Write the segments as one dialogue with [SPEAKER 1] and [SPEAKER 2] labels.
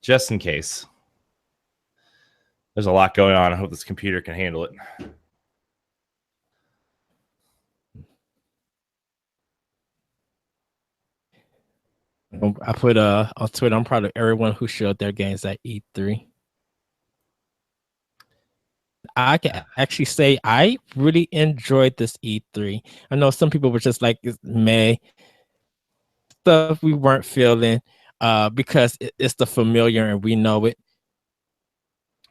[SPEAKER 1] just in case. There's a lot going on. I hope this computer can handle it.
[SPEAKER 2] I put on Twitter, I'm proud of everyone who showed their games at E3. I can actually say I really enjoyed this E3. I know some people were just like, May stuff we weren't feeling because it's the familiar and we know it.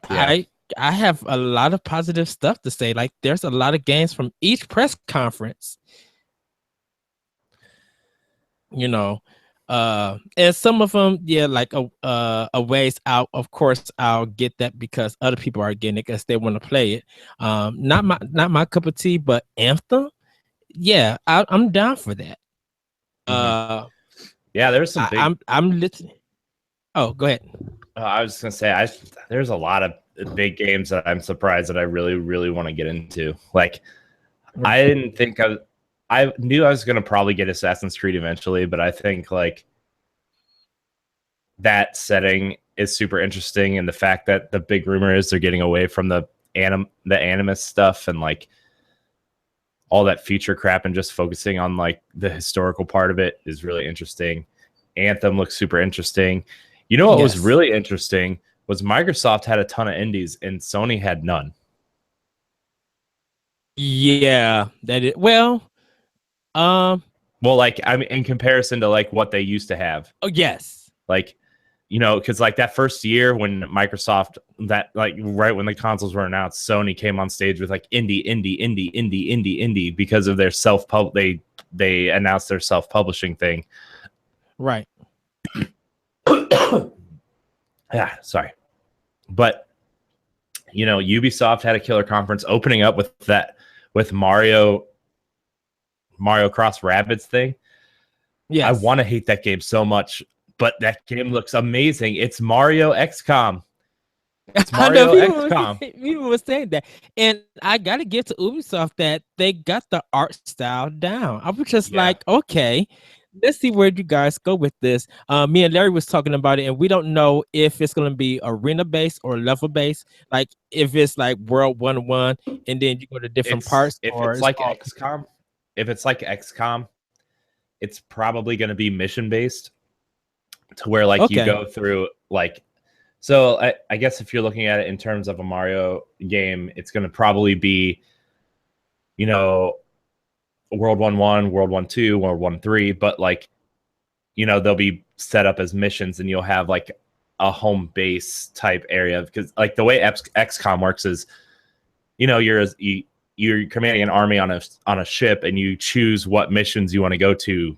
[SPEAKER 2] Yeah. I have a lot of positive stuff to say. Like, there's a lot of games from each press conference. You know, and some of them, yeah, like a ways out. Of course, I'll get that because other people are getting it because they want to play it. Not my cup of tea, but Anthem, yeah, I'm down for that.
[SPEAKER 1] Yeah, there's some big.
[SPEAKER 2] I'm listening. Oh, go ahead.
[SPEAKER 1] I was gonna say, there's a lot of big games that I'm surprised that I really, really want to get into. Like, I didn't think I knew I was gonna probably get Assassin's Creed eventually, but I think like that setting is super interesting, and the fact that the big rumor is they're getting away from the animus stuff and like all that future crap and just focusing on like the historical part of it is really interesting. Anthem looks super interesting. You know what was really interesting was Microsoft had a ton of indies and Sony had none.
[SPEAKER 2] Yeah, that is well,
[SPEAKER 1] like I mean, in comparison to like what they used to have.
[SPEAKER 2] Oh yes,
[SPEAKER 1] like you know, because like that first year when Microsoft, that like right when the consoles were announced, Sony came on stage with like indie because of their they announced their self-publishing thing.
[SPEAKER 2] Right.
[SPEAKER 1] Yeah, sorry. But you know, Ubisoft had a killer conference opening up with Mario Cross Rabbids thing. Yeah, I want to hate that game so much, but that game looks amazing. It's Mario XCOM. It's Mario XCOM.
[SPEAKER 2] People were saying that, and I gotta give to Ubisoft that they got the art style down. I was just like, okay, let's see where you guys go with this. Me and Larry was talking about it, and we don't know if it's gonna be arena based or level based. Like if it's like World 1-1, and then you go to different parts.
[SPEAKER 1] If it's like XCOM, it's probably going to be mission based, to where like you go through like. So I guess if you're looking at it in terms of a Mario game, it's going to probably be, you know, World 1-1, World 1-2, World 1-3, but like, you know, they'll be set up as missions, and you'll have like a home base type area, because like the way XCOM works is, you know, you're commanding an army on a ship, and you choose what missions you want to go to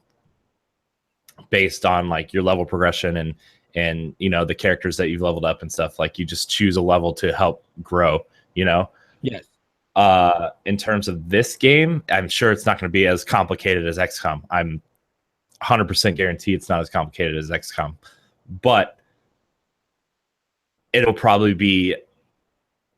[SPEAKER 1] based on like your level progression and you know the characters that you've leveled up and stuff. Like you just choose a level to help grow, you know.
[SPEAKER 2] Yes.
[SPEAKER 1] In terms of this game, I'm sure it's not going to be as complicated as XCOM. I'm 100% guarantee it's not as complicated as XCOM, but it'll probably be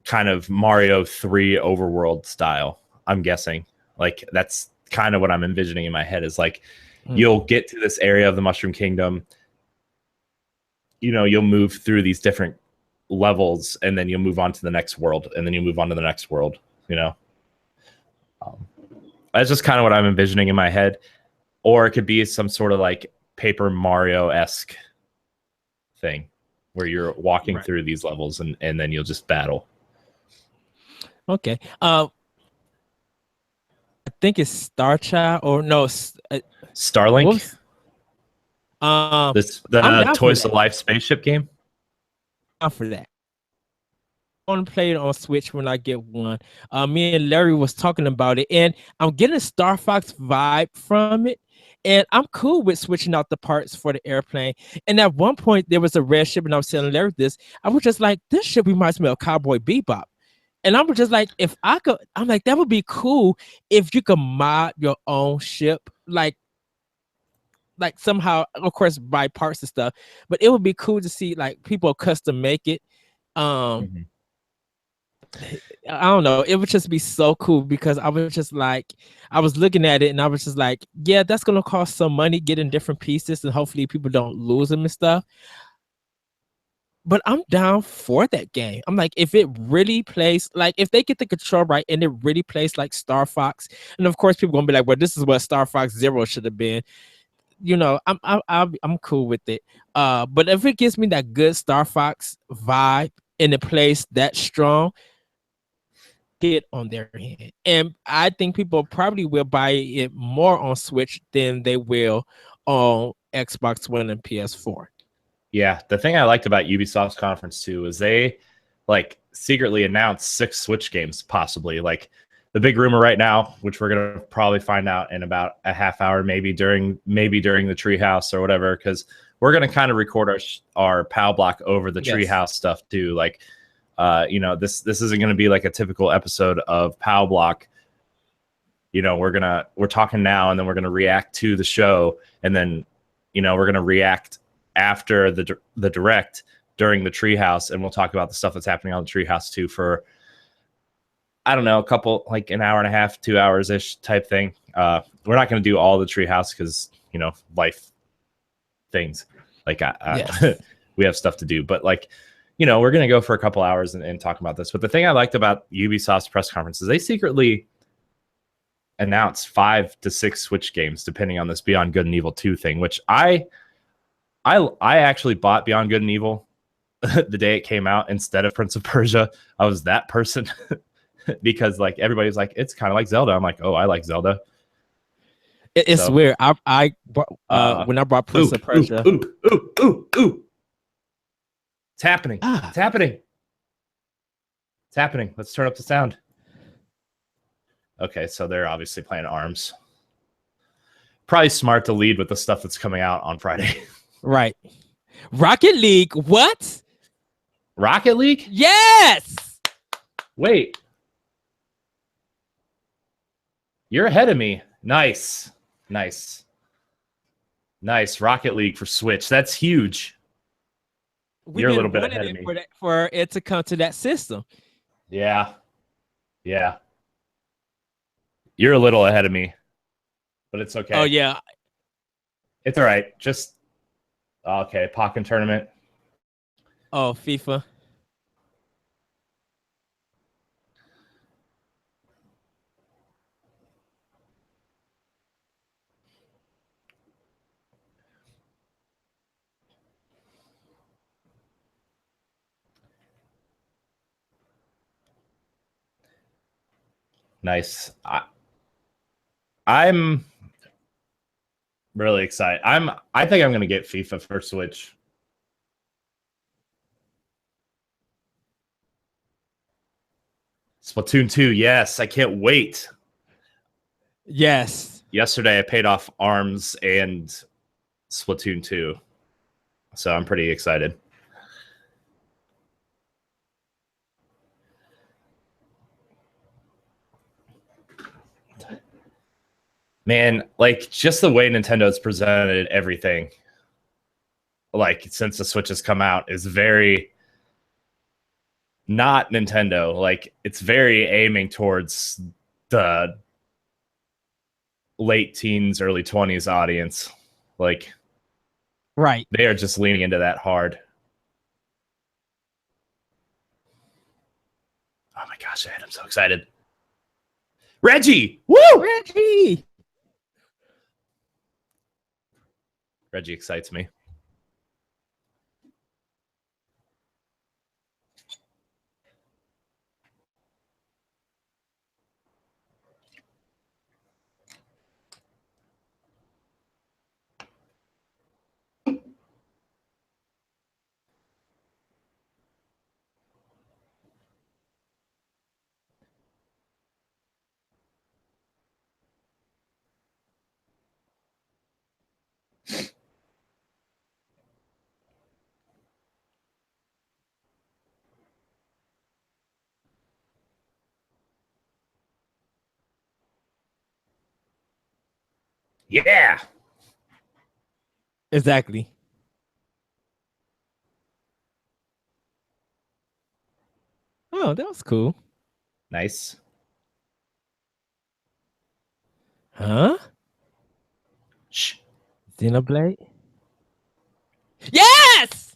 [SPEAKER 1] kind of Mario 3 overworld style, I'm guessing. Like that's kind of what I'm envisioning in my head, is like you'll get to this area of the Mushroom Kingdom, you know, you'll move through these different levels, and then you'll move on to the next world, and then you move on to the next world, you know. That's just kind of what I'm envisioning in my head. Or it could be some sort of like Paper Mario-esque thing where you're walking through these levels, and then you'll just battle.
[SPEAKER 2] Okay. I think it's Starchild or no,
[SPEAKER 1] Starlink. The Toys to Life spaceship game.
[SPEAKER 2] For that, I want to play it on Switch when I get one. Me and Larry was talking about it, and I'm getting a Star Fox vibe from it, and I'm cool with switching out the parts for the airplane. And at one point, there was a red ship, and I was telling Larry this. I was just like, this ship reminds me of Cowboy Bebop. And I'm just like, if I could, I'm like, that would be cool if you could mod your own ship, like somehow, of course, buy parts and stuff. But it would be cool to see like people custom make it. I don't know. It would just be so cool, because I was just like, I was looking at it and I was just like, yeah, that's gonna cost some money getting different pieces, and hopefully people don't lose them and stuff. but I'm down for that game. I'm like, if it really plays like if they get the control right and it really plays like Star Fox, and of course people gonna be like, well, this is what Star Fox Zero should have been. I'm cool with it. But if it gives me that good Star Fox vibe and it plays that strong, get on their hand. And I think people probably will buy it more on Switch than they will on Xbox One and PS4.
[SPEAKER 1] Yeah, the thing I liked about Ubisoft's conference too is they like secretly announced 6 Switch games possibly. Like the big rumor right now, which we're gonna probably find out in about a half hour, maybe during the Treehouse or whatever, because we're gonna kind of record our POW block over the Treehouse stuff too. Like, this isn't gonna be like a typical episode of POW block. We're talking now, and then we're gonna react to the show, and then we're gonna react after the direct during the Treehouse, and we'll talk about the stuff that's happening on the Treehouse too for, I don't know, a couple, like an hour and a half, 2 hours ish type thing. We're not going to do all the Treehouse because life things like we have stuff to do, but like we're going to go for a couple hours and talk about this. But the thing I liked about Ubisoft's press conference is they secretly announced 5 to 6 Switch games depending on this Beyond Good and Evil 2 thing, which I actually bought Beyond Good and Evil the day it came out instead of Prince of Persia. I was that person because like everybody's like, it's kind of like Zelda. I'm like, oh, I like Zelda.
[SPEAKER 2] It's weird. I when I bought Prince of Persia.
[SPEAKER 1] Ooh. It's happening. It's happening. It's happening. Let's turn up the sound. Okay, so they're obviously playing ARMS. Probably smart to lead with the stuff that's coming out on Friday.
[SPEAKER 2] Right. Rocket League. What?
[SPEAKER 1] Rocket League?
[SPEAKER 2] Yes.
[SPEAKER 1] Wait. You're ahead of me. Nice. Rocket League for Switch. That's huge. You're a little bit ahead of me.
[SPEAKER 2] For it to come to that system.
[SPEAKER 1] Yeah. You're a little ahead of me, but it's okay.
[SPEAKER 2] Oh, yeah.
[SPEAKER 1] It's all right. Just, okay, Pokken Tournament.
[SPEAKER 2] Oh, FIFA.
[SPEAKER 1] Nice. I'm really excited. I think I'm going to get FIFA for Switch. Splatoon 2, yes. I can't wait.
[SPEAKER 2] Yes.
[SPEAKER 1] Yesterday, I paid off ARMS and Splatoon 2. So I'm pretty excited. Man, like just the way Nintendo's presented everything, like since the Switch has come out, is very not Nintendo. Like it's very aiming towards the late teens, early 20s audience. Like,
[SPEAKER 2] right.
[SPEAKER 1] They are just leaning into that hard. Oh my gosh, Ed, I'm so excited. Reggie! Woo! Reggie excites me. Yeah.
[SPEAKER 2] Exactly. Oh, that was cool.
[SPEAKER 1] Nice.
[SPEAKER 2] Huh?
[SPEAKER 1] Shh.
[SPEAKER 2] Xenoblade? Yes!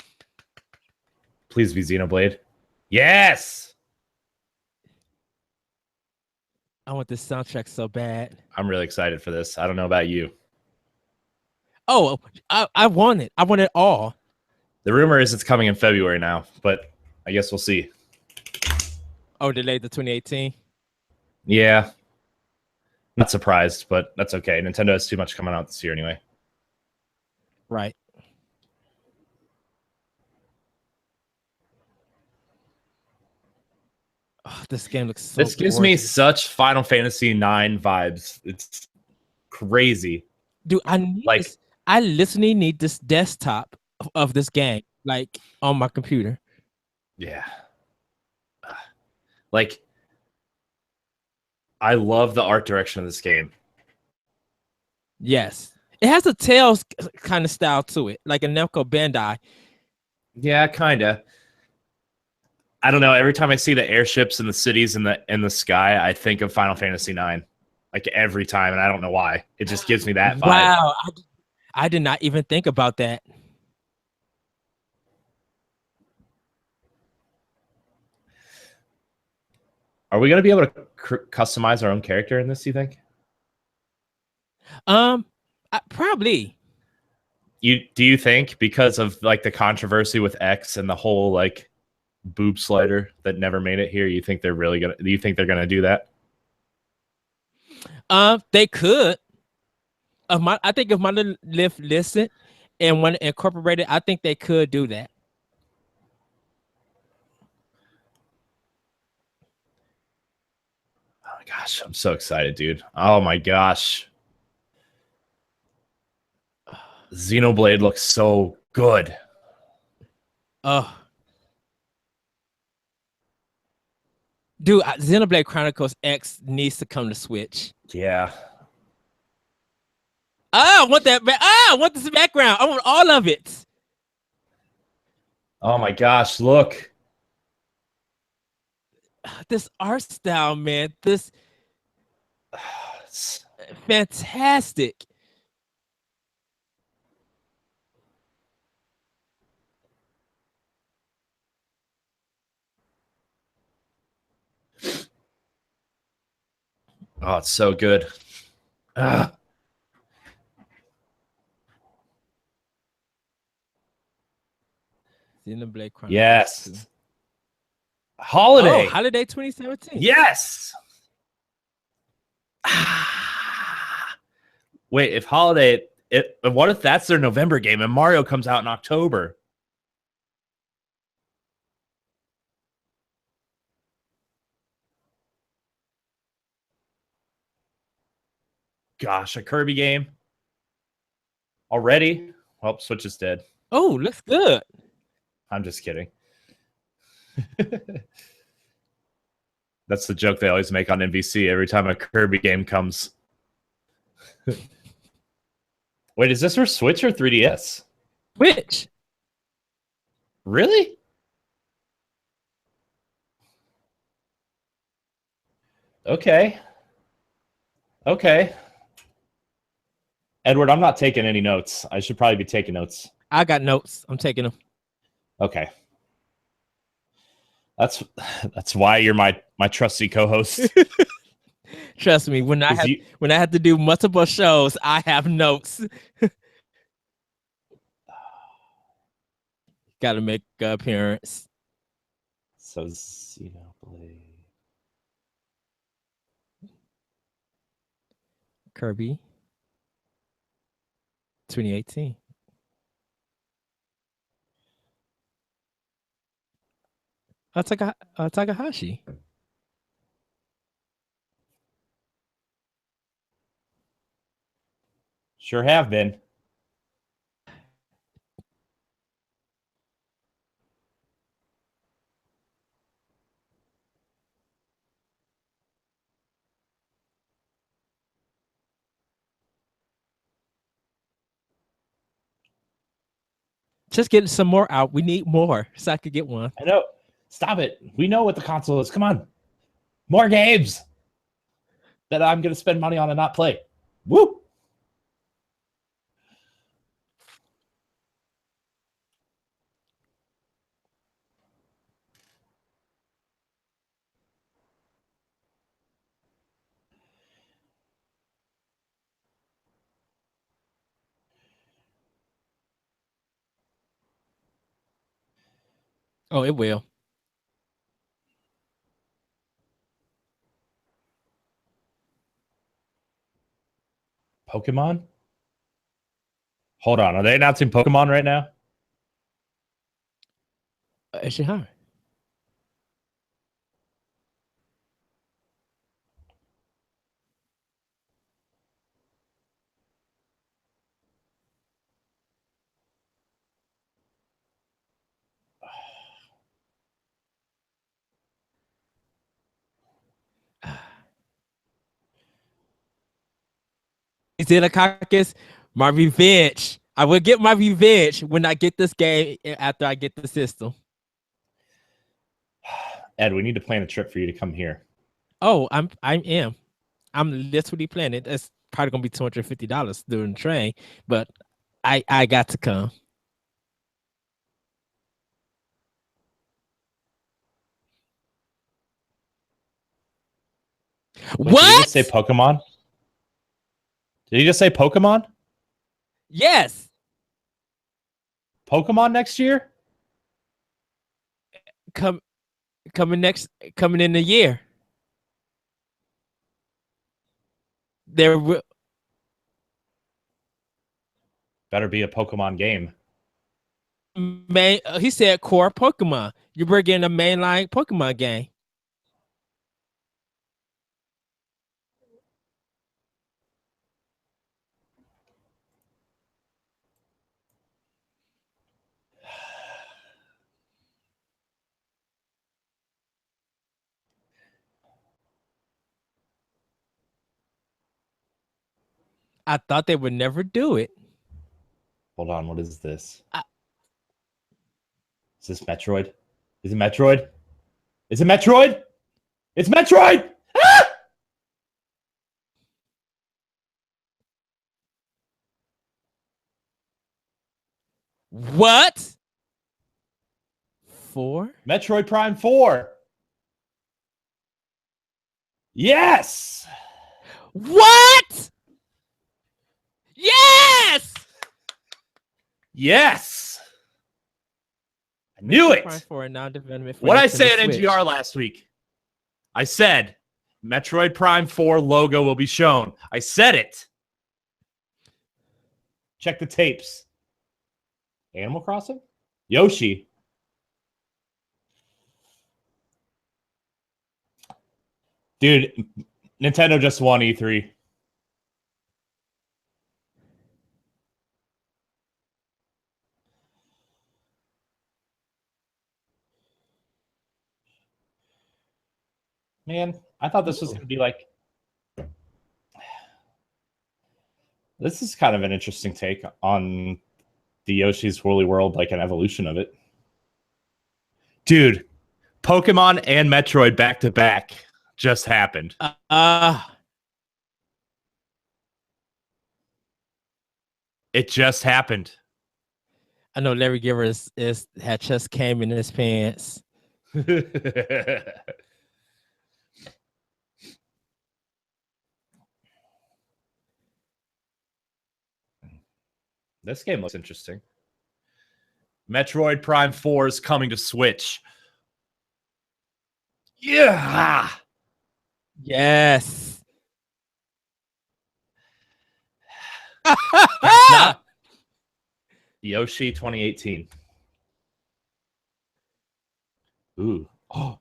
[SPEAKER 1] Please be Xenoblade. Yes.
[SPEAKER 2] I want this soundtrack so bad.
[SPEAKER 1] I'm really excited for this. I don't know about you.
[SPEAKER 2] Oh, I want it. I want it all.
[SPEAKER 1] The rumor is it's coming in February now, but I guess we'll see.
[SPEAKER 2] Oh, delayed to 2018.
[SPEAKER 1] Yeah. Not surprised, but that's okay. Nintendo has too much coming out this year anyway.
[SPEAKER 2] Right. Oh, this game looks so
[SPEAKER 1] This gives me such Final Fantasy IX vibes. It's crazy.
[SPEAKER 2] Dude, I need this. I literally need this desktop of this game, like on my computer.
[SPEAKER 1] Yeah. Like, I love the art direction of this game.
[SPEAKER 2] Yes. It has a Tales kind of style to it, like a Namco Bandai.
[SPEAKER 1] Yeah, kind of. I don't know. Every time I see the airships and the cities in the sky, I think of Final Fantasy IX. Like every time, and I don't know why. It just gives me that vibe.
[SPEAKER 2] Wow, I did not even think about that.
[SPEAKER 1] Are we going to be able to customize our own character in this, do you think?
[SPEAKER 2] Probably.
[SPEAKER 1] Do you think because of like the controversy with X and the whole like boob slider that never made it here, you think they're really gonna? Do you think they're gonna do that?
[SPEAKER 2] They could. I think if my little lift listened and want to incorporate it, I think they could do that.
[SPEAKER 1] Oh my gosh, I'm so excited, dude. Oh my gosh. Xenoblade looks so good.
[SPEAKER 2] Oh. Dude, Xenoblade Chronicles X needs to come to Switch.
[SPEAKER 1] Yeah.
[SPEAKER 2] I want that. I want this background. I want all of it.
[SPEAKER 1] Oh my gosh, look.
[SPEAKER 2] This art style, man. This fantastic.
[SPEAKER 1] Oh, it's so good.
[SPEAKER 2] Xenoblade Chronicles.
[SPEAKER 1] Yes. Holiday.
[SPEAKER 2] Oh, Holiday 2017.
[SPEAKER 1] Yes. Wait, if Holiday, what if that's their November game and Mario comes out in October? Gosh, a Kirby game already? Well, Switch is dead.
[SPEAKER 2] Oh, looks good.
[SPEAKER 1] I'm just kidding. That's the joke they always make on NBC every time a Kirby game comes. Wait, is this for Switch or 3DS?
[SPEAKER 2] Switch.
[SPEAKER 1] Really? Okay. Okay. Edward, I'm not taking any notes. I should probably be taking notes.
[SPEAKER 2] I got notes. I'm taking them.
[SPEAKER 1] Okay. That's why you're my trusty co-host.
[SPEAKER 2] Trust me, when I have to do multiple shows, I have notes. Got to make an appearance.
[SPEAKER 1] So Xenoblade.
[SPEAKER 2] Kirby 2018. Takahashi.
[SPEAKER 1] Sure have been.
[SPEAKER 2] Just getting some more out. We need more so I could get one.
[SPEAKER 1] I know. Stop it. We know what the console is. Come on. More games that I'm going to spend money on and not play. Woo!
[SPEAKER 2] Oh, it will.
[SPEAKER 1] Pokemon? Hold on. Are they announcing Pokemon right now?
[SPEAKER 2] Actually, huh? Zilakakis, my revenge. I will get my revenge when I get this game after I get the system.
[SPEAKER 1] Ed, we need to plan a trip for you to come here.
[SPEAKER 2] Oh, I'm literally planning. It's probably gonna be $250 during the train, but I got to come.
[SPEAKER 1] Wait,
[SPEAKER 2] What?
[SPEAKER 1] did he just say Pokemon? Did he just say Pokemon?
[SPEAKER 2] Yes.
[SPEAKER 1] Pokemon next year?
[SPEAKER 2] Coming in the year. There will
[SPEAKER 1] better be a Pokemon game.
[SPEAKER 2] He said core Pokemon. You bring in a mainline Pokemon game. I thought they would never do it.
[SPEAKER 1] Hold on, what is this? Is this Metroid? Is it Metroid? Is it Metroid? It's Metroid! Ah!
[SPEAKER 2] What? 4?
[SPEAKER 1] Metroid Prime 4. Yes!
[SPEAKER 2] What? Yes!
[SPEAKER 1] Yes! I knew it!
[SPEAKER 2] Prime 4 now development for
[SPEAKER 1] what I say at
[SPEAKER 2] Switch.
[SPEAKER 1] NGR last week? I said Metroid Prime 4 logo will be shown. I said it. Check the tapes. Animal Crossing? Yoshi. Dude, Nintendo just won E3. Man, I thought this was going to be like... This is kind of an interesting take on the Yoshi's Woolly World, like an evolution of it. Dude, Pokemon and Metroid back to back just happened. It just happened.
[SPEAKER 2] I know Larry Giver had just came in his pants.
[SPEAKER 1] This game looks interesting. Metroid Prime 4 is coming to Switch. Yeah.
[SPEAKER 2] Yes.
[SPEAKER 1] It's not Yoshi 2018. Ooh. Oh.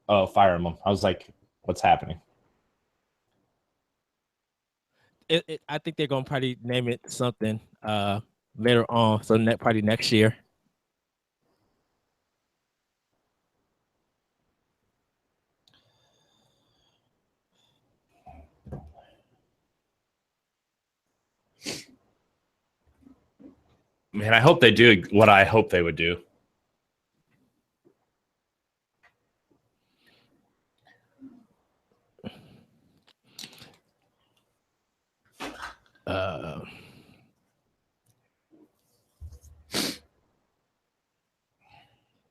[SPEAKER 1] Oh, Fire Emblem. I was like, what's happening?
[SPEAKER 2] I think they're gonna probably name it something later on, so probably next year.
[SPEAKER 1] Man, I hope they do what I hope they would do.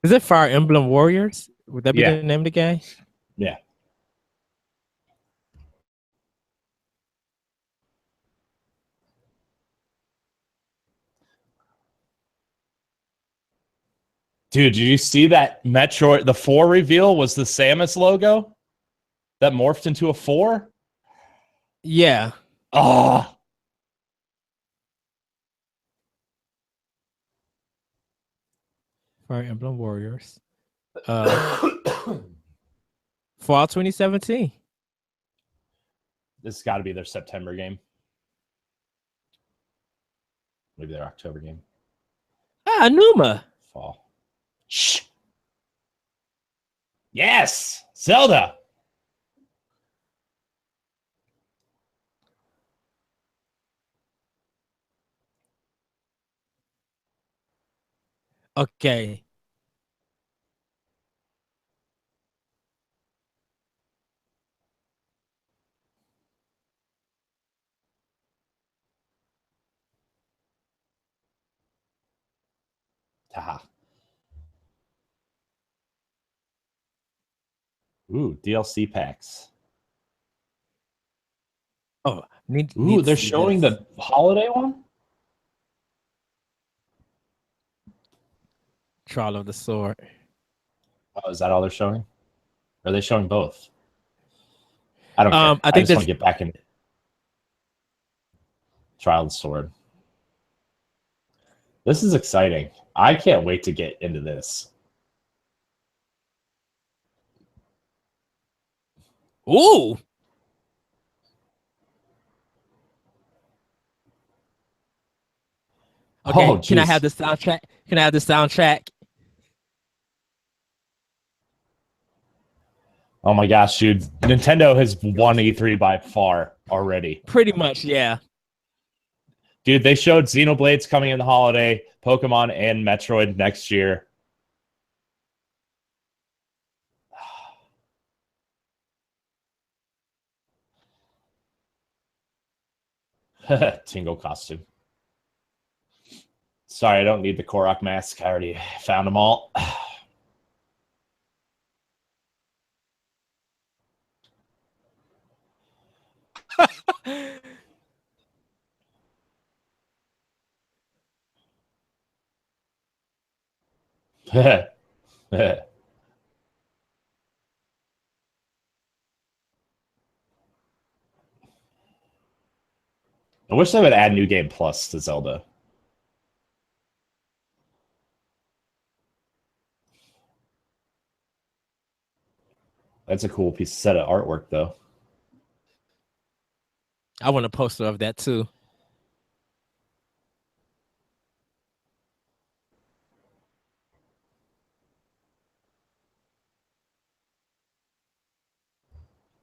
[SPEAKER 2] Is it Fire Emblem Warriors? Would that be the name of the game?
[SPEAKER 1] Yeah. Dude, did you see that Metroid? The 4 reveal was the Samus logo that morphed into a 4?
[SPEAKER 2] Yeah.
[SPEAKER 1] Oh.
[SPEAKER 2] Fire Emblem Warriors. Fall 2017.
[SPEAKER 1] This has got to be their September game. Maybe their October game.
[SPEAKER 2] Ah, Numa.
[SPEAKER 1] Fall. Shh. Yes, Zelda.
[SPEAKER 2] Okay.
[SPEAKER 1] Taha. Ooh, DLC packs.
[SPEAKER 2] Oh,
[SPEAKER 1] Ooh,
[SPEAKER 2] need
[SPEAKER 1] they're
[SPEAKER 2] to see
[SPEAKER 1] showing
[SPEAKER 2] this.
[SPEAKER 1] the holiday one?
[SPEAKER 2] Trial of the Sword.
[SPEAKER 1] Oh, is that all they're showing? Or are they showing both? I don't care.
[SPEAKER 2] I
[SPEAKER 1] I
[SPEAKER 2] think
[SPEAKER 1] just want
[SPEAKER 2] there's
[SPEAKER 1] to get back in Trial of the Sword. This is exciting. I can't wait to get into this.
[SPEAKER 2] Ooh. Okay,
[SPEAKER 1] Oh,
[SPEAKER 2] can I have
[SPEAKER 1] jeez.
[SPEAKER 2] the soundtrack? Can I have the soundtrack?
[SPEAKER 1] Oh my gosh, dude. Nintendo has won E3 by far already.
[SPEAKER 2] Pretty much, yeah.
[SPEAKER 1] Dude, they showed Xenoblade's coming in the holiday, Pokemon and Metroid next year. Tingle costume. Sorry, I don't need the Korok mask. I already found them all. I wish they would add New Game Plus to Zelda. That's a cool piece set of artwork, though.
[SPEAKER 2] I want a poster of that too.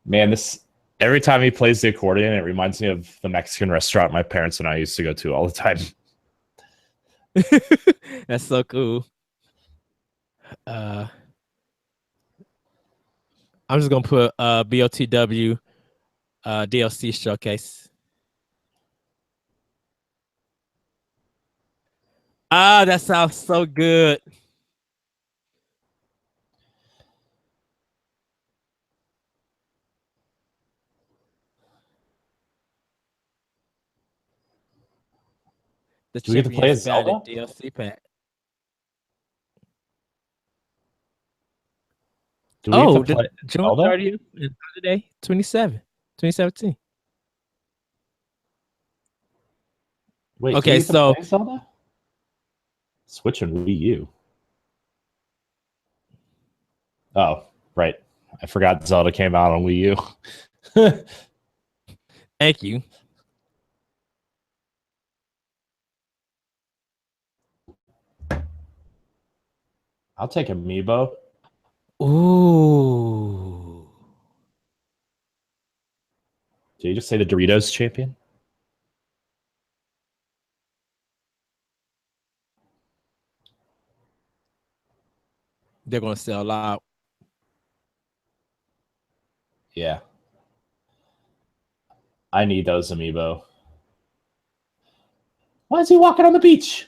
[SPEAKER 1] Man, this every time he plays the accordion, it reminds me of the Mexican restaurant my parents and I used to go to all the time.
[SPEAKER 2] That's so cool. I'm just gonna put BOTW DLC showcase. Ah, that sounds so good. The
[SPEAKER 1] Do we get to play
[SPEAKER 2] Champions
[SPEAKER 1] as
[SPEAKER 2] Ballad
[SPEAKER 1] Zelda?
[SPEAKER 2] DLC pack.
[SPEAKER 1] Do we get to
[SPEAKER 2] Oh, the
[SPEAKER 1] play
[SPEAKER 2] June
[SPEAKER 1] Zelda?
[SPEAKER 2] 30th and holiday 2017.
[SPEAKER 1] Wait, do we
[SPEAKER 2] Okay,
[SPEAKER 1] get to
[SPEAKER 2] so
[SPEAKER 1] play Zelda? Switch and Wii U. Oh, right. I forgot Zelda came out on Wii U.
[SPEAKER 2] thank you.
[SPEAKER 1] I'll take Amiibo.
[SPEAKER 2] Ooh.
[SPEAKER 1] Did you just say the Doritos champion?
[SPEAKER 2] They're gonna sell out.
[SPEAKER 1] Yeah. I need those Amiibo. Why is he walking on the beach?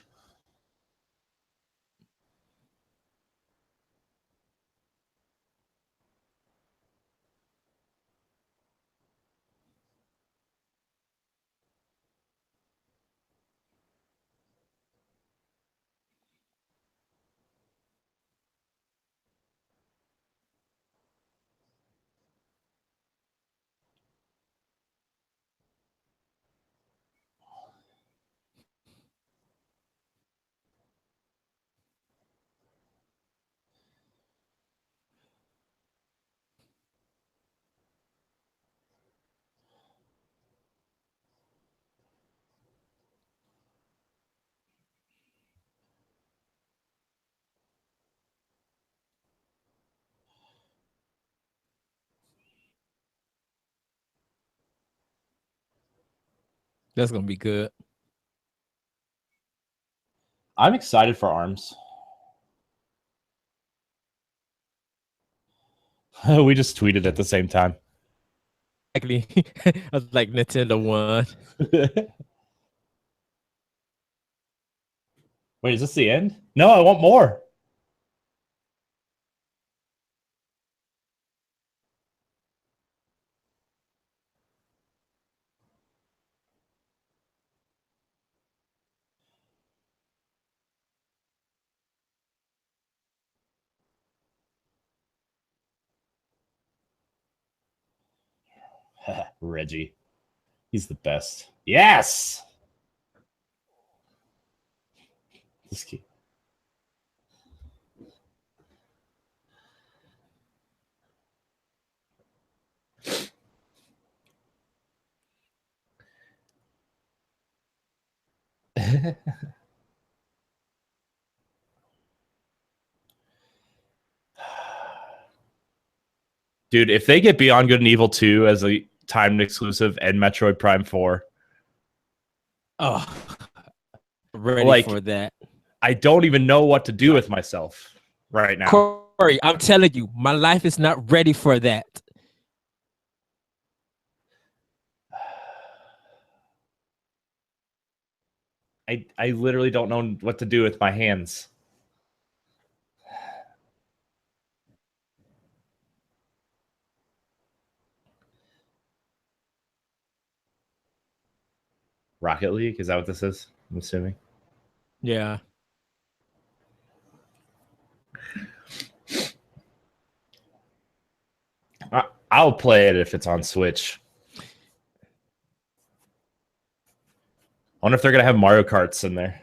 [SPEAKER 2] That's gonna be good.
[SPEAKER 1] I'm excited for ARMS. We just tweeted at the same time.
[SPEAKER 2] Exactly. I was like Nintendo won.
[SPEAKER 1] Wait, is this the end? No, I want more. Reggie. He's the best. Yes! This key. Dude, if they get Beyond Good and Evil 2 as a timed exclusive and Metroid Prime 4.
[SPEAKER 2] Oh, ready for that.
[SPEAKER 1] I don't even know what to do with myself right now.
[SPEAKER 2] Corey, I'm telling you, my life is not ready for that.
[SPEAKER 1] I literally don't know what to do with my hands. Rocket League? Is that what this is? I'm assuming.
[SPEAKER 2] Yeah.
[SPEAKER 1] I'll play it if it's on Switch. I wonder if they're going to have Mario Karts in there.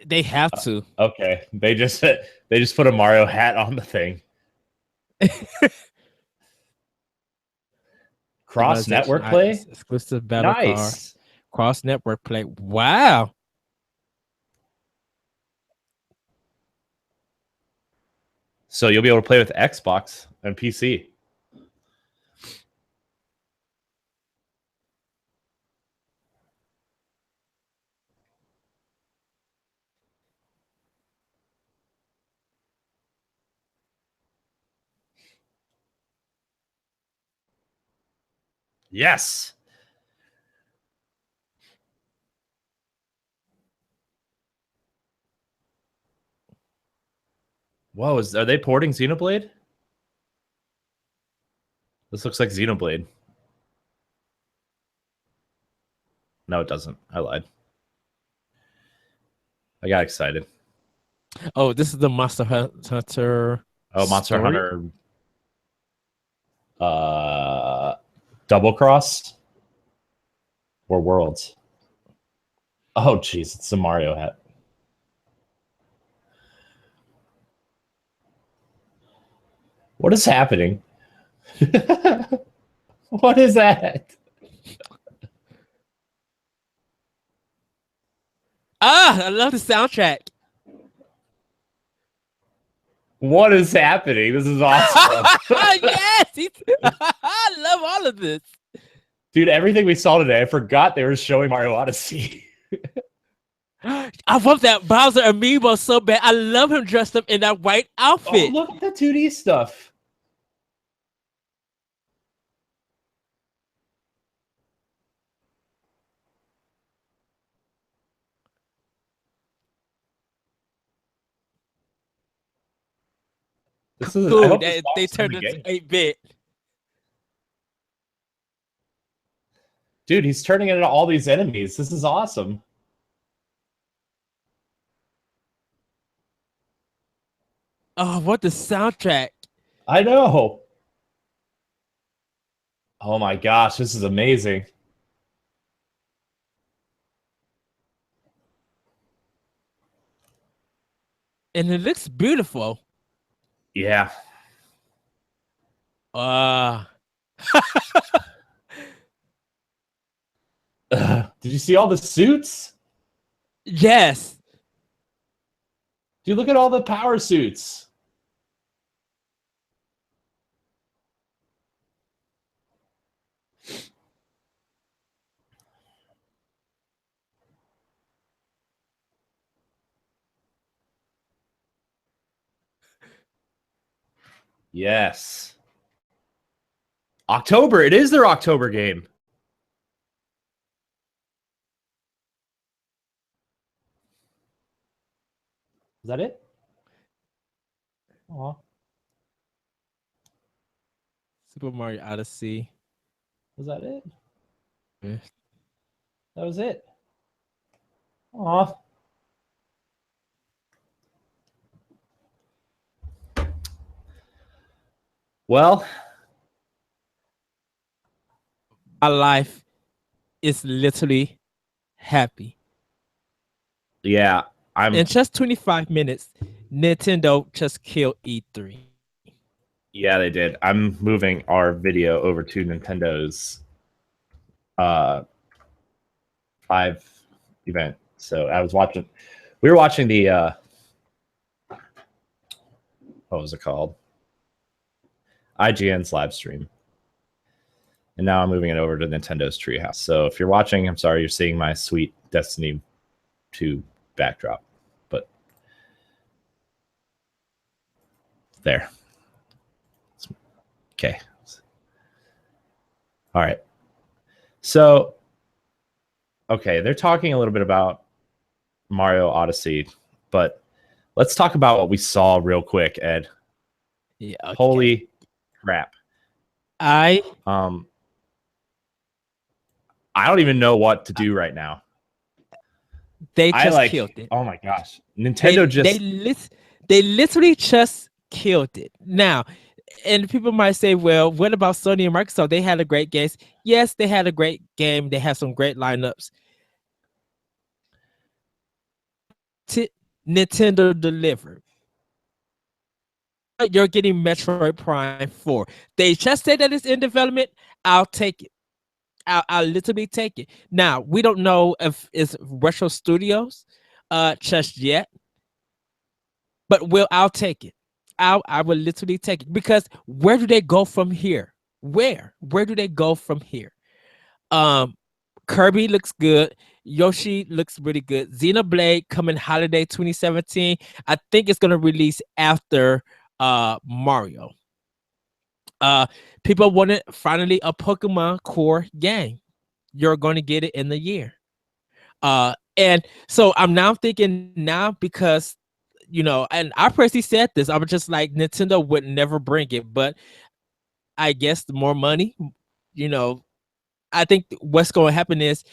[SPEAKER 2] They have to.
[SPEAKER 1] Okay. They just put a Mario hat on the thing. Cross network play?
[SPEAKER 2] Exclusive battle
[SPEAKER 1] nice.
[SPEAKER 2] Car. Cross network play. Wow.
[SPEAKER 1] So you'll be able to play with Xbox and PC. Yes. Whoa, are they porting Xenoblade? This looks like Xenoblade. No, it doesn't. I lied. I got excited.
[SPEAKER 2] Oh, this is the Monster Hunter.
[SPEAKER 1] Oh, Monster Hunter. Double Cross or Worlds. Oh, jeez, it's the Mario hat. What is happening? What is that?
[SPEAKER 2] I love the soundtrack.
[SPEAKER 1] What is happening? This is awesome.
[SPEAKER 2] Yes, I love all of this.
[SPEAKER 1] Dude, everything we saw today, I forgot they were showing Mario Odyssey.
[SPEAKER 2] I love that Bowser amiibo so bad. I love him dressed up in that white outfit.
[SPEAKER 1] Oh, look at the 2D stuff. This is
[SPEAKER 2] cool.
[SPEAKER 1] I hope
[SPEAKER 2] they turned it to 8-bit.
[SPEAKER 1] Dude, he's turning it into all these enemies. This is awesome.
[SPEAKER 2] Oh, what the soundtrack.
[SPEAKER 1] I know. Oh my gosh, this is amazing.
[SPEAKER 2] And it looks beautiful.
[SPEAKER 1] Yeah. Did you see all the suits?
[SPEAKER 2] Yes.
[SPEAKER 1] Dude, look at all the power suits. Yes. October. It is their October game. Is that it? Aw.
[SPEAKER 2] Super Mario Odyssey.
[SPEAKER 1] Was that it?
[SPEAKER 2] Yeah.
[SPEAKER 1] That was it. Aw. Well,
[SPEAKER 2] my life is literally happy.
[SPEAKER 1] Yeah,
[SPEAKER 2] in just 25 minutes, Nintendo just killed E3.
[SPEAKER 1] Yeah, they did. I'm moving our video over to Nintendo's 5 event. So we were watching the what was it called? IGN's live stream. And now I'm moving it over to Nintendo's Treehouse. So if you're watching, I'm sorry, you're seeing my sweet Destiny 2 backdrop. But there. Okay. All right. So, okay, they're talking a little bit about Mario Odyssey, but let's talk about what we saw real quick, Ed.
[SPEAKER 2] Yeah. Okay.
[SPEAKER 1] Holy crap. I don't even know what to do right now.
[SPEAKER 2] They just killed it.
[SPEAKER 1] Oh my gosh. Nintendo
[SPEAKER 2] they literally just killed it. Now, and people might say, well, what about Sony and Microsoft? They had a great game. Yes, they had a great game. They had some great lineups. Nintendo delivered. You're getting Metroid Prime 4. They just said that it's in development. I'll take it. I'll literally take it. Now, we don't know if it's Retro Studios just yet, but I'll take it. I will literally take it, because where do they go from here? Where do they go from here? Kirby looks good. Yoshi looks really good. Xenoblade coming holiday 2017. I think it's gonna release after Mario. People wanted finally a Pokemon core game. You're going to get it in the year. And so I'm now thinking because, and I personally said this, I was just like, Nintendo would never bring it, but I guess the more money, I think what's going to happen is,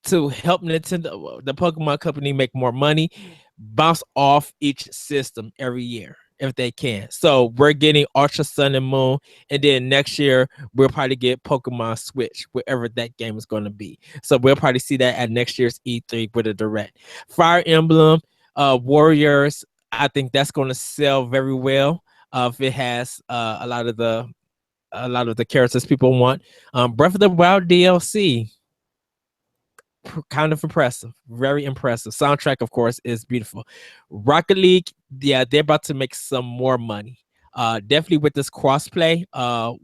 [SPEAKER 2] to help Nintendo, the Pokemon company, make more money, bounce off each system every year if they can. So we're getting Ultra Sun and Moon, and then next year we'll probably get Pokemon Switch, wherever that game is going to be. So we'll probably see that at next year's E3 with a direct. Fire Emblem Warriors, I think that's going to sell very well if it has a lot of the characters people want. Breath of the Wild DLC, kind of impressive, very impressive. Soundtrack, of course, is beautiful. Rocket League, yeah, they're about to make some more money. Definitely with this crossplay,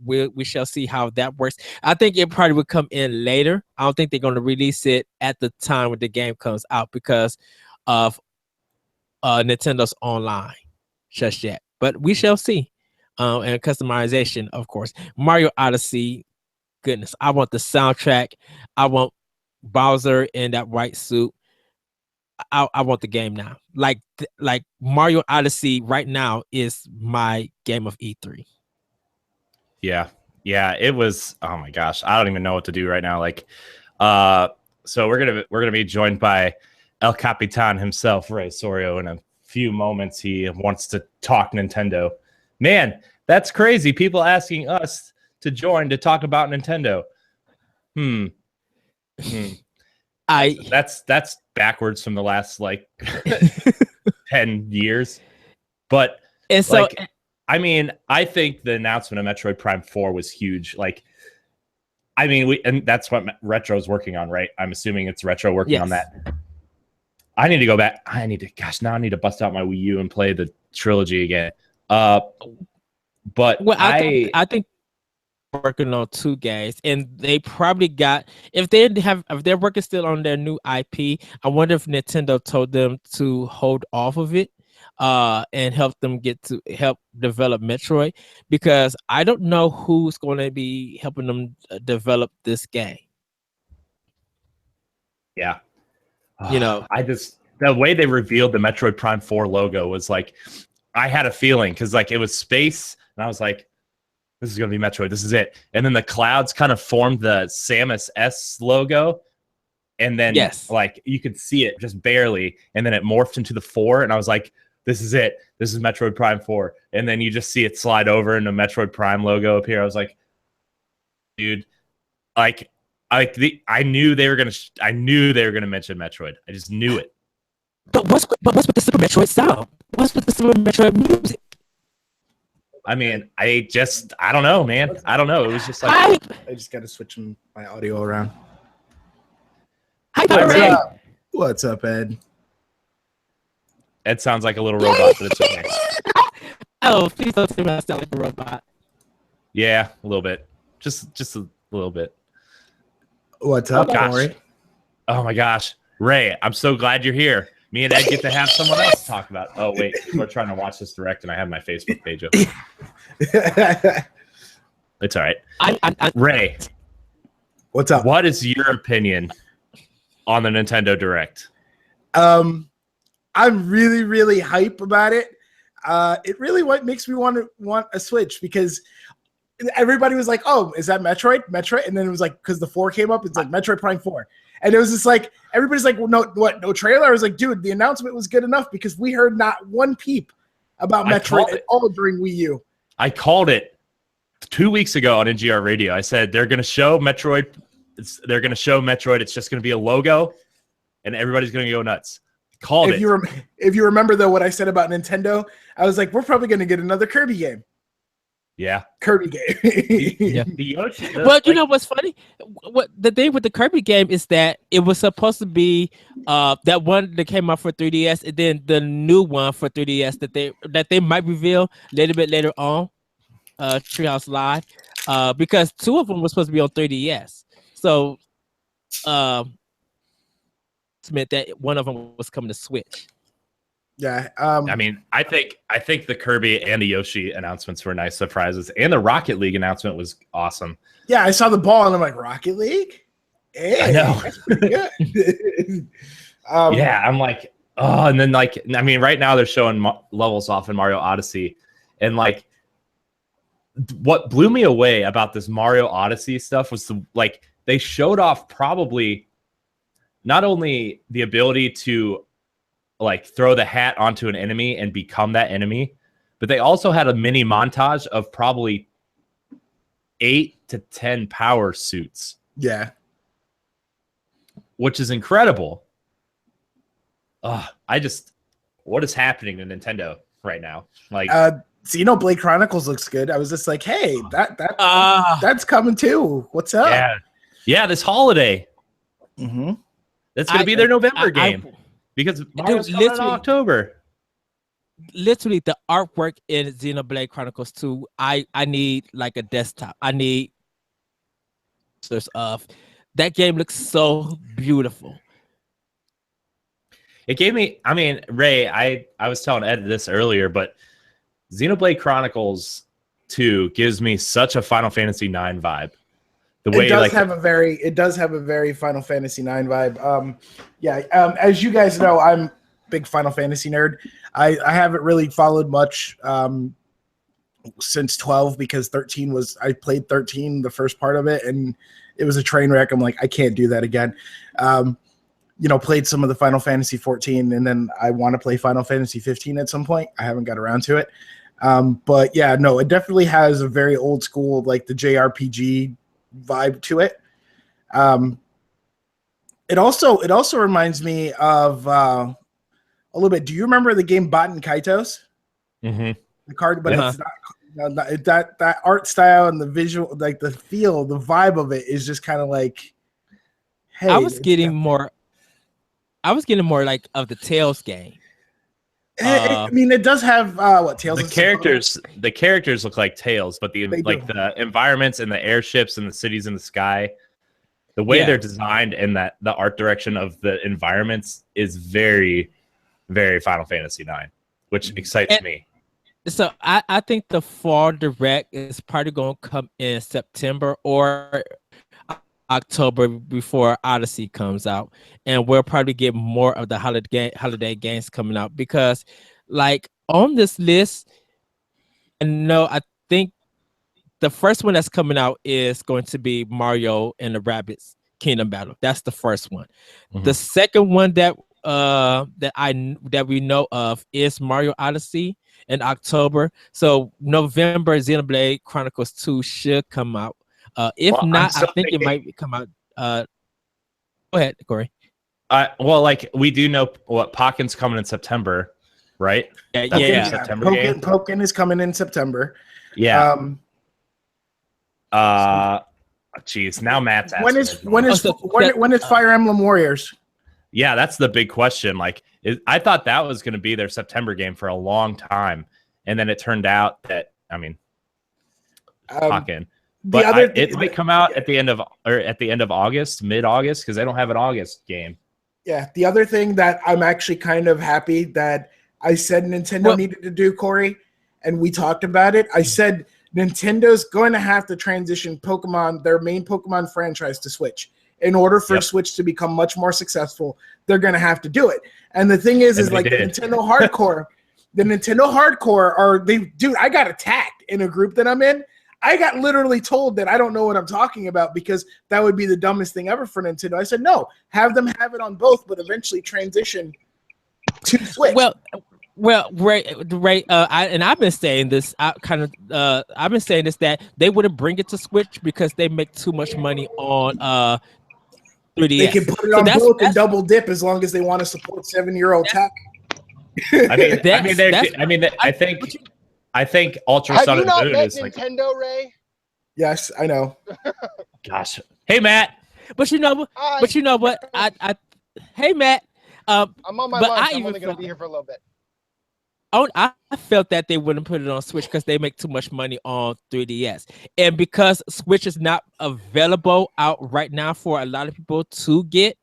[SPEAKER 2] we shall see how that works. I think it probably would come in later. I don't think they're going to release it at the time when the game comes out because of Nintendo's online just yet. But we shall see. And customization, of course. Mario Odyssey, goodness, I want the soundtrack. I want Bowser in that white suit. I want the game now. Like Mario Odyssey right now is my game of E3.
[SPEAKER 1] Yeah, it was. Oh my gosh, I don't even know what to do right now. So we're gonna be joined by El Capitan himself, Ray Sorio, in a few moments. He wants to talk Nintendo. Man, that's crazy. People asking us to join to talk about Nintendo. That's backwards from the last 10 years. But
[SPEAKER 2] and so,
[SPEAKER 1] I think the announcement of Metroid Prime 4 was huge. And that's what Retro's working on, right? I'm assuming it's Retro working on that. I need to go back. Now I need to bust out my Wii U and play the trilogy again. But
[SPEAKER 2] I think working on 2 games, and they probably got, if they're working still on their new IP, I wonder if Nintendo told them to hold off of it and help develop Metroid, because I don't know who's going to be helping them develop this game.
[SPEAKER 1] Yeah.
[SPEAKER 2] The
[SPEAKER 1] way they revealed the Metroid Prime 4 logo was like, I had a feeling, because like it was space, and I was like, this is going to be Metroid. This is it. And then the clouds kind of formed the Samus S logo. And then like you could see it just barely. And then it morphed into the 4. And I was like, this is it. This is Metroid Prime 4. And then you just see it slide over and the Metroid Prime logo appear. I was like, dude, I knew they were going to mention Metroid. I just knew it.
[SPEAKER 2] But what's with the Super Metroid style? What's with the Super Metroid music?
[SPEAKER 3] I
[SPEAKER 1] mean, I don't know, man. I don't know. It was just like
[SPEAKER 3] I just got to switch my audio around. What's up, Ed?
[SPEAKER 1] Ed sounds like a little robot, but it's okay.
[SPEAKER 2] Oh, please don't say I sound like a robot.
[SPEAKER 1] Yeah, a little bit. Just a little bit.
[SPEAKER 3] What's up, Corey?
[SPEAKER 1] Oh my gosh, Ray! I'm so glad you're here. Me and Ed get to have someone else to talk about. Oh wait, we're trying to watch this direct, and I have my Facebook page open. It's all right. Ray,
[SPEAKER 3] what's up?
[SPEAKER 1] What is your opinion on the Nintendo Direct?
[SPEAKER 3] I'm really, really hype about it. It really makes me want a Switch, because everybody was like, "Oh, is that Metroid?" And then it was like, because the 4 came up, it's like Metroid Prime 4, and it was just like everybody's like, "Well, no trailer?" I was like, "Dude, the announcement was good enough," because we heard not one peep about Metroid at all during Wii U.
[SPEAKER 1] I called it 2 weeks ago on NGR Radio. I said they're going to show Metroid. They're going to show Metroid. It's just going to be a logo, and everybody's going to go nuts. Called it.
[SPEAKER 3] If you remember, though, what I said about Nintendo, I was like, we're probably going to get another Kirby game.
[SPEAKER 1] Yeah.
[SPEAKER 3] Kirby game.
[SPEAKER 2] Yeah. But you know what's funny? What the thing with the Kirby game is that it was supposed to be that one that came out for 3DS, and then the new one for 3DS that they might reveal a little bit later on, Treehouse Live, because 2 of them were supposed to be on 3DS. So, meant that one of them was coming to Switch.
[SPEAKER 3] Yeah.
[SPEAKER 1] I mean, I think the Kirby and the Yoshi announcements were nice surprises, and the Rocket League announcement was awesome.
[SPEAKER 3] Yeah, I saw the ball and I'm like, Rocket League? Hey,
[SPEAKER 1] I know.
[SPEAKER 3] That's pretty good.
[SPEAKER 1] Yeah, I'm like, oh, and then like, I mean, right now they're showing levels off in Mario Odyssey, and like, what blew me away about this Mario Odyssey stuff was they showed off probably not only the ability to like throw the hat onto an enemy and become that enemy, but they also had a mini montage of probably 8 to 10 power suits.
[SPEAKER 3] Yeah.
[SPEAKER 1] Which is incredible. What is happening to Nintendo right now? Like,
[SPEAKER 3] Xenoblade Chronicles looks good. I was just like, hey, that's coming too. What's up?
[SPEAKER 1] Yeah, this holiday.
[SPEAKER 3] Mm-hmm.
[SPEAKER 1] That's going to be their November game. Because Mario's coming in October.
[SPEAKER 2] Literally, the artwork in Xenoblade Chronicles 2, I need like a desktop. I need of that game looks so beautiful.
[SPEAKER 1] It gave me, I mean, Ray, I was telling Ed this earlier, but Xenoblade Chronicles 2 gives me such a Final Fantasy 9 vibe.
[SPEAKER 3] It does have a very Final Fantasy 9 vibe. As you guys know, I'm a big Final Fantasy nerd. I haven't really followed much since 12, because 13 I played 13, the first part of it, and it was a train wreck. I'm like, I can't do that again. Played some of the Final Fantasy 14, and then I want to play Final Fantasy 15 at some point. I haven't got around to it. But yeah, no, it definitely has a very old school, like the JRPG vibe to it. It also reminds me of a little bit. Do you remember the game Baten Kaitos?
[SPEAKER 1] Mm-hmm.
[SPEAKER 3] The card, but it's not that art style and the visual, like the feel, the vibe of it is just kind of like. Hey,
[SPEAKER 2] I was getting more like of the Tales game.
[SPEAKER 3] I mean, it does have Tales.
[SPEAKER 1] The characters look like Tales, but the environments and the airships and the cities in the sky, the way they're designed and that the art direction of the environments is very, very Final Fantasy 9. which excites me.
[SPEAKER 2] So I think the fall direct is probably going to come in September or October before Odyssey comes out, and we'll probably get more of the holiday games coming out, because like on this list, and no, I think the first one that's coming out is going to be Mario and the Rabbids Kingdom Battle. That's the first one. The second one that we know of is Mario Odyssey in October. So November, Xenoblade Chronicles 2 should come out. If not, I think it might come out. Go ahead, Corey.
[SPEAKER 1] Well, like we do know what Pokken's coming in September, right?
[SPEAKER 2] Yeah.
[SPEAKER 1] September
[SPEAKER 3] Pokken is coming in September.
[SPEAKER 1] Yeah. Geez, now Matt's asking.
[SPEAKER 3] When is Fire Emblem Warriors?
[SPEAKER 1] Yeah, that's the big question. Like, I thought that was going to be their September game for a long time, and then it turned out that Pokken. But it might come out at the end of August, mid-August, because they don't have an August game.
[SPEAKER 3] Yeah, the other thing that I'm actually kind of happy that I said Nintendo needed to do, Corey, and we talked about it. I said Nintendo's going to have to transition their main Pokemon franchise, to Switch. In order for Switch to become much more successful, they're going to have to do it. And the thing is like the Nintendo Hardcore, I got attacked in a group that I'm in. I got literally told that I don't know what I'm talking about, because that would be the dumbest thing ever for Nintendo. I said, no, have them have it on both, but eventually transition to Switch.
[SPEAKER 2] Right. I've been saying this. I've been saying this, that they wouldn't bring it to Switch because they make too much money on 3DS.
[SPEAKER 3] They can put it on both and double dip as long as they want to support 7-year-old tech.
[SPEAKER 1] I think Ultra Sun and Moon is
[SPEAKER 4] Nintendo, Ray?
[SPEAKER 3] Yes, I know.
[SPEAKER 1] Gosh. Hey, Matt.
[SPEAKER 2] But you know what? Hey, Matt.
[SPEAKER 4] I'm on my lunch. I'm only going to be here for a little bit.
[SPEAKER 2] I felt that they wouldn't put it on Switch because they make too much money on 3DS. And because Switch is not available out right now for a lot of people to get,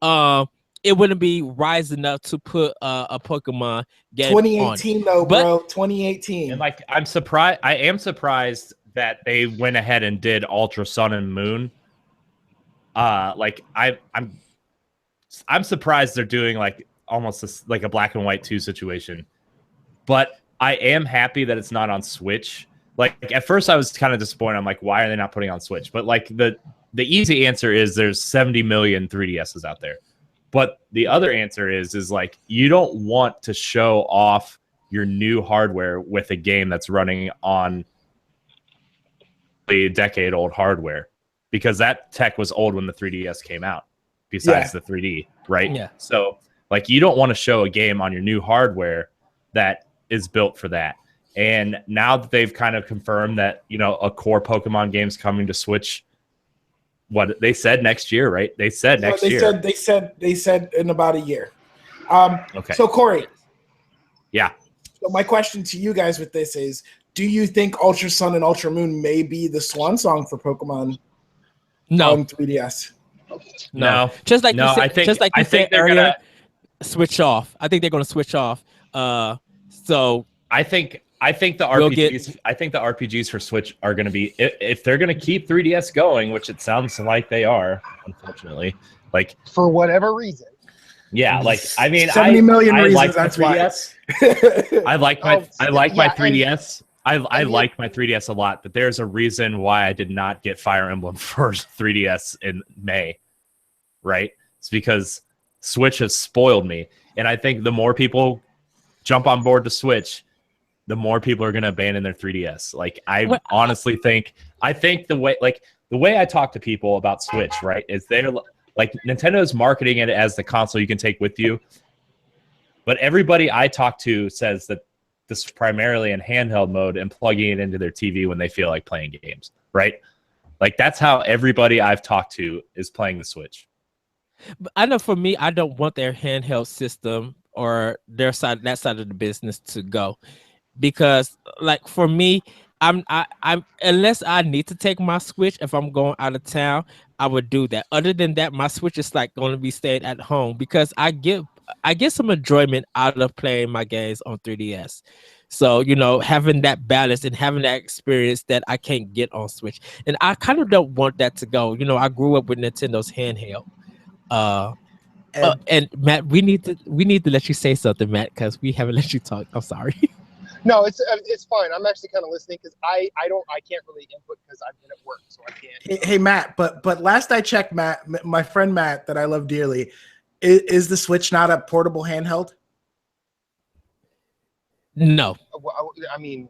[SPEAKER 2] it wouldn't be wise enough to put a Pokemon game
[SPEAKER 3] 2018
[SPEAKER 2] on.
[SPEAKER 3] though, bro. 2018.
[SPEAKER 1] And like, I am surprised that they went ahead and did Ultra Sun and Moon. I'm surprised they're doing like almost like a Black and White 2 situation. But I am happy that it's not on Switch. Like, at first I was kind of disappointed. I'm like, why are they not putting it on Switch? But like the easy answer is there's 70 million 3DSs out there. But the other answer is like, you don't want to show off your new hardware with a game that's running on a decade-old hardware, because that tech was old when the 3DS came out, besides the 3D, right?
[SPEAKER 2] Yeah.
[SPEAKER 1] So like, you don't want to show a game on your new hardware that is built for that. And now that they've kind of confirmed that, a core Pokemon game's coming to Switch, what they said next year, right? They said next year.
[SPEAKER 3] They said in about a year.
[SPEAKER 1] Okay.
[SPEAKER 3] So Corey.
[SPEAKER 1] Yeah.
[SPEAKER 3] So my question to you guys with this is, do you think Ultra Sun and Ultra Moon may be the swan song for Pokemon on 3DS?
[SPEAKER 1] No.
[SPEAKER 2] Just like
[SPEAKER 1] I think they're gonna
[SPEAKER 2] switch off. I think they're gonna switch off. So
[SPEAKER 1] I think the RPGs. I think the RPGs for Switch are going to be, if they're going to keep 3DS going, which it sounds like they are, unfortunately. Like,
[SPEAKER 4] for whatever reason.
[SPEAKER 1] Yeah, like, I mean,
[SPEAKER 3] 70 million reasons
[SPEAKER 1] like
[SPEAKER 3] on
[SPEAKER 1] 3DS. I like my 3DS. I like my 3DS a lot, but there's a reason why I did not get Fire Emblem for 3DS in May, right? It's because Switch has spoiled me, and I think the more people jump on board the Switch, the more people are going to abandon their 3DS. Like, honestly think the way I talk to people about Switch, right, is they're like, Nintendo's marketing it as the console you can take with you. But everybody I talk to says that this is primarily in handheld mode and plugging it into their TV when they feel like playing games, right? Like, that's how everybody I've talked to is playing the Switch.
[SPEAKER 2] But I know for me, I don't want their handheld system or that side of the business to go, because like for me, I'm unless I need to take my Switch, if I'm going out of town, I would do that. Other than that, my Switch is like going to be staying at home, because I give I get some enjoyment out of playing my games on 3DS. So, you know, having that balance and having that experience that I can't get on Switch. And I kind of don't want that to go. You know, I grew up with Nintendo's handheld. And Matt, we need to let you say something, Matt, because we haven't let you talk. I'm sorry.
[SPEAKER 4] No, it's fine. I'm actually kind of listening because I can't really input because I've been at work, so I can't.
[SPEAKER 3] Hey Matt, but last I checked, Matt, my friend Matt that I love dearly, is the Switch not a portable handheld?
[SPEAKER 2] No.
[SPEAKER 4] I mean,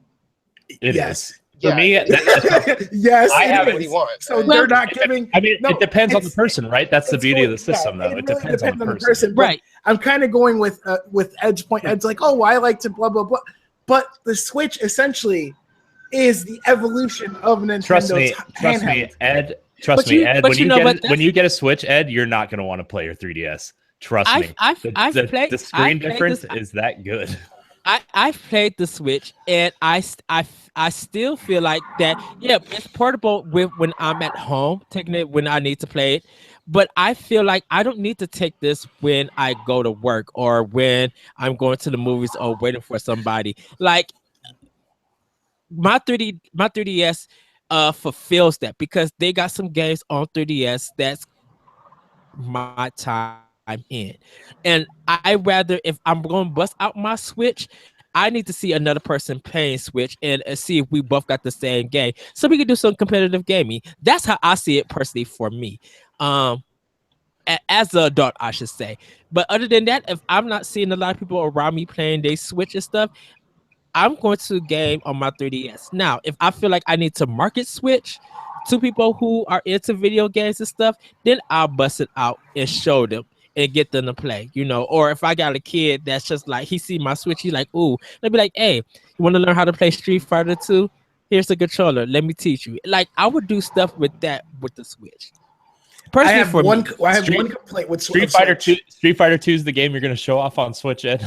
[SPEAKER 3] yes.
[SPEAKER 1] For me,
[SPEAKER 3] yes,
[SPEAKER 1] I have
[SPEAKER 4] what he wants.
[SPEAKER 3] So they're not giving.
[SPEAKER 1] I mean, it depends on the person, right? That's the beauty of the system, though. It
[SPEAKER 3] really
[SPEAKER 1] depends on the person.
[SPEAKER 3] Right. I'm kind of going with Ed's point. Ed's like, oh, I like to blah blah blah, but the Switch essentially is the evolution of Nintendo's
[SPEAKER 1] Trust me, Ed. Trust me, Ed. When you get a Switch, Ed, you're not going to want to play your 3DS. Trust me. The screen difference is that good.
[SPEAKER 2] I've played the Switch, and I still feel like that. Yeah, it's portable when I'm at home, taking it when I need to play it. But I feel like I don't need to take this when I go to work or when I'm going to the movies or waiting for somebody. Like my 3DS fulfills that because they got some games on 3DS that's my time in. And I rather, if I'm going to bust out my Switch, I need to see another person playing Switch and see if we both got the same game so we can do some competitive gaming. That's how I see it personally for me. As an adult, I should say. But other than that, if I'm not seeing a lot of people around me playing their Switch and stuff, I'm going to game on my 3DS. Now, if I feel like I need to market Switch to people who are into video games and stuff, then I'll bust it out and show them and get them to play, you know. Or if I got a kid that's just like, he see my Switch, he's like, ooh, they'll be like, hey, you want to learn how to play Street Fighter 2? Here's a controller. Let me teach you. Like, I would do stuff with that with the Switch. Personally,
[SPEAKER 3] I have one complaint with
[SPEAKER 1] Street Fighter 2. Street Fighter 2 is the game you're going to show off on Switch, Ed.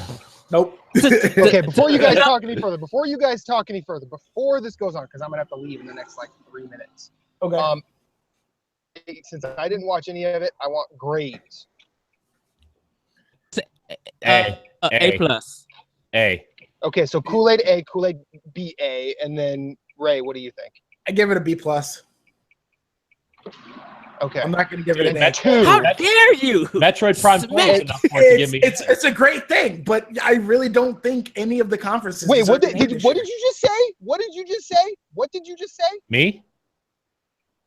[SPEAKER 3] Nope.
[SPEAKER 4] Okay, before you guys talk any further, before this goes on, because I'm gonna have to leave in the next like 3 minutes.
[SPEAKER 3] Okay.
[SPEAKER 4] Since I didn't watch any of it, I want grades.
[SPEAKER 2] A plus.
[SPEAKER 1] A.
[SPEAKER 4] Okay, so Kool-Aid A, Kool-Aid B A, and then Ray, what do you think?
[SPEAKER 3] I give it a B plus.
[SPEAKER 4] Okay.
[SPEAKER 3] I'm not going to give it an A.
[SPEAKER 2] How dare you?
[SPEAKER 1] Metroid Prime 4 is enough for it to give me.
[SPEAKER 3] It's a great thing, but I really don't think any of the conferences.
[SPEAKER 4] Wait, what did you just say? What did you just say? What did you just say?
[SPEAKER 1] Me?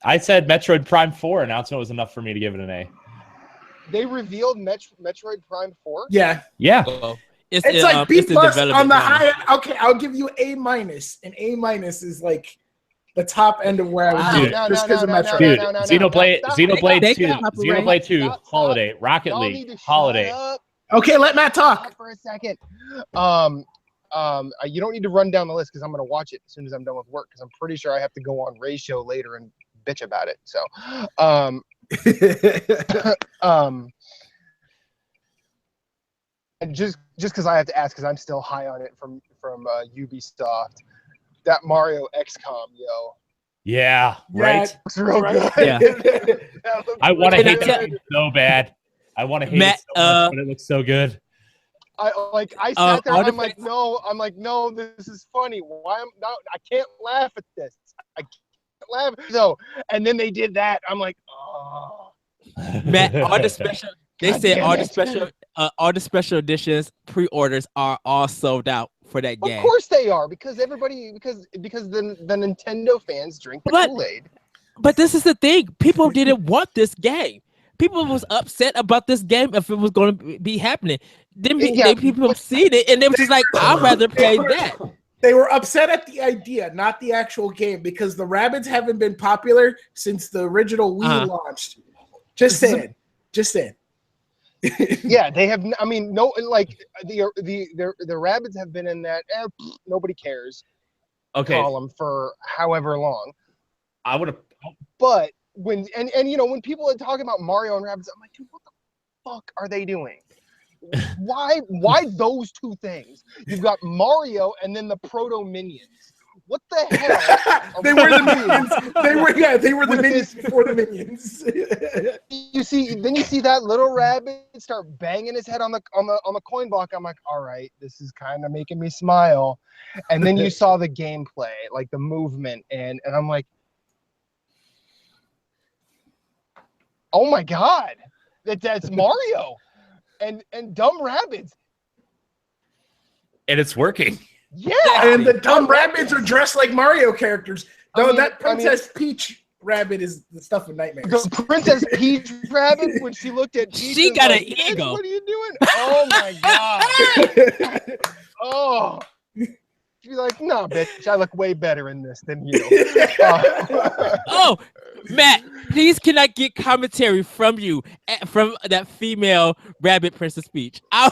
[SPEAKER 1] I said Metroid Prime 4 announcement was enough for me to give it an A.
[SPEAKER 4] They revealed Metroid Prime 4?
[SPEAKER 3] Yeah.
[SPEAKER 1] Yeah.
[SPEAKER 3] It's like B plus on the high. Okay, I'll give you A minus. An A minus is like the top end of where I would do just because of Metroid.
[SPEAKER 1] Dude, Xenoblade 2, Holiday, Rocket League, Holiday.
[SPEAKER 3] Okay, let Matt talk
[SPEAKER 4] for a second. You don't need to run down the list because I'm going to watch it as soon as I'm done with work because I'm pretty sure I have to go on Ray's show later and bitch about it. So, and just because I have to ask because I'm still high on it from Ubisoft. That Mario XCOM, yo.
[SPEAKER 1] Yeah, right.
[SPEAKER 4] Looks real good.
[SPEAKER 2] Yeah.
[SPEAKER 1] I want to hate that so bad. I want to hate it so much, but it looks so good.
[SPEAKER 4] I sat there. I'm like, no, this is funny. Why I can't laugh at this. I can't laugh. So, and then they did that. I'm like, oh.
[SPEAKER 2] Matt, all the special. They said all the special editions pre-orders are all sold out for that game.
[SPEAKER 4] Of course they are because the Nintendo fans drink the Kool-Aid.
[SPEAKER 2] But this is the thing. People didn't want this game. People was upset about this game if it was going to be happening. Then people seen it and they were just like, I'd rather play that.
[SPEAKER 3] They were upset at the idea, not the actual game, because the Rabbids haven't been popular since the original Wii launched. Just saying.
[SPEAKER 4] Yeah, they have. I mean, no, like the Rabbids have been in that nobody cares column for however long.
[SPEAKER 1] I would have,
[SPEAKER 4] but when when people are talking about Mario and Rabbids, I'm like, dude, what the fuck are they doing? Why those two things? You've got Mario and then the proto minions. what the hell?
[SPEAKER 3] They were the minions. They were the minions before the minions.
[SPEAKER 4] You see that little rabbit start banging his head on the coin block. I'm like, all right, this is kind of making me smile. And then you saw the gameplay, like the movement, and I'm like, oh my god, that's Mario and dumb rabbits.
[SPEAKER 1] And it's working.
[SPEAKER 4] Yeah,
[SPEAKER 3] and the dumb rabbits are dressed like Mario characters. Though that Princess Peach rabbit is the stuff of nightmares.
[SPEAKER 4] The Princess Peach rabbit, when she looked at Peach,
[SPEAKER 2] she got an ego.
[SPEAKER 4] What are you doing? Oh my god. Oh. She's like, no, bitch, I look way better in this than you.
[SPEAKER 2] Oh, Matt, please can I get commentary from you, from that female rabbit Princess Peach? I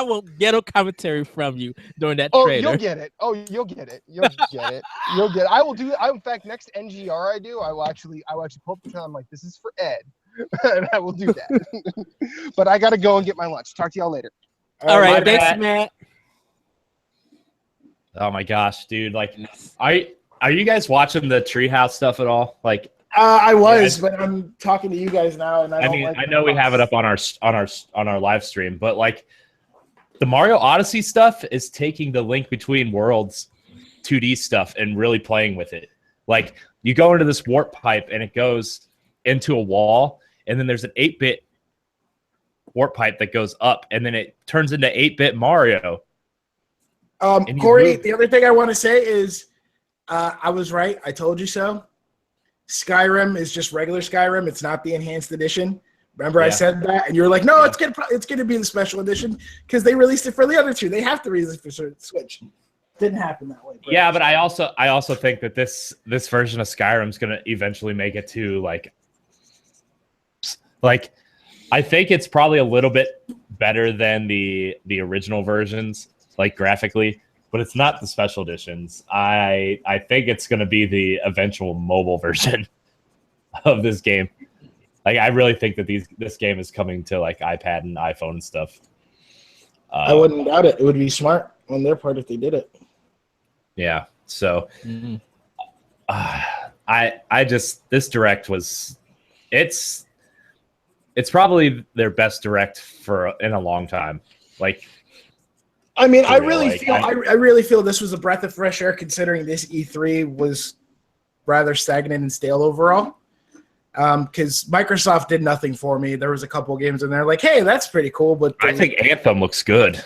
[SPEAKER 2] want ghetto commentary from you during that trailer.
[SPEAKER 4] You'll get it. You'll get it. You'll get it. You'll get it. I will do. In fact, next NGR I do, I will actually pull up the trailer. I'm like, this is for Ed, and I will do that. But I gotta go and get my lunch. Talk to y'all later.
[SPEAKER 2] All right, thanks, Matt.
[SPEAKER 1] Oh my gosh, dude! Like, are you guys watching the Treehouse stuff at all? Like,
[SPEAKER 3] I was, but I'm talking to you guys now, and
[SPEAKER 1] I know we have it up on our live stream, but like, the Mario Odyssey stuff is taking the Link Between Worlds 2D stuff and really playing with it. Like, you go into this warp pipe and it goes into a wall, and then there's an 8-bit warp pipe that goes up, and then it turns into 8-bit Mario.
[SPEAKER 3] Corey, the other thing I want to say is I was right. I told you so. Skyrim is just regular Skyrim. It's not the enhanced edition. Remember I said that? And you were like, no, it's gonna be the special edition because they released it for the other two. They have to release it for Switch. Didn't happen that way.
[SPEAKER 1] Yeah, but I also think that this version of Skyrim is gonna eventually make it to like I think it's probably a little bit better than the original versions, like graphically, but it's not the special editions. I think it's going to be the eventual mobile version of this game. Like, I really think that this game is coming to like iPad and iPhone and stuff.
[SPEAKER 3] I wouldn't doubt it. It would be smart on their part if they did it.
[SPEAKER 1] Yeah. So, I just, this direct was, it's probably their best direct in a long time. Like,
[SPEAKER 3] I mean, I really feel this was a breath of fresh air considering this E3 was rather stagnant and stale overall. Because Microsoft did nothing for me. There was a couple of games in there like, hey, that's pretty cool. But
[SPEAKER 1] I think Anthem looks good.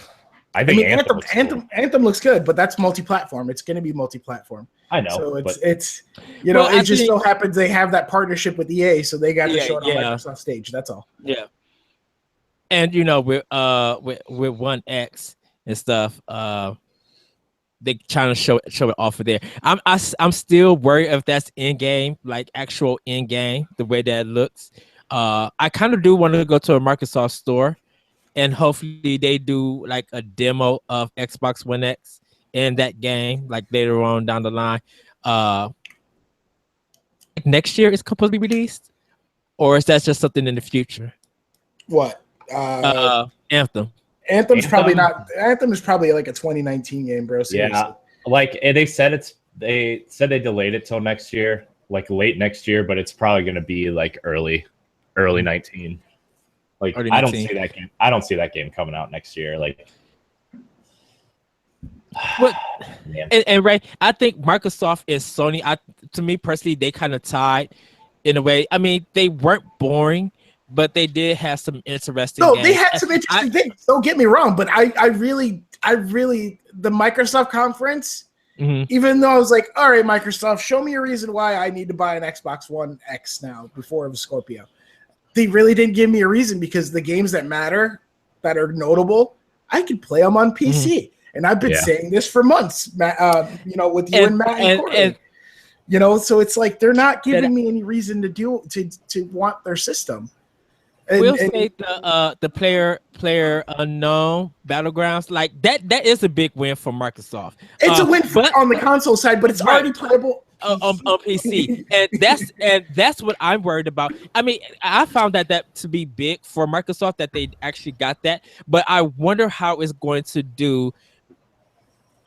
[SPEAKER 1] Anthem looks good, but that's multi-platform. It's going to be multi-platform. I know.
[SPEAKER 3] So it's it just so happens they have that partnership with EA, so they got to show it on Microsoft stage. That's all. Yeah.
[SPEAKER 2] And with One X and stuff, they trying to show it off of there. I'm still worried if that's in game, like actual in game, the way that it looks. I kind of do want to go to a Microsoft store, and hopefully they do like a demo of Xbox One X in that game, like later on down the line. Next year it's supposed to be released, or is that just something in the future?
[SPEAKER 3] What?
[SPEAKER 2] Anthem.
[SPEAKER 3] Anthem's probably not. Anthem is probably like a 2019 game, bro. Seriously.
[SPEAKER 1] Yeah, like they said they delayed it till next year, like late next year, but it's probably going to be like early 19. Like early 19. I don't see that game coming out next year. Like,
[SPEAKER 2] but and right, I think Microsoft and Sony. To me personally, they kind of tied in a way. I mean, they weren't boring, but they did have some interesting games.
[SPEAKER 3] They had some interesting things. Don't get me wrong, but I really, the Microsoft conference, even though I was like, all right, Microsoft, show me a reason why I need to buy an Xbox One X now before it was Scorpio. They really didn't give me a reason because the games that matter, that are notable, I could play them on PC. And I've been saying this for months, with you and Matt and Corey. So it's like they're not giving me any reason to want their system.
[SPEAKER 2] We'll say the player unknown battlegrounds, like that is a big win for Microsoft.
[SPEAKER 3] It's a win on the console side, but it's already playable
[SPEAKER 2] on PC, and that's what I'm worried about. I mean, I found that to be big for Microsoft that they actually got that, but I wonder how it's going to do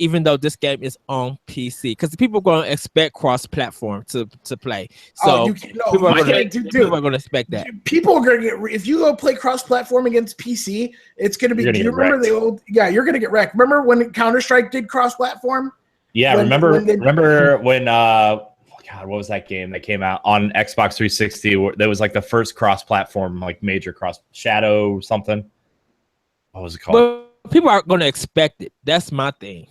[SPEAKER 2] even though this game is on PC, because people are going to expect cross-platform to play. So people are going to expect that.
[SPEAKER 3] People are going to get if you go play cross-platform against PC, it's going to be. Do you remember the old? Yeah, you're going to get wrecked. Remember when Counter-Strike did cross-platform?
[SPEAKER 1] Yeah, remember when God, what was that game that came out on Xbox 360? Where there was like the first cross-platform, like major Shadow something. What was it called?
[SPEAKER 2] Well, people aren't going to expect it. That's my thing.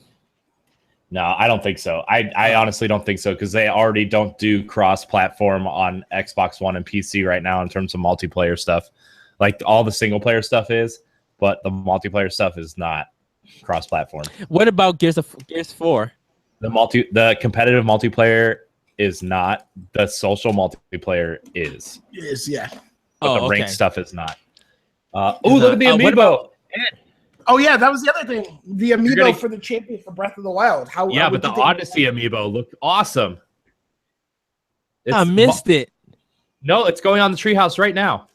[SPEAKER 1] No, I don't think so. I honestly don't think so, because they already don't do cross-platform on Xbox One and PC right now in terms of multiplayer stuff. Like all the single-player stuff is, but the multiplayer stuff is not cross-platform.
[SPEAKER 2] What about Gears 4?
[SPEAKER 1] The competitive multiplayer is not. The social multiplayer is.
[SPEAKER 3] Yeah.
[SPEAKER 1] But the ranked stuff is not. Look at the amiibo.
[SPEAKER 3] Oh yeah, that was the other thing. The amiibo for the champion for Breath of the Wild.
[SPEAKER 1] But the Odyssey amiibo looked awesome.
[SPEAKER 2] I missed it.
[SPEAKER 1] No, it's going on the Treehouse right now.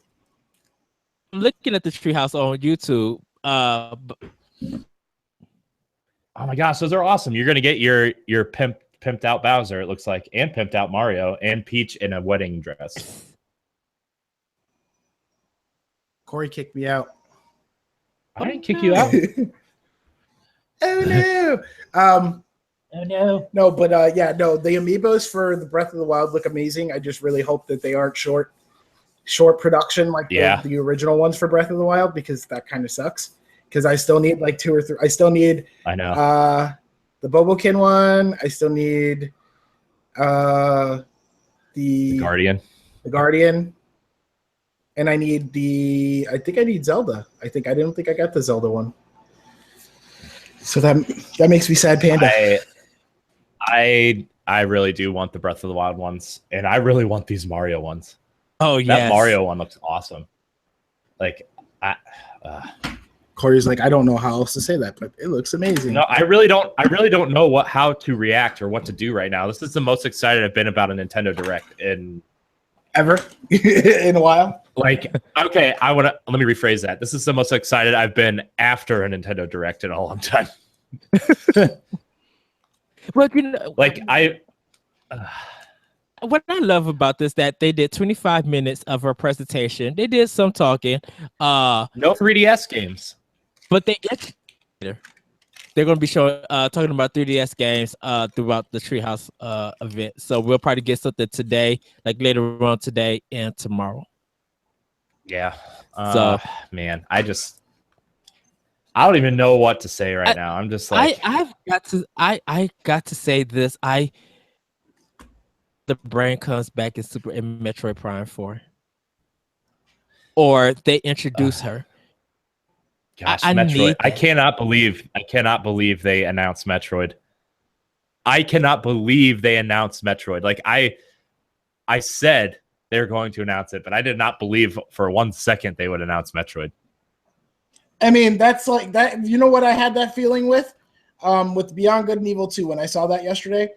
[SPEAKER 2] I'm looking at the Treehouse on YouTube.
[SPEAKER 1] Oh my gosh, those are awesome. You're gonna get your pimped out Bowser, it looks like, and pimped out Mario, and Peach in a wedding dress.
[SPEAKER 3] Corey kicked me out.
[SPEAKER 1] I didn't kick you out.
[SPEAKER 3] Oh no. Oh no. No, but the amiibos for the Breath of the Wild look amazing. I just really hope that they aren't short production like the original ones for Breath of the Wild, because that kind of sucks. Because I still need like 2 or 3. I still need.
[SPEAKER 1] I know.
[SPEAKER 3] The Bobokin one. I still need. The
[SPEAKER 1] Guardian.
[SPEAKER 3] The Guardian. And I need I think I need Zelda. I don't think I got the Zelda one. So that makes me sad, Panda.
[SPEAKER 1] I really do want the Breath of the Wild ones, and I really want these Mario ones.
[SPEAKER 2] Oh yeah,
[SPEAKER 1] that Mario one looks awesome. Like,
[SPEAKER 3] Corey's like, I don't know how else to say that, but it looks amazing.
[SPEAKER 1] No, I really don't know how to react or what to do right now. This is the most excited I've been about a Nintendo Direct in
[SPEAKER 3] ever in a while.
[SPEAKER 1] Like, okay, let me rephrase that. This is the most excited I've been after a Nintendo Direct in a long time.
[SPEAKER 2] Well, what I love about this, that they did 25 minutes of her presentation. They did some talking.
[SPEAKER 1] No 3DS games,
[SPEAKER 2] but they're going to be showing talking about 3DS games throughout the Treehouse event. So we'll probably get something today, like later on today and tomorrow.
[SPEAKER 1] Yeah. Man, I don't even know what to say right now. I'm just like,
[SPEAKER 2] I got to say this. The brain comes back in Metroid Prime 4, or they introduce her.
[SPEAKER 1] Gosh, Metroid! I cannot believe they announced Metroid. I cannot believe they announced Metroid. Like I said they're going to announce it, but I did not believe for 1 second they would announce Metroid.
[SPEAKER 3] I mean, that's like that. You know what I had that feeling with Beyond Good and Evil 2 when I saw that yesterday.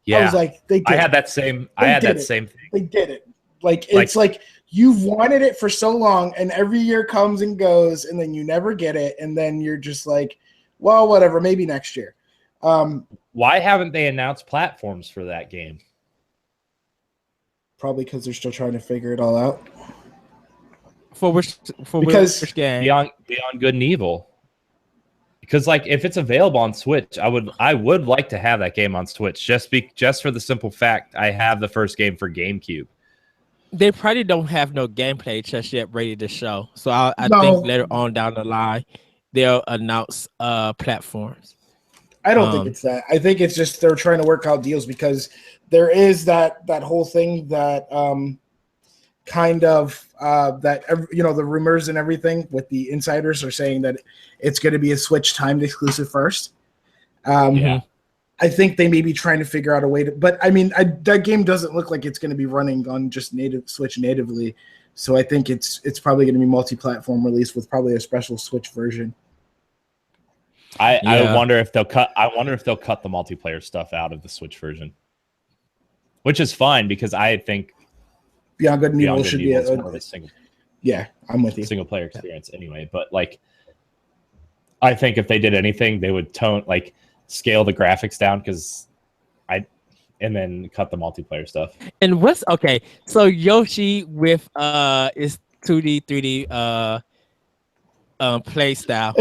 [SPEAKER 1] Yeah,
[SPEAKER 3] I was like,
[SPEAKER 1] I had that same thing.
[SPEAKER 3] They did it. It's like you've wanted it for so long, and every year comes and goes, and then you never get it, and then you're just like, well, whatever, maybe next year.
[SPEAKER 1] Why haven't they announced platforms for that game?
[SPEAKER 3] Probably because they're still trying to figure it all out.
[SPEAKER 2] Which game?
[SPEAKER 1] Beyond Good and Evil. Because like if it's available on Switch, I would like to have that game on Switch just for the simple fact I have the first game for GameCube.
[SPEAKER 2] They probably don't have no gameplay just yet ready to show. So I think later on down the line they'll announce platforms.
[SPEAKER 3] I don't think it's that. I think it's just they're trying to work out deals, because there is that whole thing that the rumors and everything with the insiders are saying that it's going to be a Switch timed exclusive first. I think they may be trying to figure out a way to, but I mean, that game doesn't look like it's going to be running on just Switch natively. So I think it's probably going to be multi-platform release with probably a special Switch version.
[SPEAKER 1] I wonder if they'll cut the multiplayer stuff out of the Switch version, which is fine because I think
[SPEAKER 3] Beyond Good and Evil should be
[SPEAKER 1] more of a single.
[SPEAKER 3] Yeah, I'm with you.
[SPEAKER 1] Single player experience anyway, but like, I think if they did anything, they would tone like scale the graphics down because and then cut the multiplayer stuff.
[SPEAKER 2] And what's okay? So Yoshi with is 2D, 3D play style.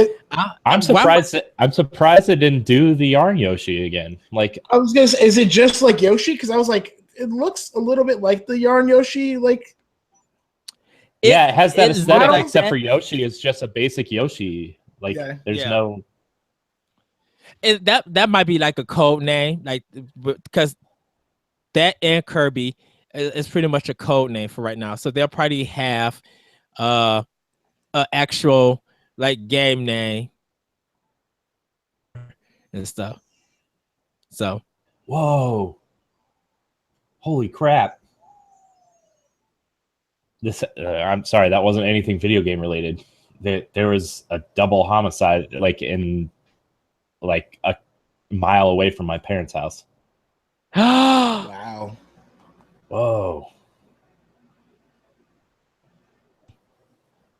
[SPEAKER 1] I'm surprised it didn't do the yarn Yoshi again. Like
[SPEAKER 3] I was gonna say, is it just like Yoshi? Because I was like, it looks a little bit like the yarn Yoshi. Like,
[SPEAKER 1] it has that aesthetic, except for Yoshi is just a basic Yoshi. Like there's no.
[SPEAKER 2] That might be like a code name, like because that and Kirby is pretty much a code name for right now. So they'll probably have an actual like game name and stuff. So,
[SPEAKER 1] whoa, holy crap! This I'm sorry, that wasn't anything video game related. There was a double homicide like a mile away from my parents' house.
[SPEAKER 3] Wow.
[SPEAKER 2] Whoa.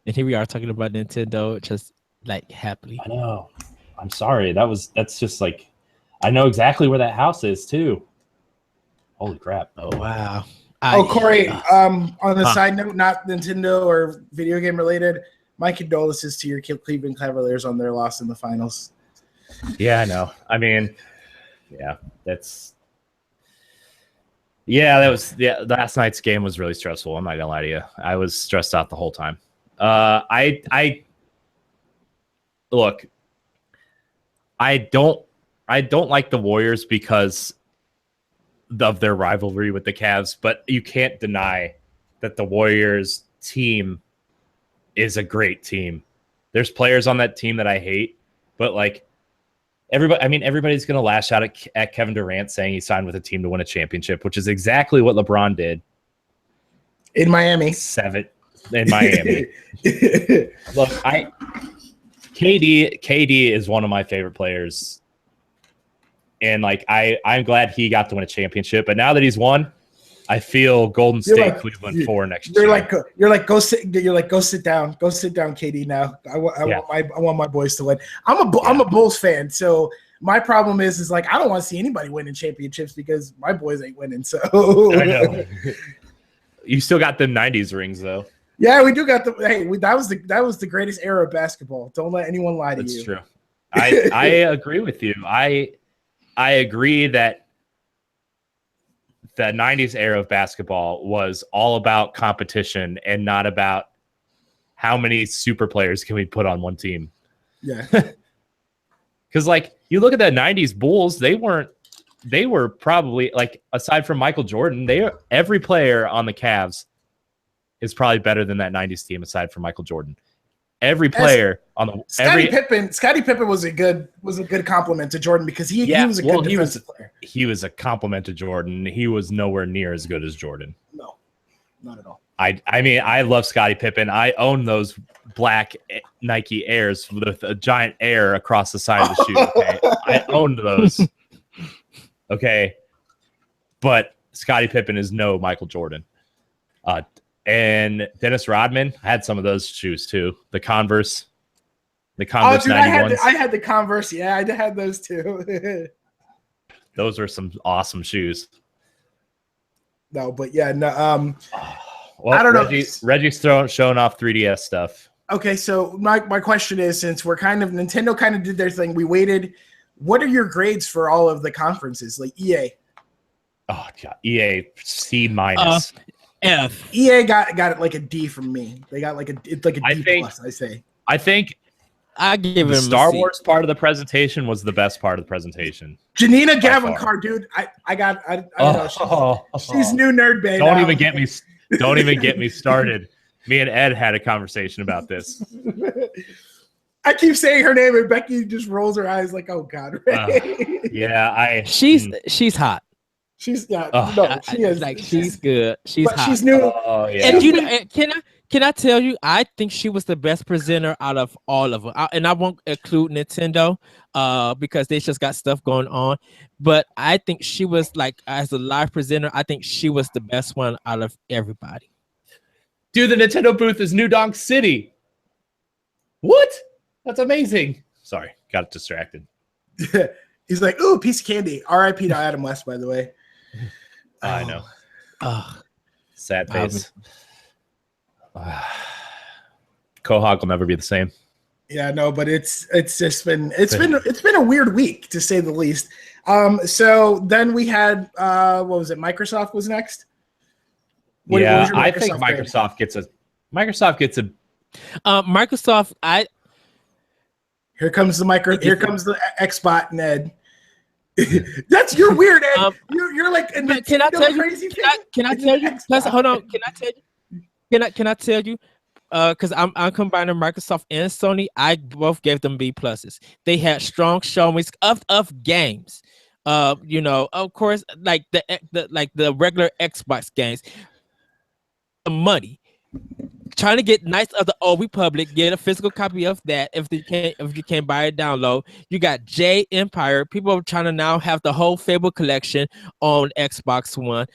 [SPEAKER 2] And here we are talking about Nintendo just like happily.
[SPEAKER 1] I know. I'm sorry. That's just like I know exactly where that house is too. Holy crap.
[SPEAKER 2] Oh wow.
[SPEAKER 3] Corey, on a side note, not Nintendo or video game related, my condolences to your Cleveland Cavaliers on their loss in the finals.
[SPEAKER 1] Yeah, I know. I mean, last night's game was really stressful. I'm not gonna lie to you. I was stressed out the whole time. I don't like the Warriors because of their rivalry with the Cavs, but you can't deny that the Warriors team is a great team. There's players on that team that I hate, but like everybody's going to lash out at Kevin Durant saying he signed with a team to win a championship, which is exactly what LeBron did
[SPEAKER 3] in Miami.
[SPEAKER 1] In Miami. Look, KD is one of my favorite players. And like I'm glad he got to win a championship, but now that he's won, I feel Golden State, Cleveland for next year.
[SPEAKER 3] Go sit down, KD. Now I want my boys to win. I'm a Bulls fan, so my problem is like I don't want to see anybody winning championships because my boys ain't winning. So
[SPEAKER 1] I know. You still got the '90s rings though.
[SPEAKER 3] Yeah, we do got the. Hey, that was the greatest era of basketball. Don't let anyone lie to you.
[SPEAKER 1] That's true. I agree with you. I agree that the 90s era of basketball was all about competition and not about how many super players can we put on one team.
[SPEAKER 3] Yeah.
[SPEAKER 1] Because like you look at the 90s Bulls, they were probably like, aside from Michael Jordan, every player on the Cavs is probably better than that 90s team aside from Michael Jordan. Every player on the
[SPEAKER 3] Scottie Pippen was a good compliment to Jordan because he was a good defensive player.
[SPEAKER 1] He was a compliment to Jordan. He was nowhere near as good as Jordan.
[SPEAKER 3] No, not at all.
[SPEAKER 1] I mean, I love Scottie Pippen. I own those black Nike Airs with a giant air across the side of the shoe. Okay? I owned those. Okay, but Scottie Pippen is no Michael Jordan. And Dennis Rodman had some of those shoes too. The Converse. The Converse 91s.
[SPEAKER 3] I had the Converse. Yeah, I had those too.
[SPEAKER 1] Those were some awesome shoes.
[SPEAKER 3] No, but yeah, no.
[SPEAKER 1] Well, I don't know. Reggie's showing off 3DS stuff.
[SPEAKER 3] Okay, so my question is, since Nintendo kind of did their thing, we waited. What are your grades for all of the conferences, like EA?
[SPEAKER 1] Oh God, EA C-.
[SPEAKER 2] F.
[SPEAKER 3] EA got it like a D from me. They got it's like a D plus. I say.
[SPEAKER 1] I think
[SPEAKER 2] I give
[SPEAKER 1] the Star Wars part of the presentation was the best part of the presentation.
[SPEAKER 3] Janina Gavankar, dude. I don't know. She's new nerd babe.
[SPEAKER 1] Don't even get me started. Me and Ed had a conversation about this.
[SPEAKER 3] I keep saying her name and Becky just rolls her eyes like, "Oh God."
[SPEAKER 2] She's hot.
[SPEAKER 3] She's she is
[SPEAKER 2] like she's good. She's hot.
[SPEAKER 3] She's new.
[SPEAKER 1] Oh yeah.
[SPEAKER 2] And can I tell you? I think she was the best presenter out of all of them, and I won't include Nintendo, because they just got stuff going on. But I think she was like as a live presenter. I think she was the best one out of everybody.
[SPEAKER 1] Dude, the Nintendo booth is New Donk City. What? That's amazing. Sorry, got distracted.
[SPEAKER 3] He's like, ooh, piece of candy. R.I.P. to Adam West, by the way.
[SPEAKER 1] I know. Sad face. Quahog will never be the same.
[SPEAKER 3] Yeah, no, but it's been a weird week to say the least. So then we had what was it? Microsoft was next.
[SPEAKER 1] I think Microsoft gets a.
[SPEAKER 2] Microsoft.
[SPEAKER 3] Here comes the Xbot, Ned. That's your weird, Ed. You're like.
[SPEAKER 2] Can I tell you? Can I tell you? Hold on. Can I tell you? Can I tell you? Because I'm combining Microsoft and Sony. I both gave them B pluses. They had strong showings of games. Of course, like the regular Xbox games. The money. Trying to get Knights of the Old Republic, get a physical copy of that if you can't buy it download. You got J Empire. People are trying to now have the whole Fable collection on Xbox One.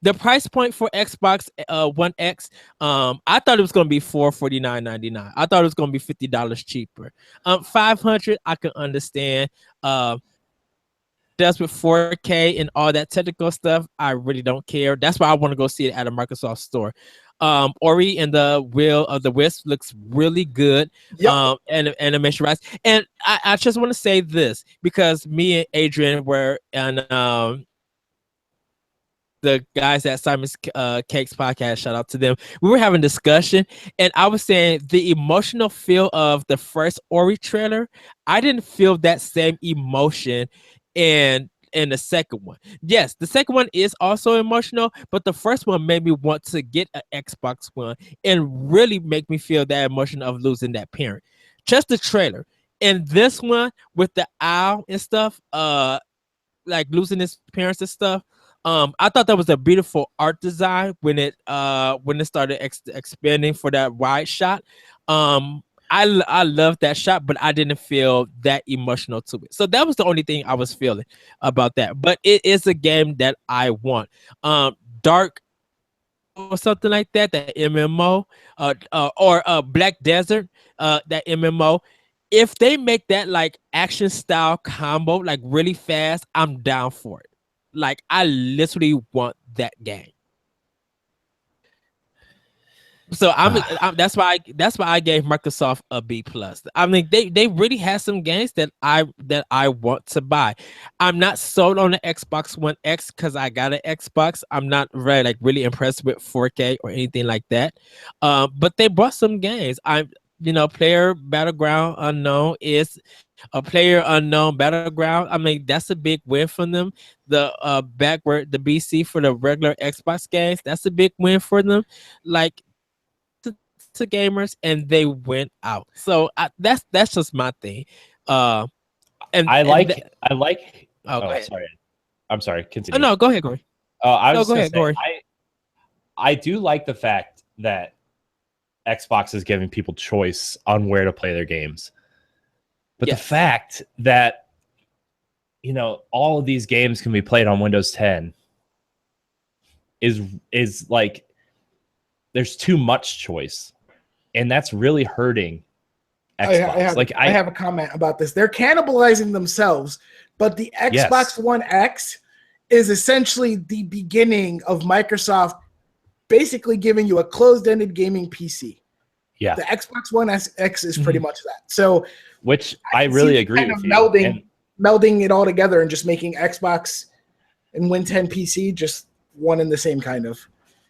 [SPEAKER 2] The price point for Xbox One X, I thought it was going to be $449.99. I thought it was going to be $50 cheaper. $500 I can understand. That's with 4K and all that technical stuff. I really don't care. That's why I want to go see it at a Microsoft store. Ori and the Will of the Wisp looks really good. Yep. And animation rise. And I just want to say this because me and Adrian were on the guys at Simon's Cakes podcast, shout out to them. We were having a discussion, and I was saying the emotional feel of the first Ori trailer, I didn't feel that same emotion in the second one. Yes, the second one is also emotional, but the first one made me want to get an Xbox One and really make me feel that emotion of losing that parent. Just the trailer. And this one with the owl and stuff, like losing his parents and stuff, I thought that was a beautiful art design when it started expanding for that wide shot. I love that shot, but I didn't feel that emotional to it. So that was the only thing I was feeling about that. But it is a game that I want. Dark or something like that, that MMO, or Black Desert, that MMO. If they make that like action style combo, like really fast, I'm down for it. Like I literally want that game. So that's why I gave Microsoft a B plus. I mean, they really have some games that I want to buy. I'm not sold on the Xbox One X because I got an Xbox. I'm not really impressed with 4K or anything like that. But they brought some games. Player Battleground Unknown is a Player Unknown Battleground. I mean, that's a big win for them. The BC for the regular Xbox games, that's a big win for them. Like to gamers, and they went out. So that's just my thing. And
[SPEAKER 1] I like.
[SPEAKER 2] Oh,
[SPEAKER 1] sorry. I'm sorry. Continue.
[SPEAKER 2] Oh no, go ahead, Corey.
[SPEAKER 1] Go ahead, Corey. I do like the fact that Xbox is giving people choice on where to play their games, but the fact that all of these games can be played on Windows 10 is like there's too much choice. And that's really hurting Xbox.
[SPEAKER 3] I have a comment about this. They're cannibalizing themselves, but the Xbox One X is essentially the beginning of Microsoft basically giving you a closed-ended gaming PC.
[SPEAKER 1] Yeah.
[SPEAKER 3] The Xbox One X is pretty much that. So,
[SPEAKER 1] which I really agree with you.
[SPEAKER 3] Melding it all together and just making Xbox and Win 10 PC just one and the same kind of.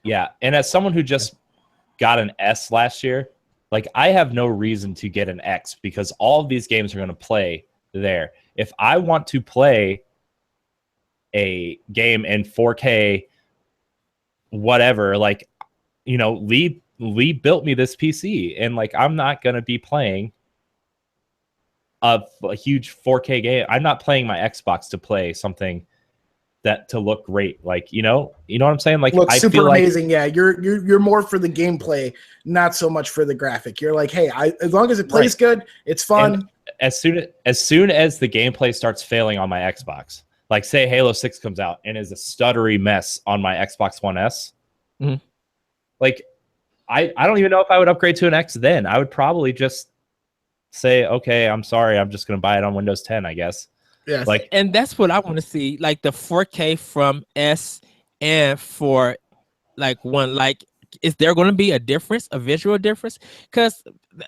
[SPEAKER 1] Yeah. And as someone who just got an S last year, like I have no reason to get an X because all of these games are going to play there. If I want to play a game in 4K, whatever, like, Lee built me this PC, and like I'm not going to be playing a huge 4K game. I'm not playing my Xbox to play something that to look great, like you know what I'm saying. Like,
[SPEAKER 3] looks
[SPEAKER 1] I
[SPEAKER 3] super
[SPEAKER 1] feel
[SPEAKER 3] amazing. Yeah, you're more for the gameplay, not so much for the graphic. You're like, hey, as long as it plays good, it's fun.
[SPEAKER 1] And as soon as the gameplay starts failing on my Xbox, like say Halo 6 comes out and is a stuttery mess on my Xbox One S, like I don't even know if I would upgrade to an X then. I would probably just say, okay, I'm sorry, I'm just going to buy it on Windows 10, I guess.
[SPEAKER 3] Yes.
[SPEAKER 1] Like,
[SPEAKER 2] and that's what I want to see, like the 4K from S and for like one, like, is there going to be a difference, a visual difference? Because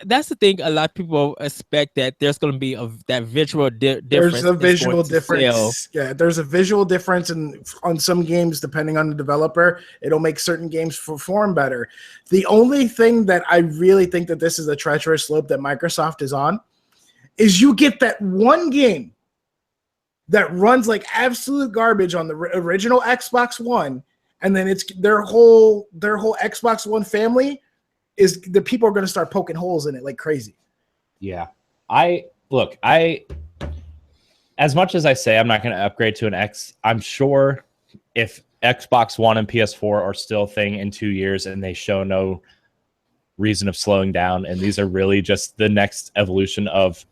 [SPEAKER 2] that's the thing, a lot of people expect that there's going to be that visual difference.
[SPEAKER 3] There's a visual difference.
[SPEAKER 2] Sell.
[SPEAKER 3] Yeah, there's a visual difference, and on some games, depending on the developer, it'll make certain games perform better. The only thing that I really think that this is a treacherous slope that Microsoft is on is you get that one game that runs like absolute garbage on the original Xbox One, and then it's their whole Xbox One family is the people are going to start poking holes in it like crazy.
[SPEAKER 1] yeah, I as much as I say I'm not going to upgrade to an X, I'm sure if Xbox One and PS4 are still a thing in 2 years and they show no reason of slowing down, and these are really just the next evolution of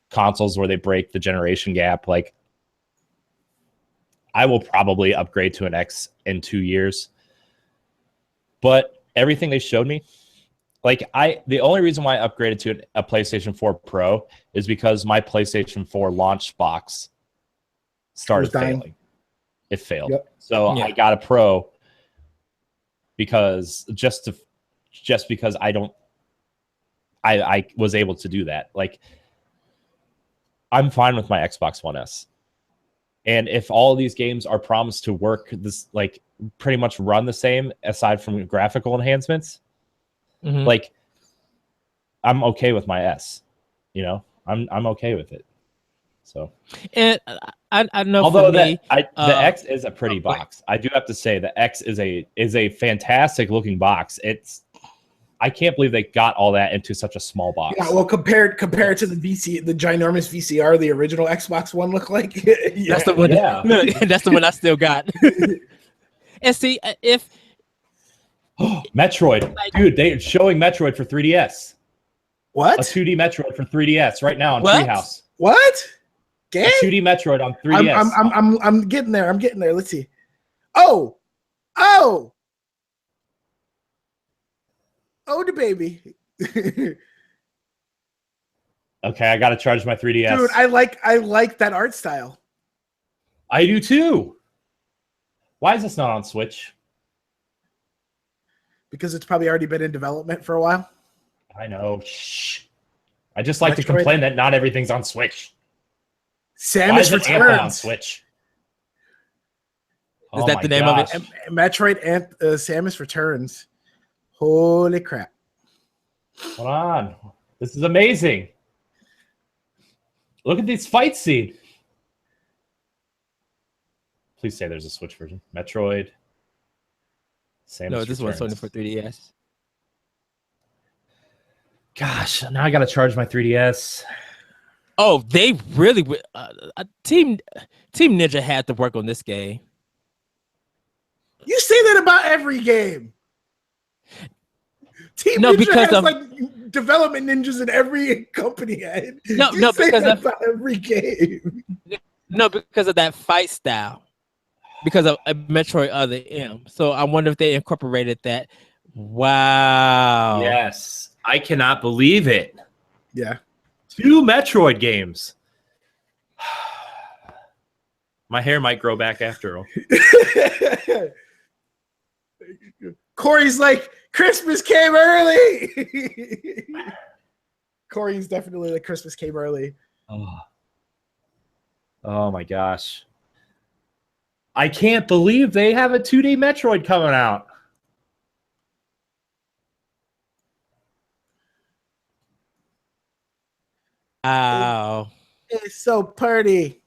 [SPEAKER 1] consoles where they break the generation gap, like, I will probably upgrade to an X in 2 years. But everything they showed me, like, the only reason why I upgraded to a PlayStation 4 Pro is because my PlayStation 4 launch box started failing. It failed. Yep. So I got a Pro because just because I was able to do that. Like, I'm fine with my Xbox One S. And if all of these games are promised to work, this, like, pretty much run the same aside from graphical enhancements, like, I'm okay with my S. You know, I'm okay with it. So,
[SPEAKER 2] and I know.
[SPEAKER 1] Although
[SPEAKER 2] the
[SPEAKER 1] X is a pretty box, I do have to say the X is a fantastic looking box. I can't believe they got all that into such a small box.
[SPEAKER 3] Yeah, well, compared to the ginormous VCR, the original Xbox One looked like. Yeah.
[SPEAKER 2] That's the one. Yeah. That's the one I still got. And see, if
[SPEAKER 1] Metroid, dude, they're showing Metroid for 3DS.
[SPEAKER 3] What?
[SPEAKER 1] A 2D Metroid for 3DS right now on Treehouse.
[SPEAKER 3] What? Game?
[SPEAKER 1] A 2D Metroid on 3DS.
[SPEAKER 3] I'm getting there. I'm getting there. Let's see. Oh, the baby.
[SPEAKER 1] Okay, I gotta charge my 3DS.
[SPEAKER 3] Dude, I like that art style.
[SPEAKER 1] I do too. Why is this not on Switch?
[SPEAKER 3] Because it's probably already been in development for a while.
[SPEAKER 1] I know. Shh. I just like to complain that not everything's on Switch.
[SPEAKER 3] Samus Returns
[SPEAKER 1] on Switch.
[SPEAKER 2] Is that the name of it?
[SPEAKER 3] Metroid and Samus Returns. Holy crap.
[SPEAKER 1] Hold on. This is amazing. Look at this fight scene. Please say there's a Switch version. Metroid. Samus
[SPEAKER 2] no, this
[SPEAKER 1] Returns.
[SPEAKER 2] one's only for 3DS.
[SPEAKER 1] Gosh, now I got to charge my 3DS.
[SPEAKER 2] Oh, they really Team Ninja had to work on this game.
[SPEAKER 3] You say that about every game. Team Ninja
[SPEAKER 2] because
[SPEAKER 3] has like development ninjas in every company. Ed.
[SPEAKER 2] No,
[SPEAKER 3] because of about every game.
[SPEAKER 2] No, because of that fight style. Because of Metroid Other M. So I wonder if they incorporated that. Wow.
[SPEAKER 1] Yes. I cannot believe it.
[SPEAKER 3] Yeah.
[SPEAKER 1] 2 Metroid games. My hair might grow back after all.
[SPEAKER 3] Corey's like, Christmas came early. Corey's definitely like, Christmas came early.
[SPEAKER 1] Oh my gosh. I can't believe they have a 2D Metroid coming out.
[SPEAKER 2] Wow.
[SPEAKER 3] It's so pretty.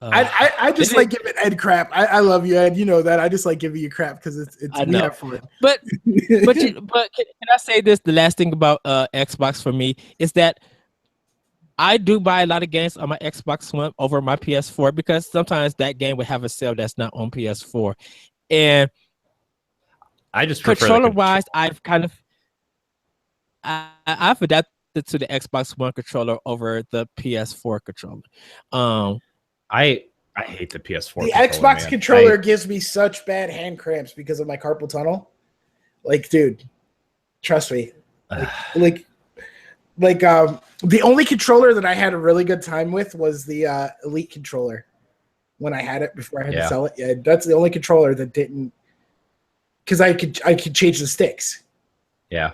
[SPEAKER 3] I just like giving Ed crap. I love you, Ed. You know that. I just like giving you crap because it's we have fun.
[SPEAKER 2] But can I say this? The last thing about Xbox for me is that I do buy a lot of games on my Xbox One over my PS4 because sometimes that game would have a sale that's not on PS4. And
[SPEAKER 1] I just
[SPEAKER 2] controller wise, I've adapted to the Xbox One controller over the PS4 controller.
[SPEAKER 1] I hate the PS4.
[SPEAKER 3] The Xbox controller gives me such bad hand cramps because of my carpal tunnel. Like, dude, trust me. The only controller that I had a really good time with was the Elite controller when I had it before I had to sell it. Yeah, that's the only controller that didn't, because I could change the sticks.
[SPEAKER 1] Yeah.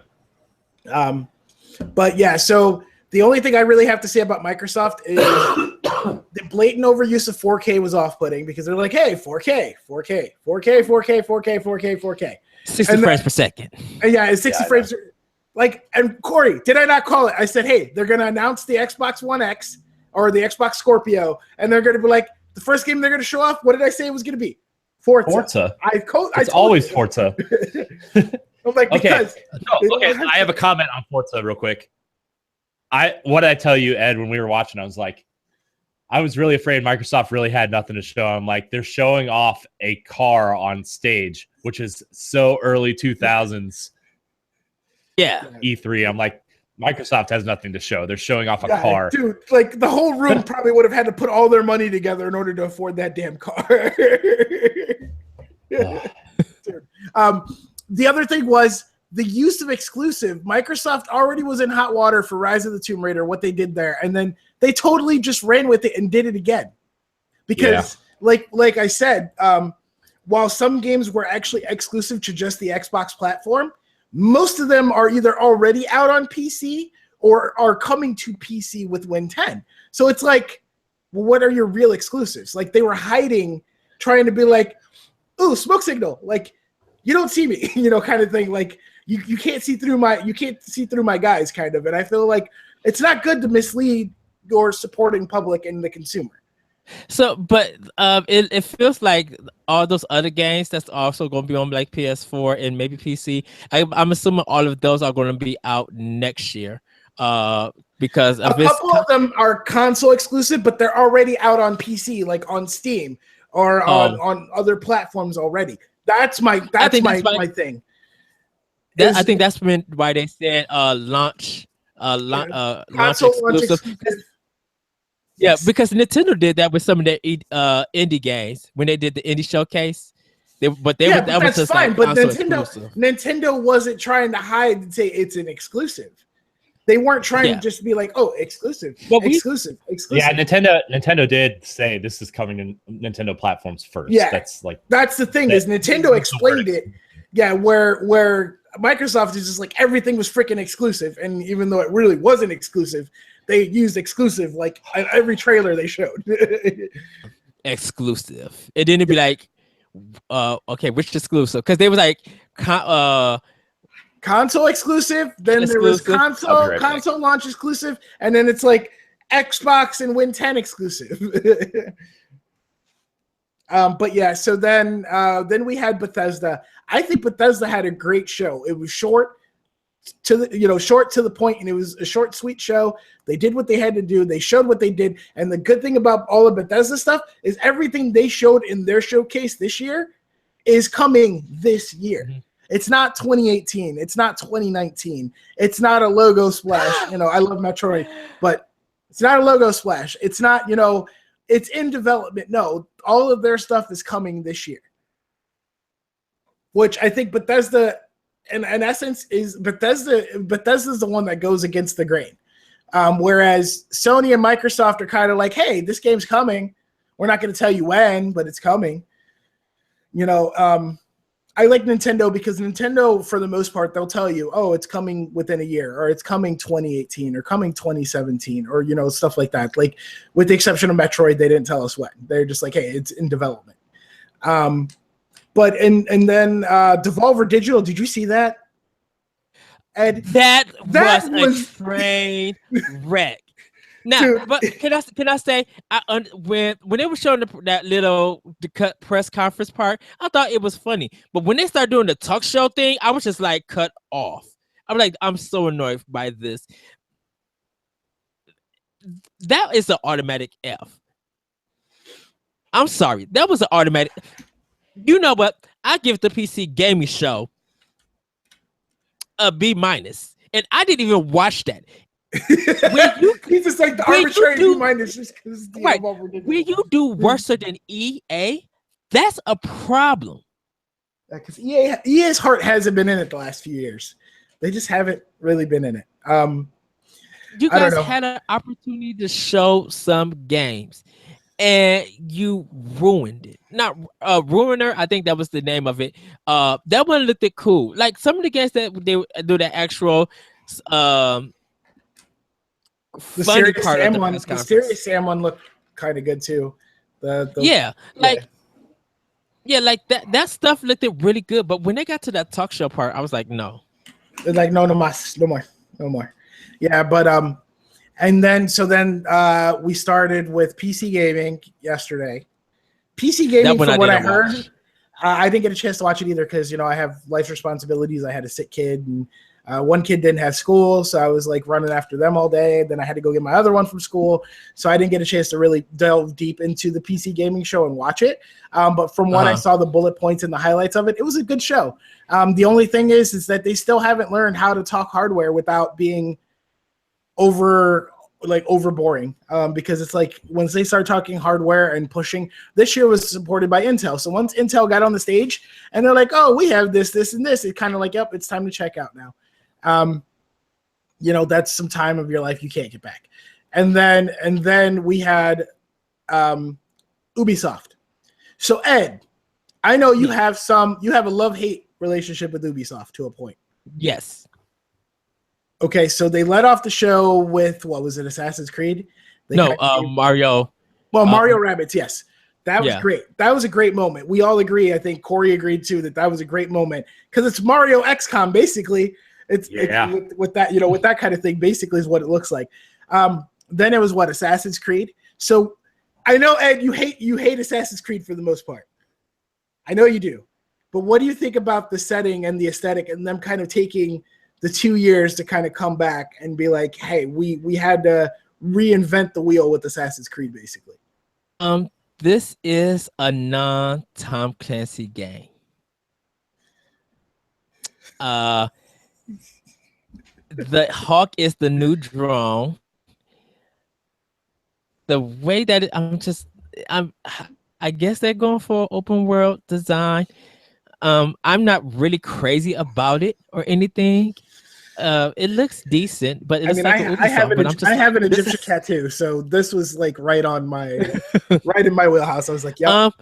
[SPEAKER 3] But yeah, so the only thing I really have to say about Microsoft is the blatant overuse of 4K was off-putting, because they're like, hey, 4K, 4K, 4K, 4K, 4K, 4K, 4K.
[SPEAKER 2] 60 frames per second.
[SPEAKER 3] And yeah, it's 60 frames. Like, and Corey, did I not call it? I said, hey, they're going to announce the Xbox One X or the Xbox Scorpio, and they're going to be like, the first game they're going to show off, what did I say it was going to be? Forza.
[SPEAKER 1] It's always Forza.
[SPEAKER 3] I'm like, because
[SPEAKER 1] I have a comment on Forza real quick. What did I tell you, Ed, when we were watching? I was like, I was really afraid Microsoft really had nothing to show. I'm like, they're showing off a car on stage, which is so early 2000s.
[SPEAKER 2] Yeah.
[SPEAKER 1] E3. I'm like, Microsoft has nothing to show. They're showing off a car.
[SPEAKER 3] Dude, like the whole room probably would have had to put all their money together in order to afford that damn car. Dude. The other thing was the use of exclusive. Microsoft already was in hot water for Rise of the Tomb Raider, what they did there. And then they totally just ran with it and did it again. Because like I said, while some games were actually exclusive to just the Xbox platform, most of them are either already out on PC or are coming to PC with Win 10. So it's like, well, what are your real exclusives? Like, they were hiding, trying to be like, ooh, smoke signal. Like, you don't see me, kind of thing. Like, you can't see through my guys, kind of. And I feel like it's not good to mislead your supporting public and the consumer.
[SPEAKER 2] So, but it feels like all those other games that's also going to be on like PS4 and maybe PC. I'm assuming all of those are going to be out next year. Because
[SPEAKER 3] a couple of them are console exclusive, but they're already out on PC, like on Steam or on other platforms already. That's my thing.
[SPEAKER 2] I think that's why they said launch exclusive. Yeah, because Nintendo did that with some of their indie games when they did the indie showcase. That was just fine.
[SPEAKER 3] But Nintendo wasn't trying to hide and say it's an exclusive. They weren't trying to just be like, oh, exclusive. Exclusive.
[SPEAKER 1] Yeah, Nintendo did say this is coming to Nintendo platforms first.
[SPEAKER 3] Yeah, that's the thing is Nintendo explained it. Yeah, where Microsoft is just like everything was freaking exclusive, and even though it really wasn't exclusive, they used exclusive like every trailer they showed.
[SPEAKER 2] Exclusive. It didn't be like, okay, which exclusive? Because they was like,
[SPEAKER 3] console exclusive. Then there was console launch exclusive, and then it's like Xbox and Win 10 exclusive. But yeah, so then we had Bethesda. I think Bethesda had a great show. It was short to the point, and it was a short, sweet show. They did what they had to do. They showed what they did. And the good thing about all of Bethesda stuff is everything they showed in their showcase this year is coming this year. Mm-hmm. It's not 2018. It's not 2019. It's not a logo splash. I love Metroid, but it's not a logo splash. It's not, it's in development. No, all of their stuff is coming this year. Which I think Bethesda, in essence, is Bethesda's the one that goes against the grain. Whereas Sony and Microsoft are kind of like, hey, this game's coming. We're not going to tell you when, but it's coming. I like Nintendo because Nintendo, for the most part, they'll tell you, oh, it's coming within a year, or it's coming 2018, or coming 2017, or, stuff like that. Like, with the exception of Metroid, they didn't tell us when. They're just like, hey, it's in development. But and then Devolver Digital, did you see that? Ed?
[SPEAKER 2] That was a train wreck. Now, dude. But can I say, when they were showing that little cut press conference part, I thought it was funny. But when they started doing the talk show thing, I was just like cut off. I'm like, I'm so annoyed by this. That is an automatic F. I'm sorry, that was an automatic. You know what? I give the PC gaming show a B-, and I didn't even watch that.
[SPEAKER 3] He's just like the arbitrary B- just because
[SPEAKER 2] right. When you do worse than EA, that's a problem.
[SPEAKER 3] Because EA's heart hasn't been in it the last few years. They just haven't really been in it.
[SPEAKER 2] You guys had an opportunity to show some games, and you ruined it. Not Ruiner, I think that was the name of it. That one looked cool. Like some of the games that they do the actual
[SPEAKER 3] the
[SPEAKER 2] funny
[SPEAKER 3] Serious
[SPEAKER 2] part
[SPEAKER 3] Sam
[SPEAKER 2] of the
[SPEAKER 3] one.
[SPEAKER 2] press
[SPEAKER 3] The
[SPEAKER 2] conference.
[SPEAKER 3] Serious Sam one looked kind of good too.
[SPEAKER 2] Like that stuff looked really good. But when they got to that talk show part, I was like, no.
[SPEAKER 3] They're like, no more. Yeah, but and then we started with PC gaming yesterday. PC gaming, from what I heard, I didn't get a chance to watch it either because I have life responsibilities. I had a sick kid, and one kid didn't have school, so I was like running after them all day. Then I had to go get my other one from school, so I didn't get a chance to really delve deep into the PC gaming show and watch it. But from what I saw, the bullet points and the highlights of it, it was a good show. The only thing is that they still haven't learned how to talk hardware without being over boring, because it's like once they start talking hardware and pushing, this year was supported by Intel. So once Intel got on the stage and they're like, oh, we have this, and this, it kind of like, yep, it's time to check out now. That's some time of your life you can't get back. And then we had Ubisoft. So Ed, I know you have a love-hate relationship with Ubisoft to a point.
[SPEAKER 2] Yes.
[SPEAKER 3] Okay, so they led off the show with, what was it, Assassin's Creed?
[SPEAKER 2] Mario.
[SPEAKER 3] Well, Mario Rabbids, yes. That was great. That was a great moment. We all agree. I think Corey agreed too that was a great moment because it's Mario XCOM basically. It's with that, with that kind of thing basically is what it looks like. Then it was what, Assassin's Creed. So I know, Ed, you hate Assassin's Creed for the most part. I know you do. But what do you think about the setting and the aesthetic and them kind of taking the 2 years to kind of come back and be like, hey, we had to reinvent the wheel with Assassin's Creed, basically?
[SPEAKER 2] This is a non-Tom Clancy game. The Hawk is the new drone. The way that I guess they're going for open world design. I'm not really crazy about it or anything. It looks decent, but it looks like
[SPEAKER 3] I have an Egyptian tattoo, so this was like right on my right in my wheelhouse. I was like, yep.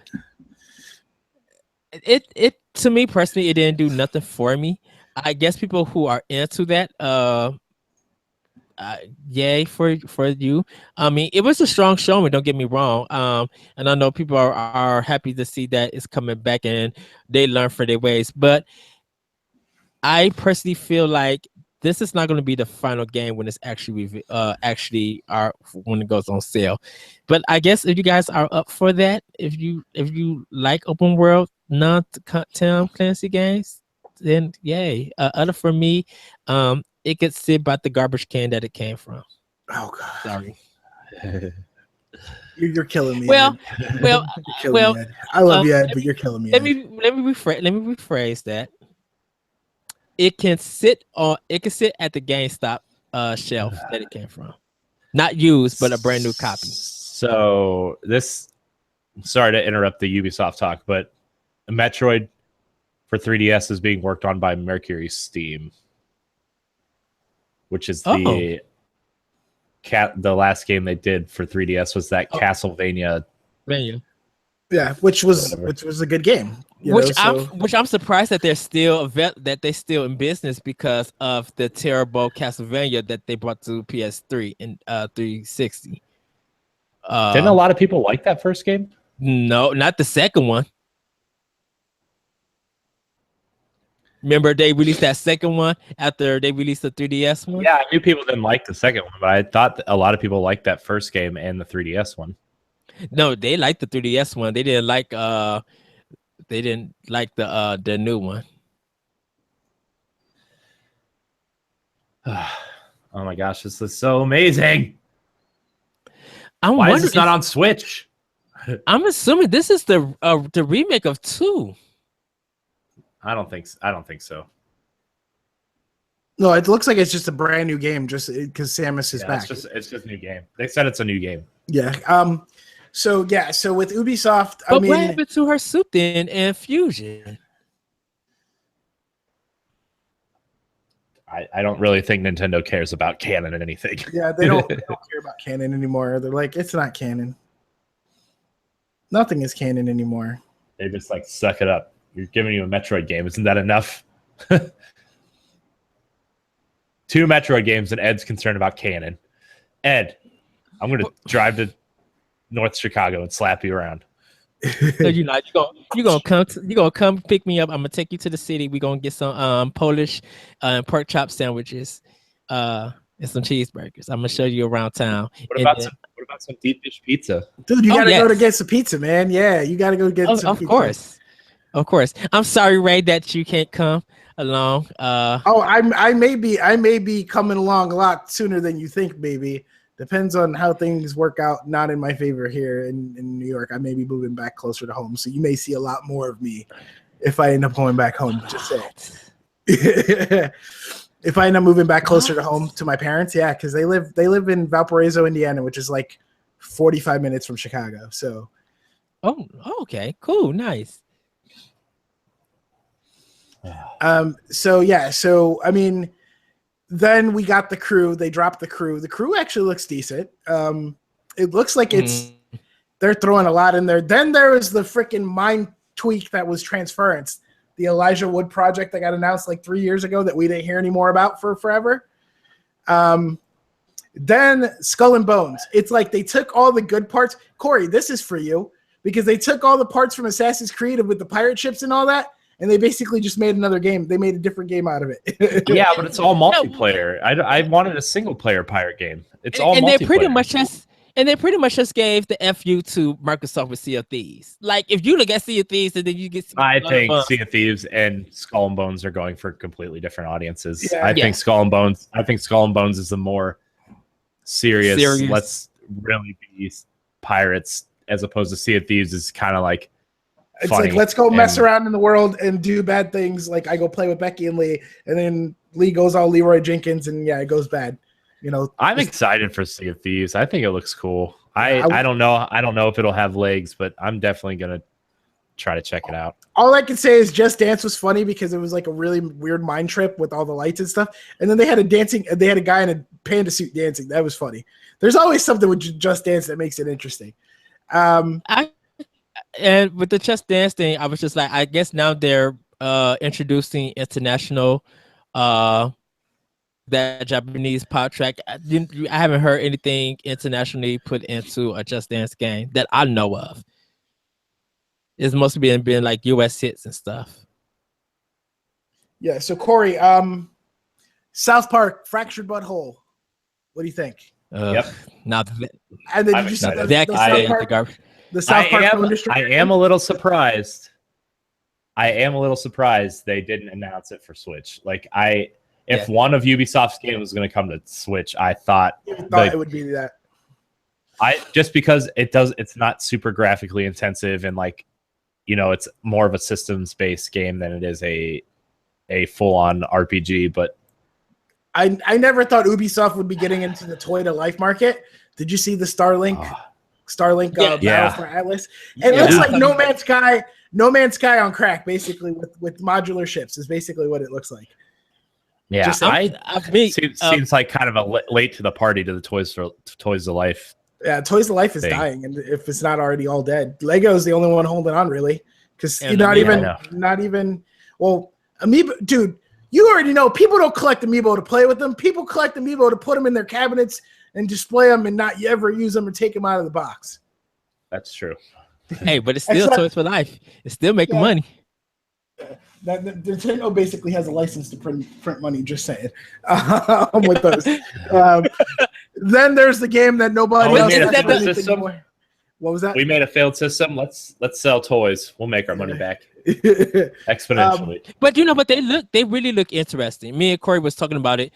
[SPEAKER 2] It to me personally, it didn't do nothing for me. I guess people who are into that, yay for you. I mean, it was a strong showing, don't get me wrong. And I know people are happy to see that it's coming back and they learn from their ways, but I personally feel like this is not going to be the final game when it's actually when it goes on sale. But I guess if you guys are up for that, if you like open world non-Tom Clancy games, then yay. Other for me, it could sit by the garbage can that it came from.
[SPEAKER 3] Oh God,
[SPEAKER 2] sorry.
[SPEAKER 3] You're killing me.
[SPEAKER 2] Well,
[SPEAKER 3] Ed. Me, Ed. I love you, Ed, but you're killing me.
[SPEAKER 2] Let me rephrase that. It can sit at the GameStop shelf that it came from. Not used, but a brand new copy.
[SPEAKER 1] So sorry to interrupt the Ubisoft talk, but Metroid for 3DS is being worked on by Mercury Steam, which is the last game they did for 3DS was that Castlevania.
[SPEAKER 3] Yeah, which was a good game.
[SPEAKER 2] Which I'm surprised that they're still in business because of the terrible Castlevania that they brought to PS3 and 360.
[SPEAKER 1] Didn't a lot of people like that first game?
[SPEAKER 2] No, not the second one. Remember they released that second one after they released the 3DS one?
[SPEAKER 1] Yeah, I knew people didn't like the second one, but I thought a lot of people liked that first game and the 3DS one.
[SPEAKER 2] No, they liked the 3DS one. They didn't like the new one.
[SPEAKER 1] Oh my gosh, this is so amazing.
[SPEAKER 2] Why
[SPEAKER 1] is this not on Switch?
[SPEAKER 2] I'm assuming this is the remake of 2.
[SPEAKER 1] I don't think so.
[SPEAKER 3] No, it looks like it's just a brand new game, just because Samus is back.
[SPEAKER 1] It's just a new game. They said it's a new game.
[SPEAKER 3] Yeah. So with Ubisoft,
[SPEAKER 2] but what happened to her suit then and Fusion?
[SPEAKER 1] I don't really think Nintendo cares about canon and anything.
[SPEAKER 3] Yeah, they don't care about canon anymore. They're like, it's not canon. Nothing is canon anymore.
[SPEAKER 1] They just like suck it up. You're giving you a Metroid game. Isn't that enough? 2 Metroid games and Ed's concerned about canon. Ed, I'm going to drive to North Chicago and slap you around.
[SPEAKER 2] So you're gonna come pick me up. I'm gonna take you to the city. We're gonna get some Polish pork chop sandwiches and some cheeseburgers. I'm gonna show you around town.
[SPEAKER 1] What about some deep dish pizza?
[SPEAKER 3] Dude, you gotta go to get some pizza, man. Yeah, you gotta go get some pizza.
[SPEAKER 2] Of course. I'm sorry, Ray, that you can't come along.
[SPEAKER 3] I may be coming along a lot sooner than you think, baby. Depends on how things work out. Not in my favor here in New York. I may be moving back closer to home, so you may see a lot more of me if I end up going back home. Just say, if I end up moving back closer to home to my parents, yeah, because they live in Valparaiso, Indiana, which is like 45 minutes from Chicago. So,
[SPEAKER 2] okay, cool, nice.
[SPEAKER 3] So I mean. Then we got the crew. They dropped the crew. The crew actually looks decent. It looks like they're throwing a lot in there. Then there was the freaking mind tweak that was Transference, the Elijah Wood project that got announced like 3 years ago that we didn't hear any more about for forever. Then Skull and Bones. It's like they took all the good parts. Corey, this is for you because they took all the parts from Assassin's Creed with the pirate ships and all that. And they basically just made another game. They made a different game out of it.
[SPEAKER 1] Yeah, but it's all multiplayer. I wanted a single player pirate game. It's all multiplayer.
[SPEAKER 2] They pretty much just gave the FU to Microsoft with Sea of Thieves. Like if you look at Sea of Thieves and then you get
[SPEAKER 1] I think Sea of Thieves and Skull and Bones are going for completely different audiences. Yeah. I think Skull and Bones is the more serious. Let's really be pirates as opposed to Sea of Thieves is kind of like
[SPEAKER 3] it's like, let's go mess around in the world and do bad things. Like I go play with Becky and Lee, and then Lee goes all Leroy Jenkins, and yeah, it goes bad. You know,
[SPEAKER 1] I'm excited for Sea of Thieves. I think it looks cool. I don't know. I don't know if it'll have legs, but I'm definitely gonna try to check it out.
[SPEAKER 3] All I can say is Just Dance was funny because it was like a really weird mind trip with all the lights and stuff. And then they had a guy in a panda suit dancing. That was funny. There's always something with Just Dance that makes it interesting.
[SPEAKER 2] And with the Just Dance thing, I was just like, I guess now they're introducing international, that Japanese pop track. I haven't heard anything internationally put into a Just Dance game that I know of. It's mostly been like US hits and stuff.
[SPEAKER 3] Yeah. So Corey, South Park, Fractured Butthole. What do you think?
[SPEAKER 1] Yep.
[SPEAKER 2] Not
[SPEAKER 3] and then did you see the South Park
[SPEAKER 1] I am a little surprised. They didn't announce it for Switch. Like if one of Ubisoft's games was going to come to Switch, I thought
[SPEAKER 3] it would be that.
[SPEAKER 1] Just because it's not super graphically intensive and like, you know, it's more of a systems-based game than it is a full-on RPG. But
[SPEAKER 3] I never thought Ubisoft would be getting into the toy to life market. Did you see the Starlink battle for Atlas? It looks like No Man's Sky on crack, basically with modular ships is basically what it looks like.
[SPEAKER 1] Yeah, seems like kind of a late to the party to the Toys to Life.
[SPEAKER 3] Yeah, Toys to Life is dying, and if it's not already all dead, Lego is the only one holding on, really, because not even. Well, Amiibo, dude, you already know people don't collect Amiibo to play with them. People collect Amiibo to put them in their cabinets and display them, and not ever use them or take them out of the box.
[SPEAKER 1] That's true.
[SPEAKER 2] Hey, but it's still Toys for Life. It's still making money.
[SPEAKER 3] Nintendo basically has a license to print money. Just saying. With those. Then there's the game that nobody else has
[SPEAKER 1] system.
[SPEAKER 3] What was that?
[SPEAKER 1] We made a failed system. Let's sell toys. We'll make our money back exponentially.
[SPEAKER 2] But they really look interesting. Me and Corey was talking about it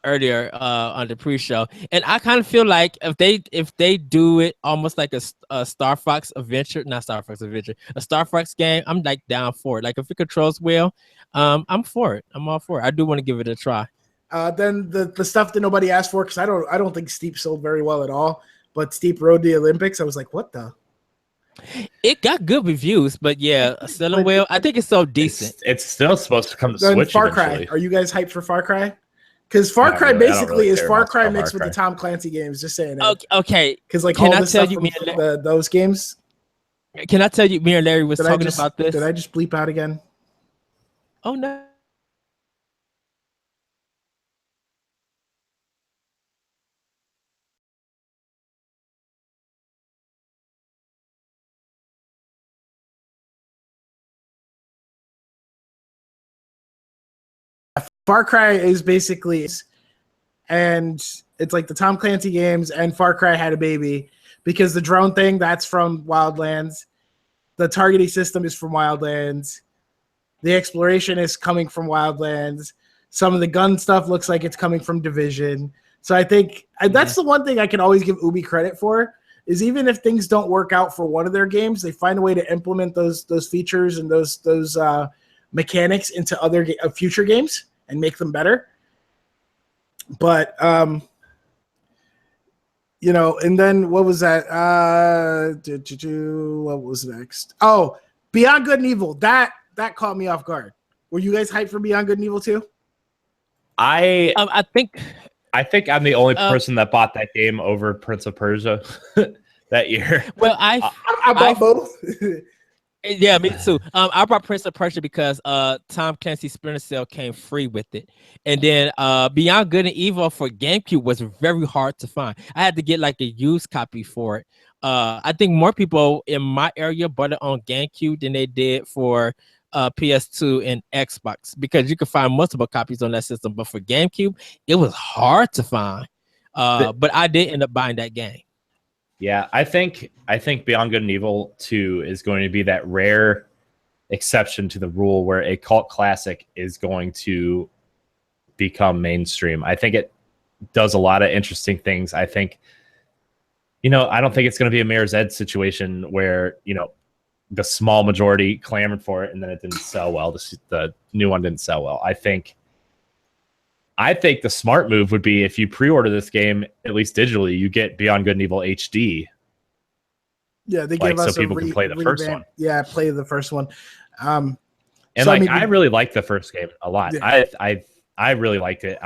[SPEAKER 2] earlier on the pre-show, and I kind of feel like if they do it almost like a Star Fox Adventure, not Star Fox Adventure, a Star Fox game, I'm like down for it. Like if it controls well, I'm for it. I'm all for it. I do want to give it a try.
[SPEAKER 3] Then the stuff that nobody asked for, because I don't think Steep sold very well at all. But Steep Road to the Olympics, I was like, what the?
[SPEAKER 2] It got good reviews, but yeah, selling well. I think it's so decent.
[SPEAKER 1] It's still supposed to come to Switch.
[SPEAKER 3] Far Cry. Are you guys hyped for Far Cry? Because Far Cry basically is Far Cry
[SPEAKER 1] about
[SPEAKER 3] mixed
[SPEAKER 1] Far
[SPEAKER 3] with the
[SPEAKER 1] Cry.
[SPEAKER 3] Tom Clancy games. Just saying.
[SPEAKER 2] Okay.
[SPEAKER 3] Because like
[SPEAKER 2] Can
[SPEAKER 3] all
[SPEAKER 2] I
[SPEAKER 3] this
[SPEAKER 2] tell
[SPEAKER 3] stuff
[SPEAKER 2] you,
[SPEAKER 3] from those games.
[SPEAKER 2] Can I tell you, me and Larry was talking about this?
[SPEAKER 3] Did I just bleep out again?
[SPEAKER 2] Oh no.
[SPEAKER 3] Far Cry is basically, and it's like the Tom Clancy games, and Far Cry had a baby because the drone thing, that's from Wildlands. The targeting system is from Wildlands. The exploration is coming from Wildlands. Some of the gun stuff looks like it's coming from Division. So I think that's the one thing I can always give Ubi credit for, is even if things don't work out for one of their games, they find a way to implement those features and those mechanics into other future games and make them better. But you know, and then what was that? What was next? Oh, Beyond Good and Evil. That caught me off guard. Were you guys hyped for Beyond Good and Evil too?
[SPEAKER 2] I think
[SPEAKER 1] I'm the only person that bought that game over Prince of Persia that year.
[SPEAKER 2] Well, I
[SPEAKER 3] bought both.
[SPEAKER 2] Yeah, me too. I brought Prince of Persia because Tom Clancy Splinter Cell came free with it, and then Beyond Good and Evil for GameCube was very hard to find. I had to get like a used copy for it. I think more people in my area bought it on GameCube than they did for PS2 and Xbox, because you could find multiple copies on that system. But for GameCube, it was hard to find. But I did end up buying that game.
[SPEAKER 1] Yeah, I think Beyond Good and Evil 2 is going to be that rare exception to the rule where a cult classic is going to become mainstream. I think it does a lot of interesting things. I think, you know, I don't think it's going to be a Mirror's Edge situation where, you know, the small majority clamored for it and then it didn't sell well. The new one didn't sell well. I think the smart move would be, if you pre-order this game, at least digitally, you get Beyond Good and Evil HD.
[SPEAKER 3] Yeah, they give us
[SPEAKER 1] so people can play the first one.
[SPEAKER 3] Yeah, play the first one.
[SPEAKER 1] And so, I really liked the first game a lot. Yeah. I really liked it.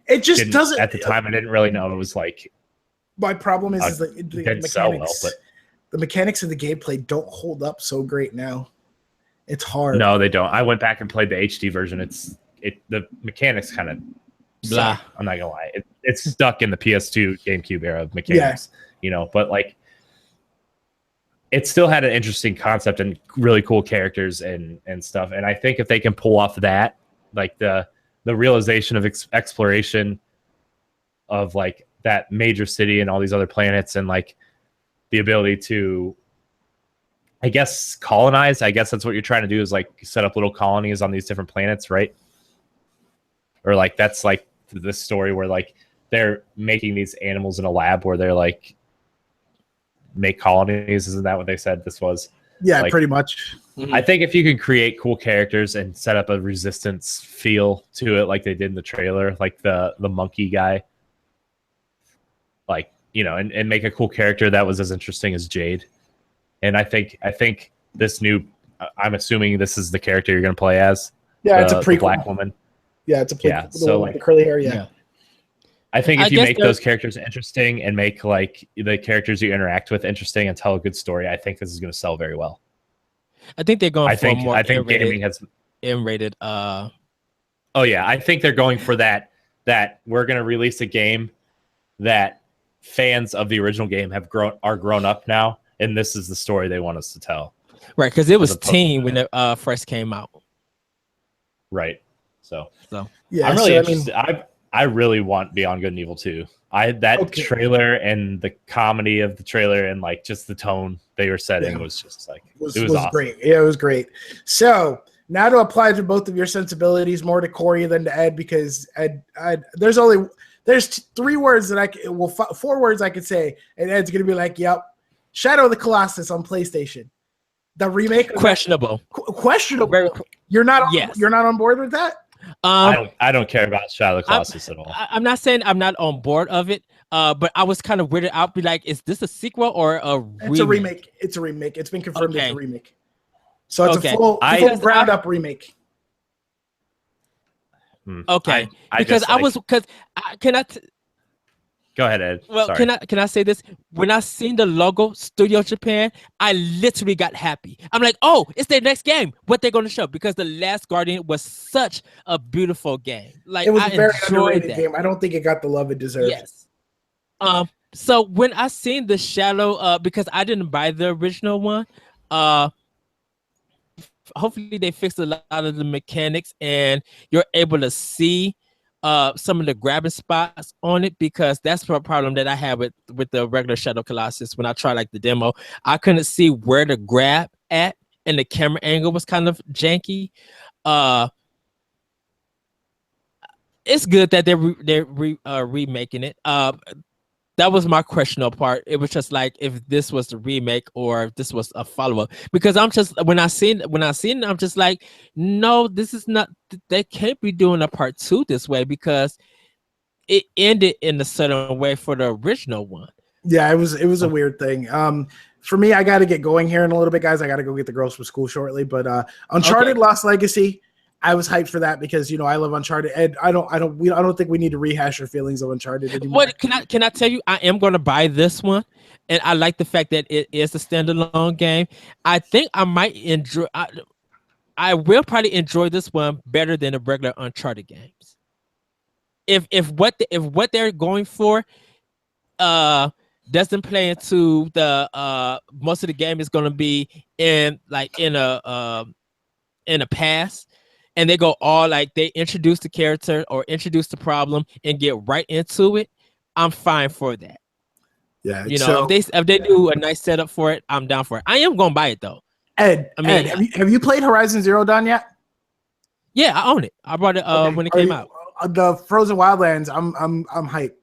[SPEAKER 3] It just doesn't.
[SPEAKER 1] At the time, I didn't really know it was like.
[SPEAKER 3] My problem is the mechanics.
[SPEAKER 1] Sell well, but
[SPEAKER 3] the mechanics of the gameplay don't hold up so great now. It's hard.
[SPEAKER 1] No, they don't. I went back and played the HD version. The mechanics kind of blah. I'm not gonna lie. It's stuck in the PS2 GameCube era of mechanics, you know, but like it still had an interesting concept and really cool characters and stuff. And I think if they can pull off that, like the realization of exploration of like that major city and all these other planets, and like the ability to, I guess, colonize. I guess that's what you're trying to do, is like set up little colonies on these different planets, right? Or like that's like this story where like they're making these animals in a lab where they're like make colonies. Isn't that what they said this was?
[SPEAKER 3] Yeah,
[SPEAKER 1] like,
[SPEAKER 3] pretty much.
[SPEAKER 1] Mm-hmm. I think if you can create cool characters and set up a resistance feel to it, like they did in the trailer, like the monkey guy, like, you know, and make a cool character that was as interesting as Jade. And I think this new, I'm assuming this is the character you're going to play as.
[SPEAKER 3] Yeah, it's a prequel.
[SPEAKER 1] Black woman.
[SPEAKER 3] Yeah, it's a prequel.
[SPEAKER 1] Yeah, so like
[SPEAKER 3] the curly hair. Yeah.
[SPEAKER 1] I think if you make those characters interesting and make like the characters you interact with interesting and tell a good story, I think this is going to sell very well.
[SPEAKER 2] I think they're going for more.
[SPEAKER 1] I think gaming has
[SPEAKER 2] M-rated.
[SPEAKER 1] Oh yeah, I think they're going for that we're going to release a game that fans of the original game are grown up now, and this is the story they want us to tell.
[SPEAKER 2] Right, because it was teen when it first came out.
[SPEAKER 1] Right. So
[SPEAKER 3] yeah,
[SPEAKER 1] I'm really interested. I really want Beyond Good and Evil 2. Trailer and the comedy of the trailer and like just the tone they were setting was just like it was awesome.
[SPEAKER 3] Great. Yeah, it was great. So now to apply to both of your sensibilities, more to Corey than to Ed, because Ed there's 3 words that four words I could say, and Ed's gonna be like, "Yep, Shadow of the Colossus on PlayStation, the remake."
[SPEAKER 2] Questionable.
[SPEAKER 3] Questionable. You're not on board with that?
[SPEAKER 1] I don't care about Shadow of the Colossus at all.
[SPEAKER 2] I'm not saying I'm not on board of it, but I was kind of weirded out. Be like, is this a sequel or a remake?
[SPEAKER 3] It's a remake. It's a remake. It's been confirmed it's a remake. So it's a full ground up remake.
[SPEAKER 2] Okay, because can I?
[SPEAKER 1] Go ahead, Ed.
[SPEAKER 2] Well,
[SPEAKER 1] Sorry.
[SPEAKER 2] can I say this? When I seen the logo Studio Japan, I literally got happy. I'm like, oh, it's their next game. What they're going to show? Because The Last Guardian was such a beautiful game. Like,
[SPEAKER 3] it was
[SPEAKER 2] I
[SPEAKER 3] a very
[SPEAKER 2] enjoyed
[SPEAKER 3] underrated
[SPEAKER 2] that
[SPEAKER 3] game. I don't think it got the love it deserved.
[SPEAKER 2] Yes. So when I seen the Shadow, because I didn't buy the original one, hopefully they fixed a lot of the mechanics and you're able to see some of the grabbing spots on it, because that's the problem that I had with the regular Shadow Colossus. When I tried like the demo, I couldn't see where to grab at, and the camera angle was kind of janky. It's good that they're remaking it. That was my questionable part. It was just like if this was the remake or if this was a follow-up. Because I'm just when I seen it, I'm just like, no, this is not. They can't be doing a part 2 this way, because it ended in a certain way for the original one.
[SPEAKER 3] Yeah, it was a weird thing. For me, I got to get going here in a little bit, guys. I got to go get the girls from school shortly. But Uncharted Lost Legacy, I was hyped for that because I love Uncharted. And I don't think we need to rehash our feelings of Uncharted anymore.
[SPEAKER 2] What can I tell you? I am going to buy this one, and I like the fact that it is a standalone game. I think I might enjoy. I will probably enjoy this one better than the regular Uncharted games. If what they're going for, doesn't play into the most of the game is going to be in a past. And they go all like they introduce the character or introduce the problem and get right into it. I'm fine for that.
[SPEAKER 3] Yeah,
[SPEAKER 2] if they do a nice setup for it, I'm down for it. I am gonna buy it though.
[SPEAKER 3] Ed, have you played Horizon Zero Dawn yet?
[SPEAKER 2] Yeah, I own it. I bought it when it came out.
[SPEAKER 3] The Frozen Wildlands, I'm hyped.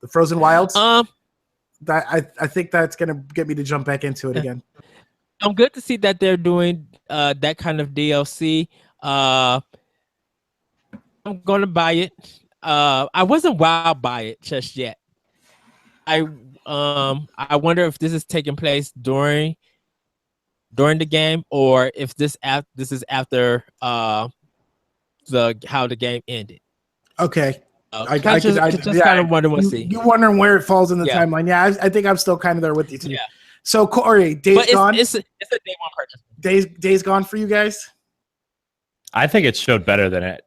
[SPEAKER 3] The Frozen Wilds. That I think that's gonna get me to jump back into it again.
[SPEAKER 2] I'm good to see that they're doing that kind of DLC. I'm gonna buy it. I wasn't wild by it just yet. I wonder if this is taking place during the game, or if this is after how the game ended.
[SPEAKER 3] Okay.
[SPEAKER 2] I just kind of wonder what see.
[SPEAKER 3] You're wondering where it falls in the timeline. Yeah, I think I'm still kind of there with you too.
[SPEAKER 2] Yeah.
[SPEAKER 3] So Corey, Days Gone.
[SPEAKER 2] It's a day one purchase.
[SPEAKER 3] Days Gone for you guys.
[SPEAKER 1] I think it showed better than it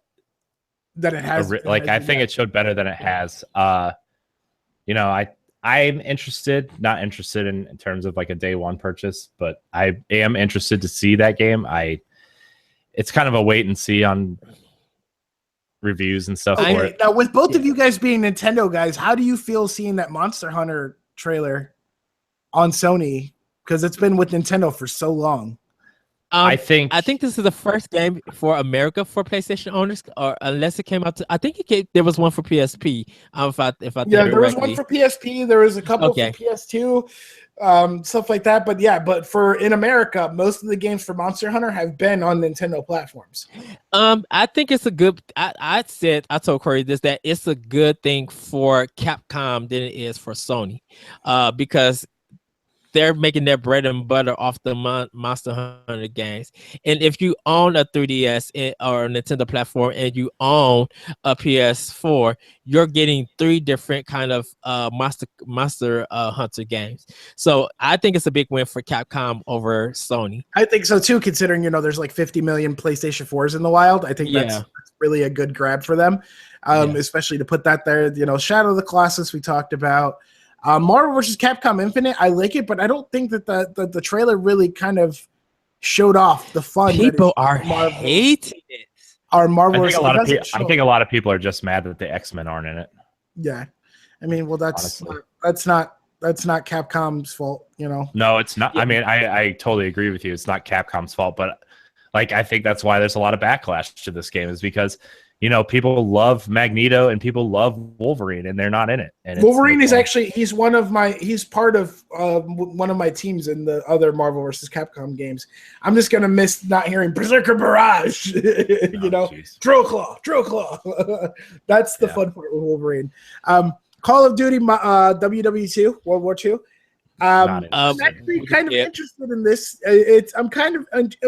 [SPEAKER 3] has.
[SPEAKER 1] I think it showed better than it has. I'm not interested in terms of like a day one purchase, but I am interested to see that game. It's kind of a wait and see on reviews and stuff for it.
[SPEAKER 3] Now, with both of you guys being Nintendo guys, how do you feel seeing that Monster Hunter trailer on Sony? Because it's been with Nintendo for so long.
[SPEAKER 2] I think this is the first game for America for PlayStation owners, or unless it came out to. I think there was one for PSP.
[SPEAKER 3] There was one for PSP. There was a couple for PS2, stuff like that. But for in America, most of the games for Monster Hunter have been on Nintendo platforms.
[SPEAKER 2] I think it's a good. I told Corey this, that it's a good thing for Capcom than it is for Sony, because they're making their bread and butter off the Monster Hunter games. And if you own a 3DS or a Nintendo platform and you own a PS4, you're getting 3 different kind of Monster Hunter games. So I think it's a big win for Capcom over Sony.
[SPEAKER 3] I think so too, considering there's like 50 million PlayStation 4s in the wild. I think that's really a good grab for them, especially to put that there. Shadow of the Colossus we talked about. Marvel vs. Capcom Infinite, I like it, but I don't think that the trailer really kind of showed off the fun.
[SPEAKER 2] People are hating it.
[SPEAKER 3] Our Marvel.
[SPEAKER 1] I think a lot of people are just mad that the X-Men aren't in it.
[SPEAKER 3] Yeah, I mean, well, that's not Capcom's fault,
[SPEAKER 1] No, it's not. I mean, I totally agree with you. It's not Capcom's fault, but I think that's why there's a lot of backlash to this game, is because people love Magneto and people love Wolverine, and they're not in it. And
[SPEAKER 3] Wolverine is actually he's part of one of my teams in the other Marvel vs. Capcom games. I'm just gonna miss not hearing Berserker Barrage, Drill Claw. That's the fun part with Wolverine. Call of Duty WW2 World War II. I'm actually kind of interested in this. I'm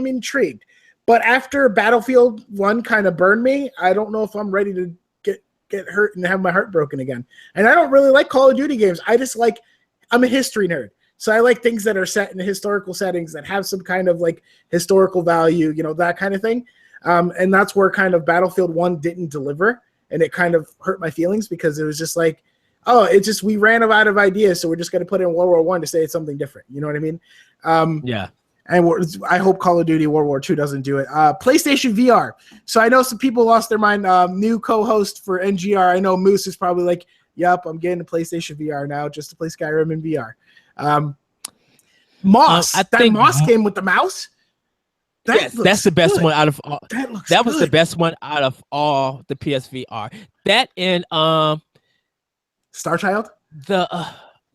[SPEAKER 3] intrigued. But after Battlefield 1 kind of burned me, I don't know if I'm ready to get hurt and have my heart broken again. And I don't really like Call of Duty games. I'm a history nerd. So I like things that are set in historical settings that have some kind of like historical value, that kind of thing. And that's where kind of Battlefield 1 didn't deliver. And it kind of hurt my feelings because it was just like, we ran out of ideas. So we're just going to put in World War I to say it's something different. You know what I mean?
[SPEAKER 2] Yeah.
[SPEAKER 3] And I hope Call of Duty World War II doesn't do it. PlayStation VR. So I know some people lost their mind. New co-host for NGR. I know Moose is probably like, "Yup, I'm getting a PlayStation VR now just to play Skyrim in VR." Moss. That Moss game with the mouse.
[SPEAKER 2] That's the best one out of all.
[SPEAKER 3] That
[SPEAKER 2] was the best one out of all the PSVR. That and
[SPEAKER 3] Star Child.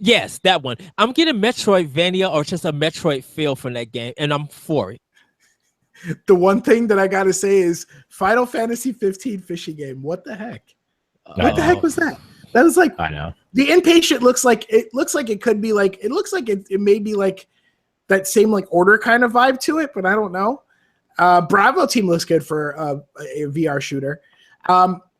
[SPEAKER 2] Yes, that one. I'm getting Metroidvania or just a Metroid feel from that game, and I'm for it.
[SPEAKER 3] The one thing that I gotta say is Final Fantasy 15 fishing game. What the heck? What the heck was that? That was like,
[SPEAKER 1] I know.
[SPEAKER 3] The Inpatient looks like it could be like, it looks like it may be like that same like Order kind of vibe to it, but I don't know. Bravo Team looks good for a VR shooter.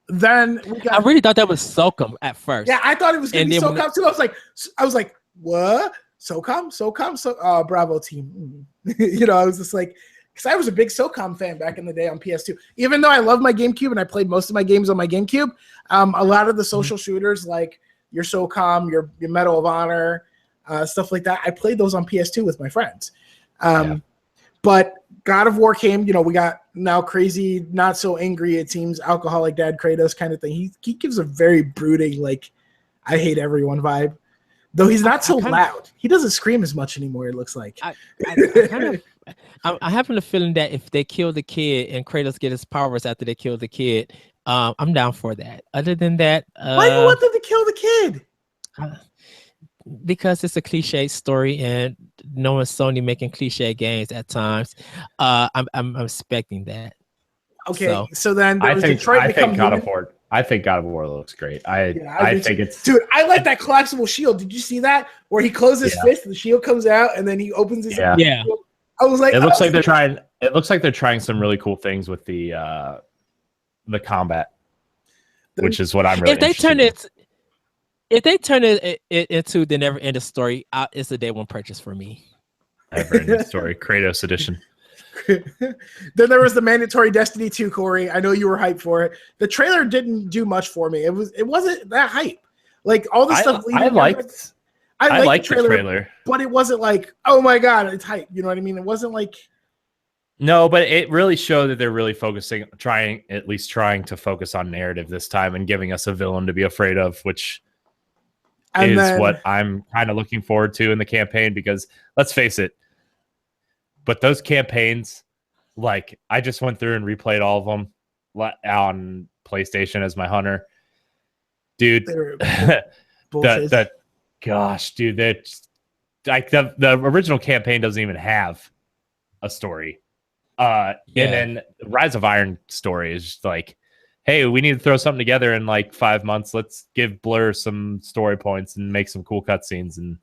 [SPEAKER 3] Then
[SPEAKER 2] I really thought that was SOCOM at first.
[SPEAKER 3] Yeah, I thought it was going to be SOCOM too. I was like, what? SOCOM? Bravo Team. I was just like, because I was a big SOCOM fan back in the day on PS2. Even though I love my GameCube and I played most of my games on my GameCube, a lot of the social shooters like your SOCOM, your Medal of Honor, stuff like that, I played those on PS2 with my friends. But God of War came, we got now crazy, not so angry, it seems, alcoholic dad Kratos kind of thing. He gives a very brooding, like, I hate everyone vibe. Though he's not so loud. He doesn't scream as much anymore, it looks like.
[SPEAKER 2] I have a feeling that if they kill the kid and Kratos get his powers after they kill the kid, I'm down for that. Other than that...
[SPEAKER 3] why do you want them to kill the kid?
[SPEAKER 2] Because it's a cliche story, and knowing Sony making cliche games at times, I'm expecting that.
[SPEAKER 3] Okay, so then
[SPEAKER 1] I think God of War. I think God of War looks great. I think it's,
[SPEAKER 3] dude. I like that collapsible shield. Did you see that where he closes his fist, the shield comes out, and then he opens his
[SPEAKER 2] yeah.
[SPEAKER 3] I was like,
[SPEAKER 1] it looks like they're trying. It looks like they're trying some really cool things with the combat, which is what I'm really.
[SPEAKER 2] If they turn it into the never ending story, it's a day one purchase for me.
[SPEAKER 1] Never ending story, Kratos edition.
[SPEAKER 3] Then there was the mandatory Destiny 2, Corey. I know you were hyped for it. The trailer didn't do much for me. It wasn't that hype. Like all the stuff.
[SPEAKER 1] I liked the trailer,
[SPEAKER 3] but it wasn't like, oh my god, it's hype. You know what I mean? It wasn't like.
[SPEAKER 1] No, but it really showed that they're really trying to focus on narrative this time and giving us a villain to be afraid of, which is what I'm kind of looking forward to in the campaign, because let's face it, but those campaigns, like I just went through and replayed all of them on PlayStation as my hunter. Dude, gosh, dude, that like the original campaign doesn't even have a story. And then the Rise of Iron story is just like, hey, we need to throw something together in like 5 months. Let's give Blur some story points and make some cool cutscenes, and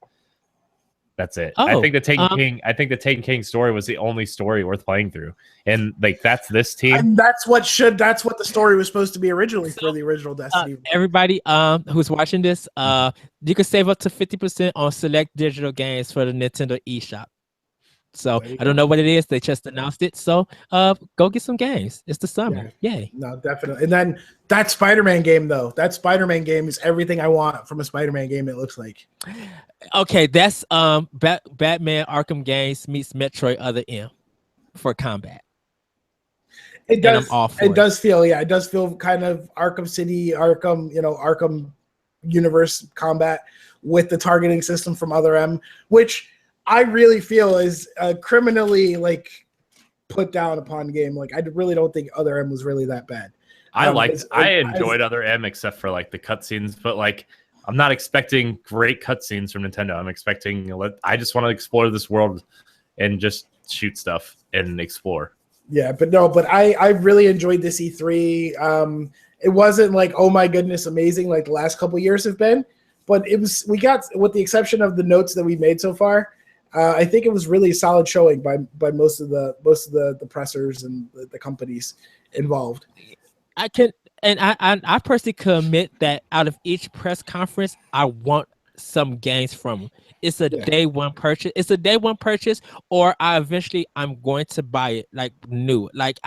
[SPEAKER 1] that's it. I think the Taken King story was the only story worth playing through, and like that's this team.
[SPEAKER 3] And that's what the story was supposed to be originally for the original Destiny.
[SPEAKER 2] Everybody who's watching this, you can save up to 50% on select digital games for the Nintendo eShop. So I don't know what it is. They just announced it. So go get some games. It's the summer. Yay.
[SPEAKER 3] No, definitely. And then that Spider-Man game, though. That Spider-Man game is everything I want from a Spider-Man game, it looks like.
[SPEAKER 2] Okay, that's Batman Arkham Games meets Metroid Other M for combat.
[SPEAKER 3] It does. It does feel kind of Arkham City, Arkham universe combat with the targeting system from Other M, which I really feel is criminally like put down upon game. Like I really don't think Other M was really that bad.
[SPEAKER 1] I enjoyed Other M except for like the cutscenes, but like I'm not expecting great cutscenes from Nintendo. I'm expecting I just want to explore this world and just shoot stuff and explore.
[SPEAKER 3] Yeah, but I really enjoyed this E3. It wasn't like, oh my goodness, amazing like the last couple years have been, but we got, with the exception of the notes that we made so far, I think it was really a solid showing by most of the pressers and the companies involved.
[SPEAKER 2] I personally commit that out of each press conference, I want some gains from them. It's a day one purchase. It's a day one purchase, or I'm going to buy it like new. Like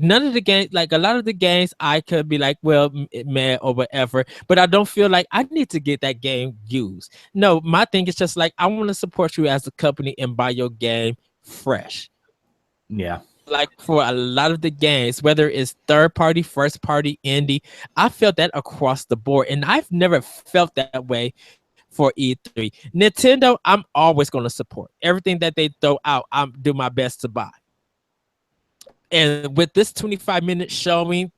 [SPEAKER 2] none of the games, like a lot of the games, I could be like, well, man, or whatever. But I don't feel like I need to get that game used. No, my thing is just like I want to support you as a company and buy your game fresh.
[SPEAKER 1] Yeah.
[SPEAKER 2] Like for a lot of the games, whether it's third party, first party, indie, I felt that across the board, and I've never felt that way for E3. Nintendo, I'm always going to support everything that they throw out. I'm do my best to buy. And with this 25-minute showing,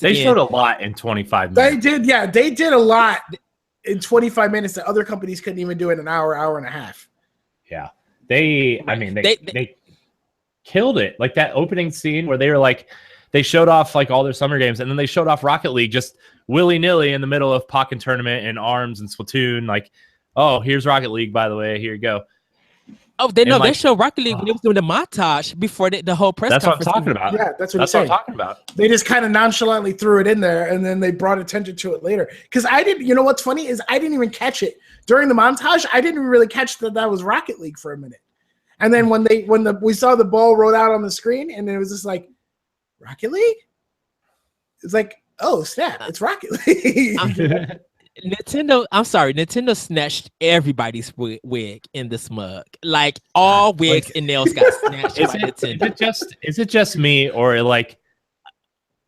[SPEAKER 1] they showed a lot in 25 minutes.
[SPEAKER 3] They did a lot in 25 minutes that other companies couldn't even do in an hour and a half.
[SPEAKER 1] Yeah, they killed it. Like that opening scene where they were like, they showed off like all their summer games, and then they showed off Rocket League just willy-nilly in the middle of Pokken Tournament and ARMS and Splatoon. Like, oh, here's Rocket League, by the way. Here you go.
[SPEAKER 2] Oh, they showed Rocket League when they was doing the montage before the whole press
[SPEAKER 1] conference.
[SPEAKER 2] That's
[SPEAKER 1] what I'm talking about.
[SPEAKER 3] Yeah, that's what I'm talking about. They just kind of nonchalantly threw it in there, and then they brought attention to it later. Because you know what's funny is I didn't even catch it. During the montage, I didn't really catch that was Rocket League for a minute. And then when we saw the ball roll out on the screen, and it was just like, Rocket League? It's like, oh snap, it's Rocket League.
[SPEAKER 2] Nintendo snatched everybody's wig in this mug. Like all wigs and nails got snatched by Nintendo.
[SPEAKER 1] Is it just me, or like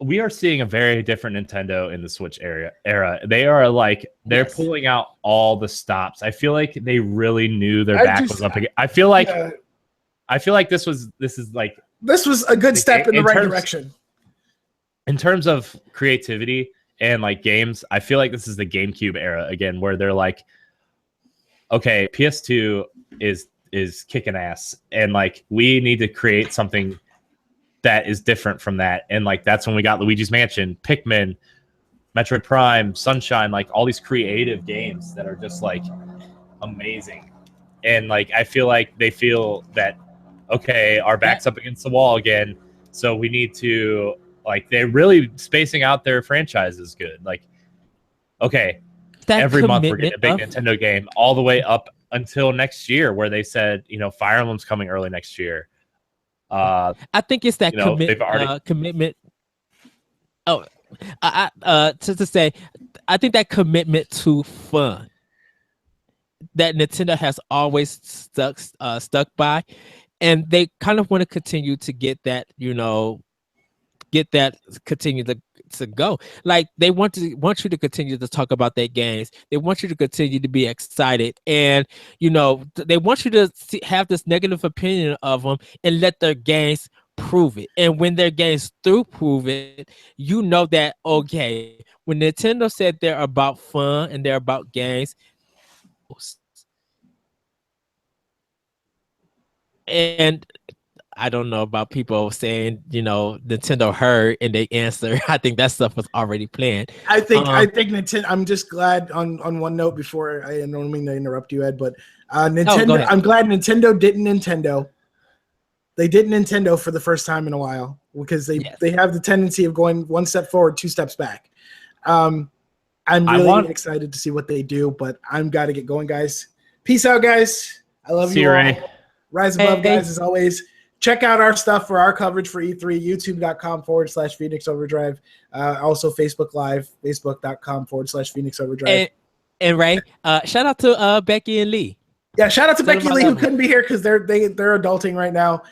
[SPEAKER 1] we are seeing a very different Nintendo in the Switch era? They are like they're pulling out all the stops. I feel like they really knew their back was up again. I feel like this is
[SPEAKER 3] a good step in the right direction.
[SPEAKER 1] In terms of creativity and like games, I feel like this is the GameCube era again, where they're like, okay, PS2 is kicking ass, and like we need to create something that is different from that. And like that's when we got Luigi's Mansion, Pikmin, Metroid Prime, Sunshine, like all these creative games that are just like amazing. And like I feel like they feel that, okay, our back's up against the wall again, so we need to, like, they're really spacing out their franchises good. Like, okay, every month we're getting a big Nintendo game, all the way up until next year, where they said, Fire Emblem's coming early next year.
[SPEAKER 2] I think it's that commitment. Oh, to say, I think that commitment to fun that Nintendo has always stuck by, and they kind of want to continue to get that, continue to go. Like they want you to continue to talk about their games. They want you to continue to be excited, and they want you to have this negative opinion of them and let their games prove it. And when their games do prove it, that, okay, when Nintendo said they're about fun and they're about games, and I don't know about people saying, Nintendo heard and they answer. I think that stuff was already planned.
[SPEAKER 3] I think Nintendo. I'm just glad on one note before I don't mean to interrupt you, Ed, but Nintendo. I'm glad Nintendo didn't Nintendo. They did Nintendo for the first time in a while, because they have the tendency of going one step forward, two steps back. I'm really excited to see what they do, but I'm got to get going, guys. Peace out, guys. I love you all. Rise above, guys, as always. Check out our stuff for our coverage for E3, youtube.com/Phoenix Overdrive. Also Facebook Live, facebook.com/Phoenix Overdrive.
[SPEAKER 2] And Ray, shout out to Becky and Lee.
[SPEAKER 3] Yeah, shout out to Becky and Lee, who couldn't be here because they're adulting right now.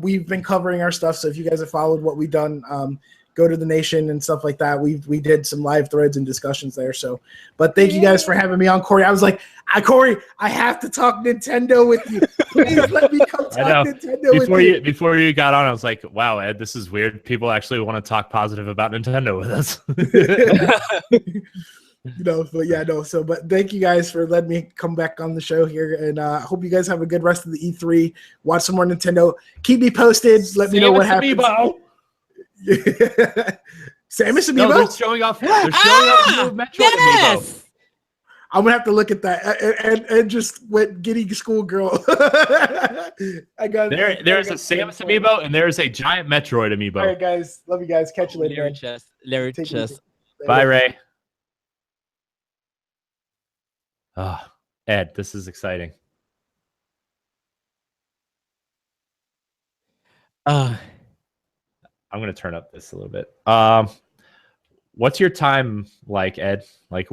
[SPEAKER 3] We've been covering our stuff, so if you guys have followed what we've done, go to the Nation and stuff like that. We did some live threads and discussions there. So, but thank you guys for having me on, Corey. I was like, Corey, I have to talk Nintendo with you. Please let me come talk Nintendo with you.
[SPEAKER 1] Before you got on, I was like, wow, Ed, this is weird. People actually want to talk positive about Nintendo with us. But thank you guys for letting me come back on the show here, and I hope you guys have a good rest of the E3. Watch some more Nintendo. Keep me posted. Let me know what happens. Samus Amiibo? No, they're showing off. They're showing off Metroid Amiibo.
[SPEAKER 3] I'm gonna have to look at that and just went getting schoolgirl. I got
[SPEAKER 1] there's a Samus amiibo and there's a giant Metroid amiibo.
[SPEAKER 3] All right, guys. Love you guys. Catch you later.
[SPEAKER 2] Larry Chess.
[SPEAKER 1] Bye, Ray. Ed, this is exciting. I'm gonna turn up this a little bit. What's your time like, Ed? Like,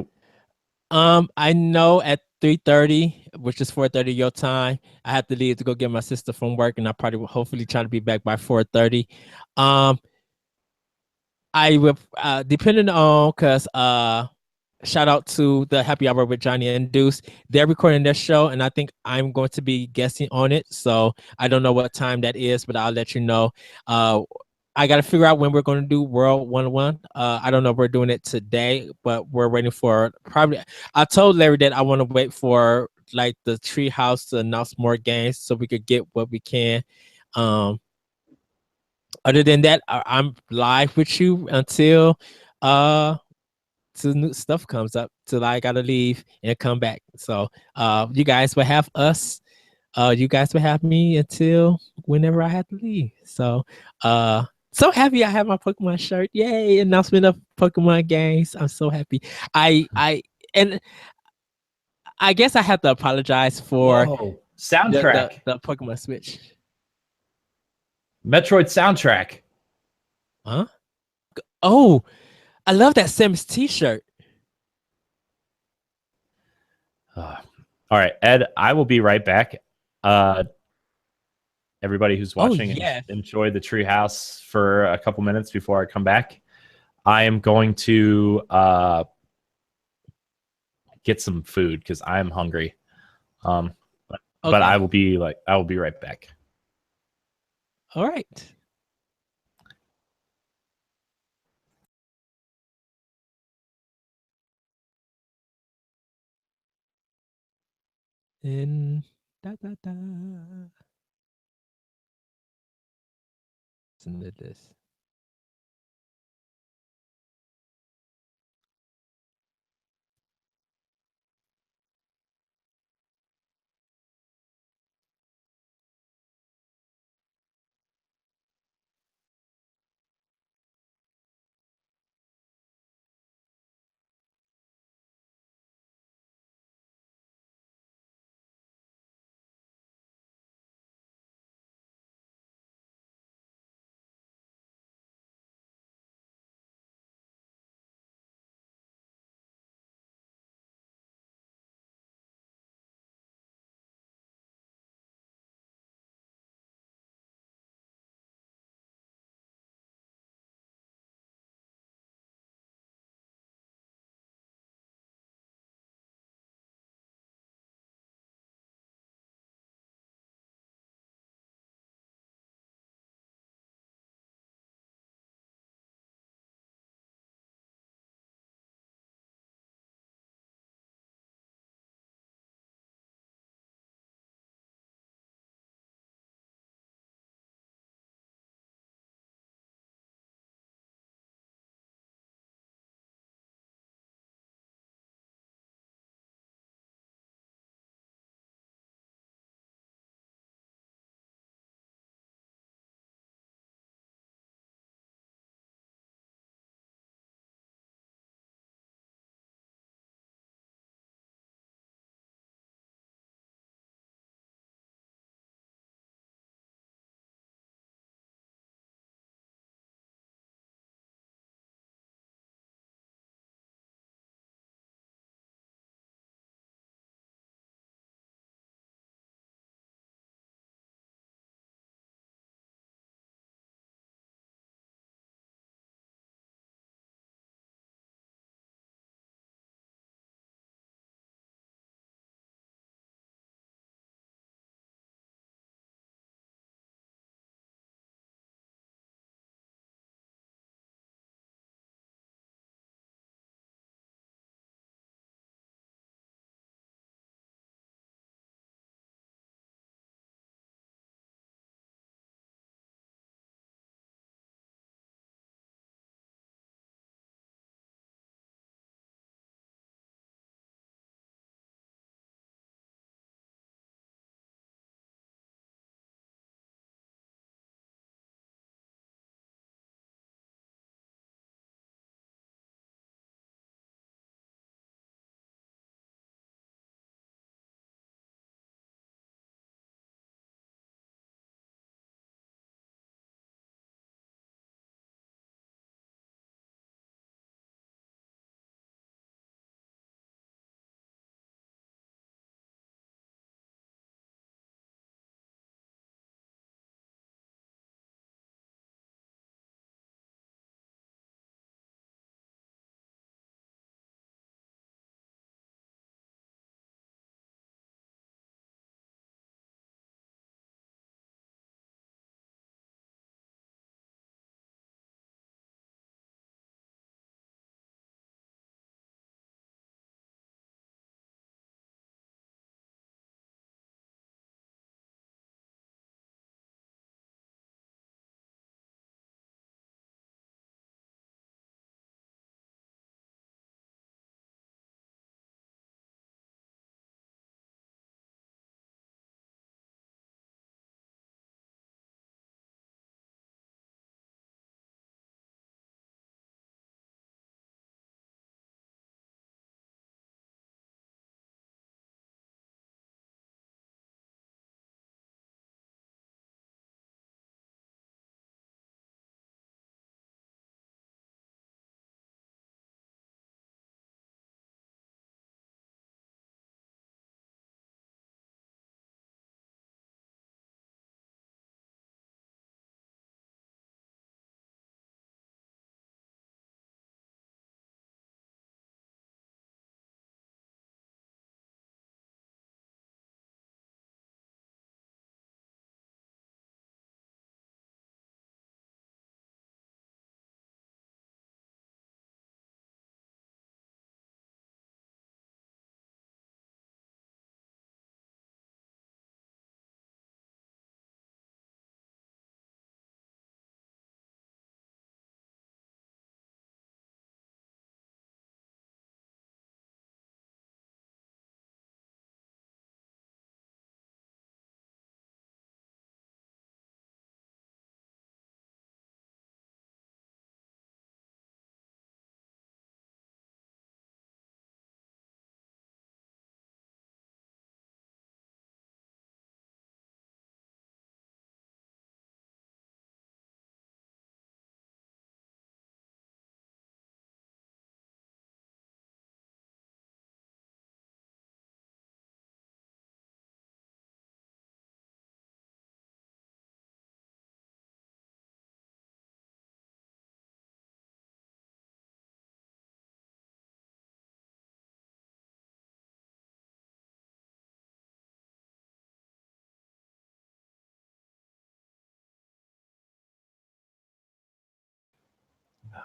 [SPEAKER 2] I know at 3:30, which is 4:30 your time, I have to leave to go get my sister from work, and I probably will hopefully try to be back by 4:30. I will, depending on, because shout out to the Happy Hour with Johnny and Deuce. They're recording their show, and I think I'm going to be guesting on it. So I don't know what time that is, but I'll let you know. I got to figure out when we're going to do World 101. I don't know if we're doing it today, but we're waiting for probably. I told Larry that I want to wait for like the Treehouse to announce more games so we could get what we can. Other than that, I'm live with you until till new stuff comes up, till I gotta leave and come back. So you guys will have us. You guys will have me until whenever I have to leave. So so happy I have my Pokemon shirt. Yay, announcement of Pokemon games. I'm so happy. And I guess I have to apologize for
[SPEAKER 1] soundtrack.
[SPEAKER 2] The Pokemon Switch.
[SPEAKER 1] Metroid soundtrack.
[SPEAKER 2] Huh? Oh, I love that Sims t-shirt.
[SPEAKER 1] All right, Ed, I will be right back. Everybody who's watching, enjoy the treehouse for a couple minutes before I come back. I am going to get some food because I am hungry. But I will be right back.
[SPEAKER 2] All right. And listen to this.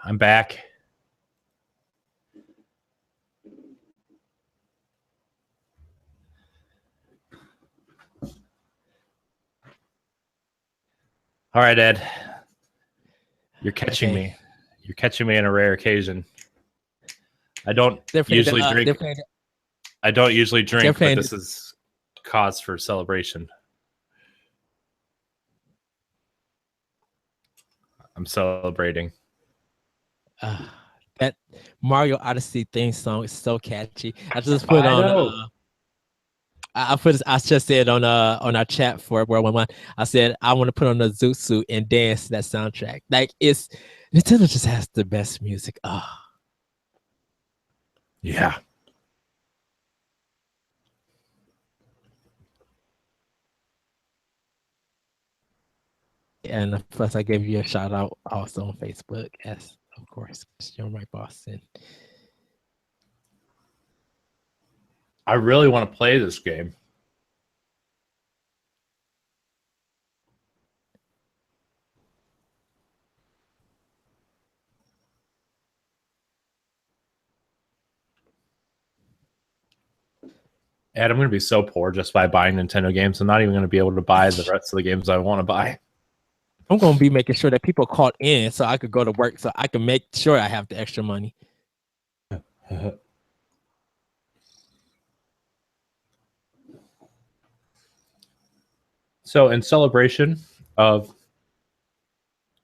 [SPEAKER 1] I'm back. All right, Ed. You're catching me. You're catching me in a rare occasion. I don't usually drink. I don't usually drink, but this is cause for celebration. I'm celebrating.
[SPEAKER 2] That Mario Odyssey theme song is so catchy. I just put on. I just said on our chat for World 1-1. I said I want to put on the zoot suit and dance to that soundtrack. Like Nintendo just has the best music.
[SPEAKER 1] Yeah.
[SPEAKER 2] And plus, I gave you a shout out also on Facebook, as of course, you're my boss. And
[SPEAKER 1] I really want to play this game. Ed, I'm going to be so poor just by buying Nintendo games. I'm not even going to be able to buy the rest of the games I want to buy.
[SPEAKER 2] I'm going to be making sure that people called in so I could go to work so I can make sure I have the extra money.
[SPEAKER 1] So in celebration of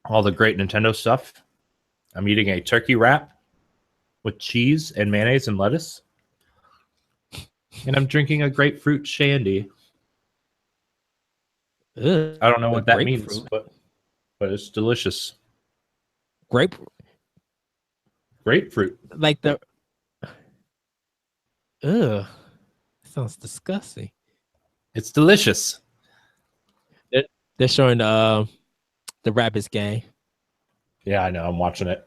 [SPEAKER 1] all the great Nintendo stuff, I'm eating a turkey wrap with cheese and mayonnaise and lettuce. And I'm drinking a grapefruit shandy.
[SPEAKER 2] Ugh,
[SPEAKER 1] I don't know what that means, but it's delicious.
[SPEAKER 2] Grapefruit. Like the... Ugh. Sounds disgusting.
[SPEAKER 1] It's delicious.
[SPEAKER 2] They're showing the Rabbids game.
[SPEAKER 1] Yeah, I know. I'm watching it.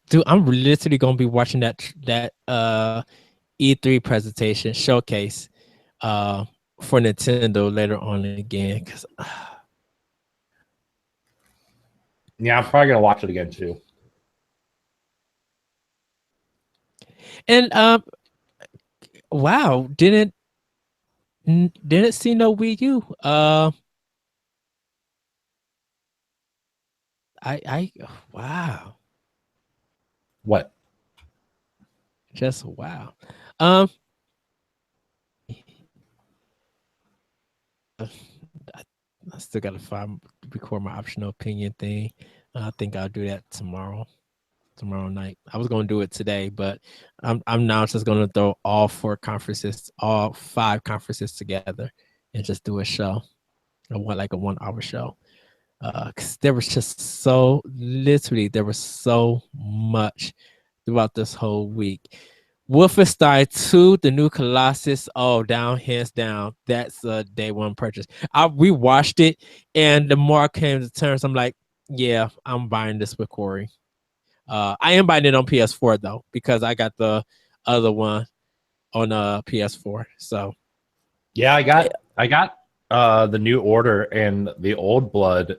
[SPEAKER 2] Dude, I'm literally gonna be watching that E3 presentation showcase for Nintendo later on again. Cause
[SPEAKER 1] yeah, I'm probably gonna watch it again too.
[SPEAKER 2] And wow, didn't see no Wii U. Wow.
[SPEAKER 1] What?
[SPEAKER 2] Just wow. I still gotta record my optional opinion thing. I think I'll do that tomorrow night. I was gonna do it today, but I'm now just gonna throw all 5 conferences together and just do a show. I want like a 1-hour show. Because there was so much throughout this whole week. Wolfenstein 2, the new Colossus. Oh, hands down. That's a day one purchase. We watched it, and the more I came to terms, I'm like, yeah, I'm buying this with Corey. I am buying it on PS4 though, because I got the other one on PS4. So
[SPEAKER 1] yeah, I got the New Order and the Old Blood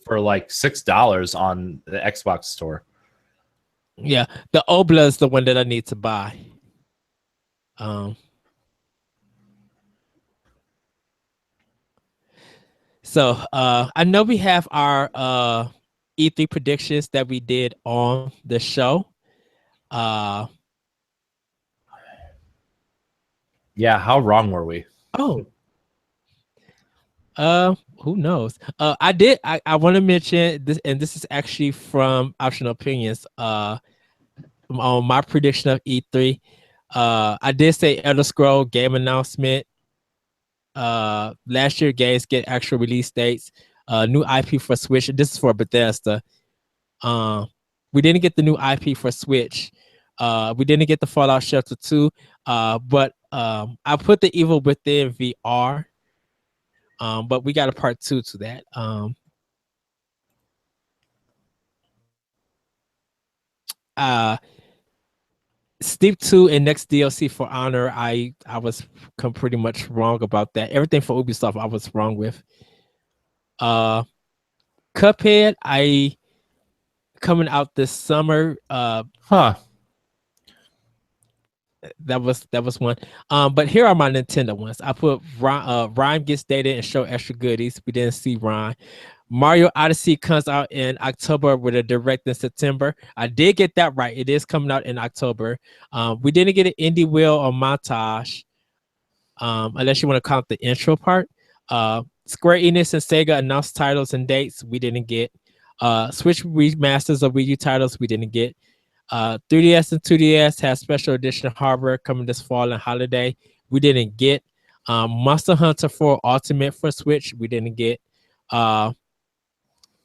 [SPEAKER 1] for like $6 on the Xbox store.
[SPEAKER 2] Yeah, the Old Blood is the one that I need to buy. So I know we have our E3 predictions that we did on the show.
[SPEAKER 1] Yeah, how wrong were we?
[SPEAKER 2] Oh. Who knows? I want to mention this, and this is actually from Optional Opinions. On my prediction of E3, I did say Elder Scroll game announcement. Last year games get actual release dates. New IP for Switch. This is for Bethesda. We didn't get the new IP for Switch. We didn't get the Fallout Shelter 2. But I put the Evil Within VR. But we got a part 2 to that. Steep 2 and next DLC for Honor, I was pretty much wrong about that. Everything for Ubisoft, I was wrong with. Cuphead, coming out this summer. That was one. But here are my Nintendo ones. I put Rhyme gets data and show extra goodies. We didn't see Rhyme. Mario Odyssey comes out in October with a direct in September. I did get that right. It is coming out in October. We didn't get an indie wheel or montage, unless you want to count the intro part. Square Enix and Sega announced titles and dates. We didn't get. Switch remasters of Wii U titles. We didn't get. 3DS and 2DS has special edition hardware coming this fall and holiday. We didn't get. Monster Hunter 4 Ultimate for Switch. We didn't get.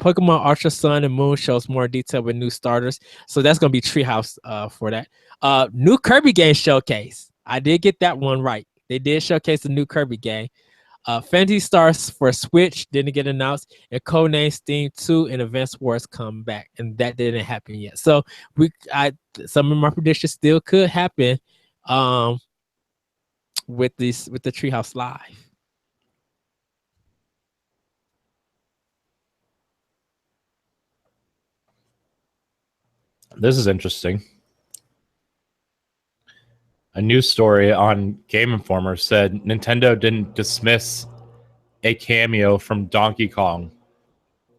[SPEAKER 2] Pokemon Ultra Sun and Moon shows more detail with new starters. So that's going to be Treehouse for that. New Kirby game showcase. I did get that one right. They did showcase the new Kirby game. Fantasy Stars for Switch didn't get announced. And Codename Steam 2 and Advance Wars come back. And that didn't happen yet. So some of my predictions still could happen with the Treehouse Live.
[SPEAKER 1] This is interesting. A news story on Game Informer said Nintendo didn't dismiss a cameo from Donkey Kong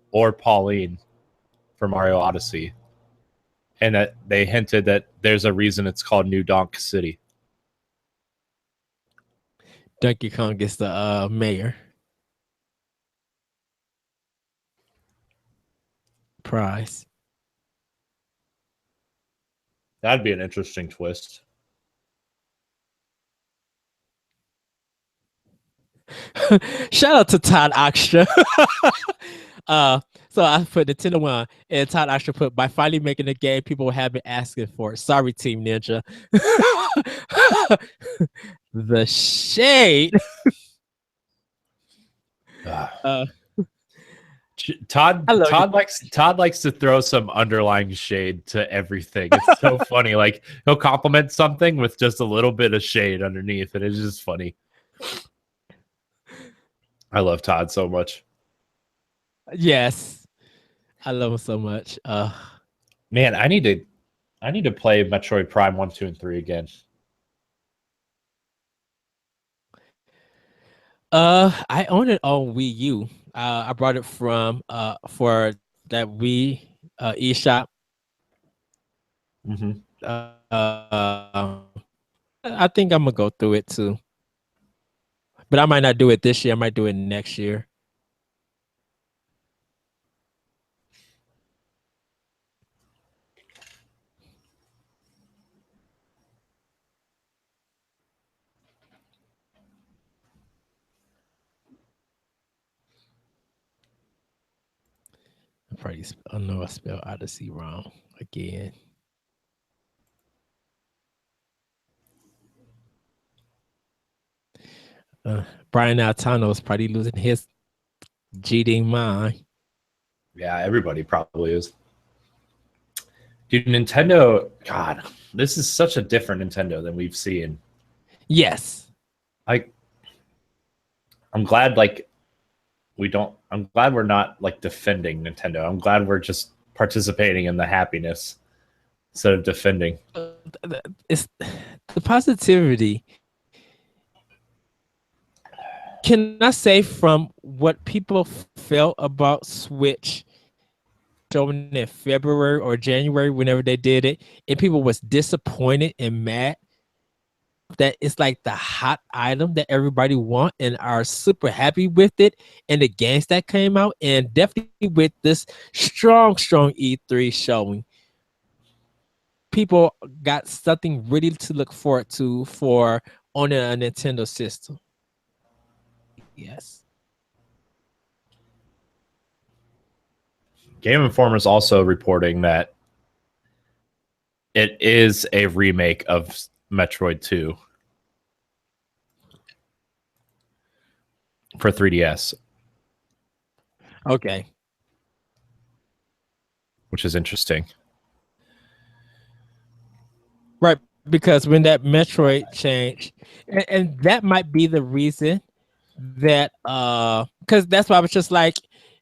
[SPEAKER 1] or Pauline for Mario Odyssey, and that they hinted that there's a reason it's called New Donk City.
[SPEAKER 2] Donkey Kong gets the mayor prize.
[SPEAKER 1] That'd be an interesting twist.
[SPEAKER 2] Shout out to Todd Oxtra. So I put Nintendo One, and Todd Oxtra put, by finally making a game people have been asking for it. Sorry, Team Ninja. The shade.
[SPEAKER 1] Todd likes to throw some underlying shade to everything. It's so funny. Like, he'll compliment something with just a little bit of shade underneath, and it's just funny. I love Todd so much.
[SPEAKER 2] Yes, I love him so much.
[SPEAKER 1] Man, I need to play Metroid Prime 1, 2, and 3 again.
[SPEAKER 2] I own it on Wii U. I brought it from for that Wii eShop.
[SPEAKER 1] Mm-hmm.
[SPEAKER 2] I think I'm gonna go through it too, but I might not do it this year. I might do it next year. I know I spelled Odyssey wrong again. Brian Altano is probably losing his cheating mind.
[SPEAKER 1] Yeah, everybody probably is. Dude, Nintendo, God, this is such a different Nintendo than we've seen.
[SPEAKER 2] Yes.
[SPEAKER 1] I'm glad, I'm glad we're not like defending Nintendo. I'm glad we're just participating in the happiness instead of defending.
[SPEAKER 2] It's the positivity. Can I say from what people felt about Switch showing in February or January, whenever they did it, and people was disappointed and mad that it's like the hot item that everybody want and are super happy with it, and the games that came out, and definitely with this strong E3 showing, people got something really to look forward to for on a Nintendo system. Yes.
[SPEAKER 1] Game Informer is also reporting that it is a remake of Metroid 2 for 3DS.
[SPEAKER 2] Okay.
[SPEAKER 1] Which is interesting.
[SPEAKER 2] Right, because when that Metroid changed, and that might be the reason that because that's why I was just like,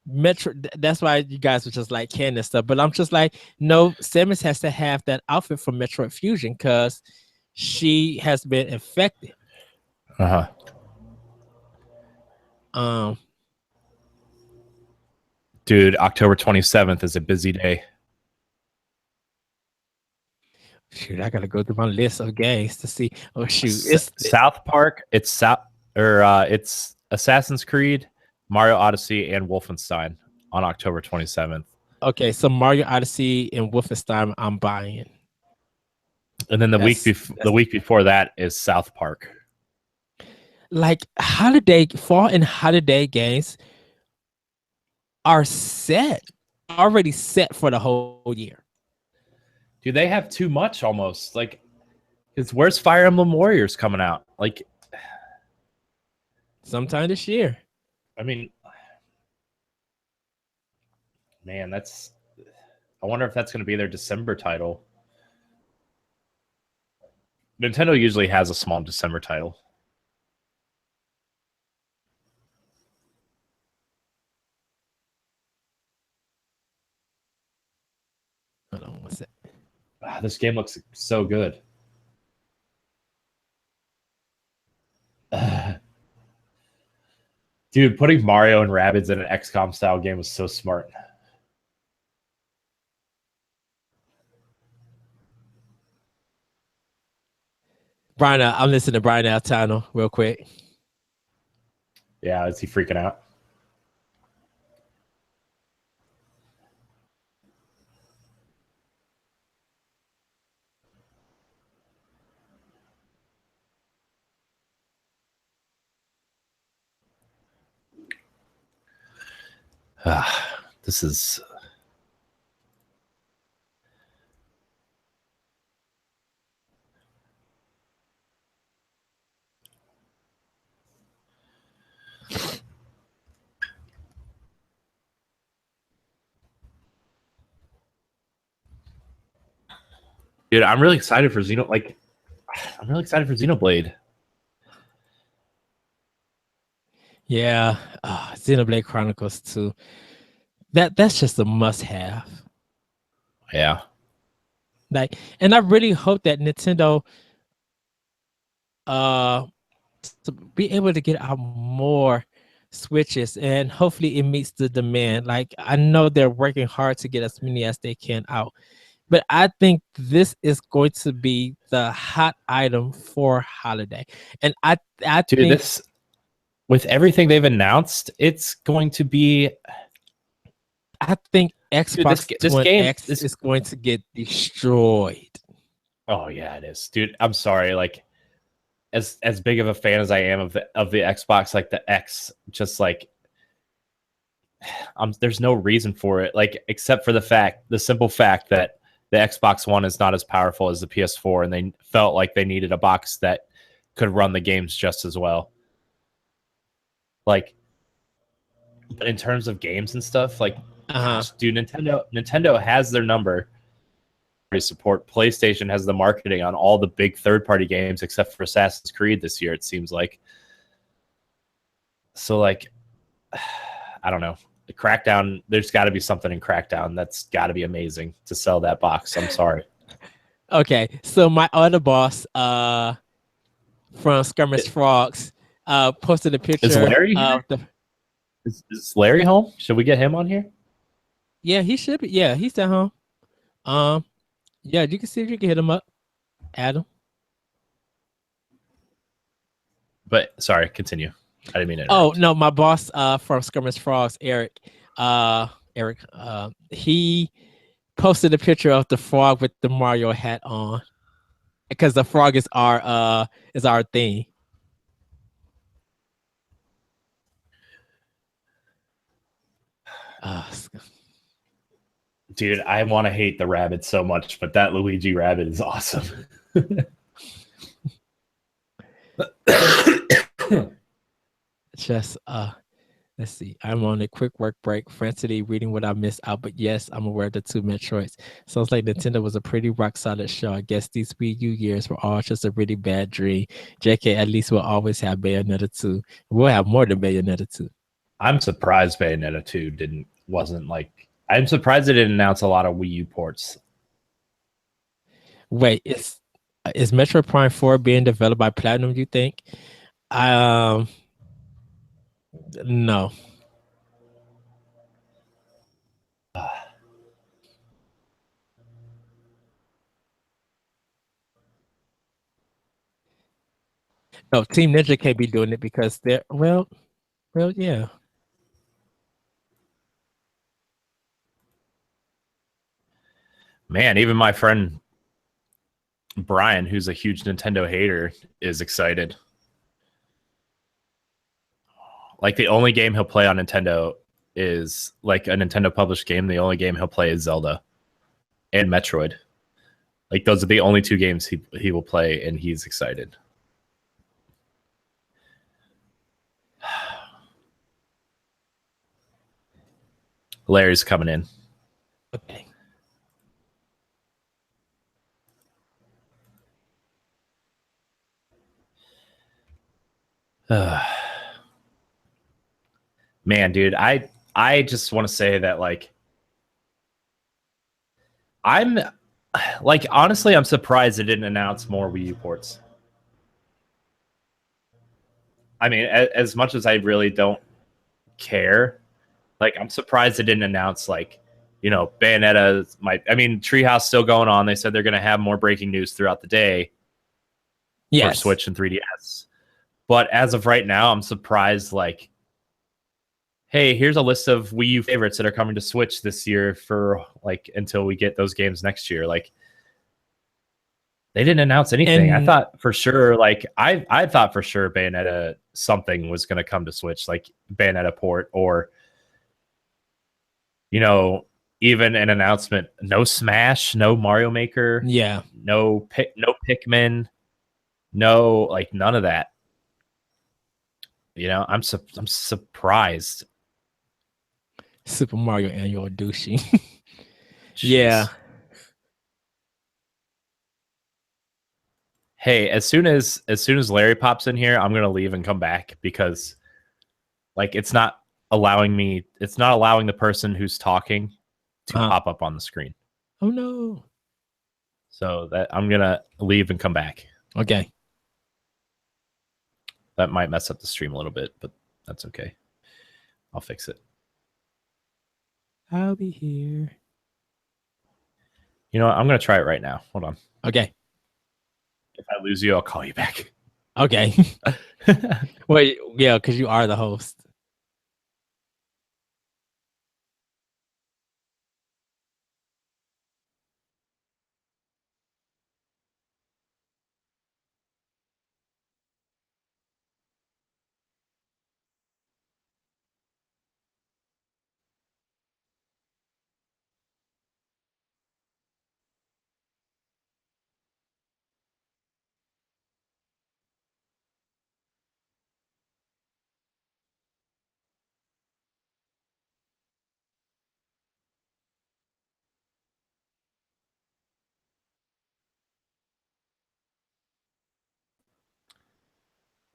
[SPEAKER 2] Metro. That's why you guys were just like can and stuff. But I'm just like, no, Samus has to have that outfit from Metroid Fusion because she has been infected.
[SPEAKER 1] Dude, October 27th is a busy day.
[SPEAKER 2] Shoot, I gotta go through my list of games to see. Oh shoot, it's
[SPEAKER 1] South Park. It's it's Assassin's Creed, Mario Odyssey, and Wolfenstein on October 27th.
[SPEAKER 2] Okay, so Mario Odyssey and Wolfenstein, I'm buying.
[SPEAKER 1] And then the week before that is South Park.
[SPEAKER 2] Like fall and holiday games are already set for the whole year.
[SPEAKER 1] Dude, they have too much almost. Like, because where's Fire Emblem Warriors coming out? Like,
[SPEAKER 2] sometime this year.
[SPEAKER 1] I mean, man, I wonder if that's going to be their December title. Nintendo usually has a small December title.
[SPEAKER 2] Hold on, what's that?
[SPEAKER 1] This game looks so good. Dude, putting Mario and Rabbids in an XCOM style game was so smart.
[SPEAKER 2] Brian, I'm listening to Brian Altano real quick.
[SPEAKER 1] Yeah, is he freaking out? This is dude, I'm really excited for Xenoblade.
[SPEAKER 2] Yeah, Xenoblade Chronicles 2. That's just a must-have.
[SPEAKER 1] Yeah.
[SPEAKER 2] Like, and I really hope that Nintendo to be able to get out more Switches, and hopefully it meets the demand. Like, I know they're working hard to get as many as they can out, but I think this is going to be the hot item for holiday. And I think
[SPEAKER 1] this, with everything they've announced, it's going to be.
[SPEAKER 2] I think Xbox One X is going to get destroyed.
[SPEAKER 1] Oh yeah, it is, dude. I'm sorry, like, as big of a fan as I am of the Xbox, like the X, just like, there's no reason for it, like, except for the simple fact that the Xbox One is not as powerful as the PS4, and they felt like they needed a box that could run the games just as well. Like, but in terms of games and stuff, like, gosh, dude, Nintendo has their number. Support. PlayStation has the marketing on all the big third-party games except for Assassin's Creed this year, it seems like. So, like, I don't know. The Crackdown, there's got to be something in Crackdown that's got to be amazing to sell that box. I'm sorry.
[SPEAKER 2] Okay, so my other boss from Skirmish Frogs posted a picture.
[SPEAKER 1] Is Larry here? Is Larry home? Should we get him on here?
[SPEAKER 2] Yeah, he should be. Yeah, he's at home. Yeah, you can see if you can hit him up, Adam.
[SPEAKER 1] But sorry, continue. I didn't mean to interrupt.
[SPEAKER 2] Oh no, my boss from Skirmish Frogs, Eric. He posted a picture of the frog with the Mario hat on, because the frog is our theme.
[SPEAKER 1] Dude, I want to hate the rabbit so much, but that Luigi rabbit is awesome.
[SPEAKER 2] Just let's see. I'm on a quick work break, frantically reading what I missed out. But yes, I'm aware of the two Metroids. Sounds like Nintendo was a pretty rock solid show. I guess these Wii U years were all just a really bad dream. JK, at least we'll always have Bayonetta 2. We'll have more than Bayonetta 2.
[SPEAKER 1] I'm surprised Bayonetta 2 wasn't like. I'm surprised they didn't announce a lot of Wii U ports.
[SPEAKER 2] Wait, is Metroid Prime 4 being developed by Platinum, do you think? No. No, Team Ninja can't be doing it because they're well, yeah.
[SPEAKER 1] Man, even my friend Brian, who's a huge Nintendo hater, is excited. Like the only game he'll play on Nintendo is like a Nintendo published game. The only game he'll play is Zelda and Metroid. Like those are the only two games he will play, and he's excited. Larry's coming in.
[SPEAKER 2] Okay.
[SPEAKER 1] Man, dude, I just want to say that like I'm like honestly I'm surprised they didn't announce more Wii U ports. I mean, as much as I really don't care, like I'm surprised they didn't announce like, you know, Bayonetta might. I mean, Treehouse still going on. They said they're going to have more breaking news throughout the day for Switch and 3DS. But as of right now, I'm surprised. Like, hey, here's a list of Wii U favorites that are coming to Switch this year for like until we get those games next year. Like, they didn't announce anything. I thought for sure, like I thought for sure Bayonetta something was going to come to Switch, like Bayonetta port, or you know, even an announcement. No Smash, no Mario Maker, no Pikmin, no like none of that. You know, I'm surprised.
[SPEAKER 2] Super Mario Annual douchey. Yeah.
[SPEAKER 1] Hey, as soon as Larry pops in here, I'm gonna leave and come back because like it's not allowing the person who's talking to pop up on the screen.
[SPEAKER 2] Oh no.
[SPEAKER 1] So that I'm gonna leave and come back.
[SPEAKER 2] Okay.
[SPEAKER 1] That might mess up the stream a little bit, but that's okay. I'll fix it.
[SPEAKER 2] I'll be here.
[SPEAKER 1] You know what? I'm gonna try it right now. Hold on.
[SPEAKER 2] Okay.
[SPEAKER 1] If I lose you, I'll call you back.
[SPEAKER 2] Okay. Wait, yeah, because you are the host.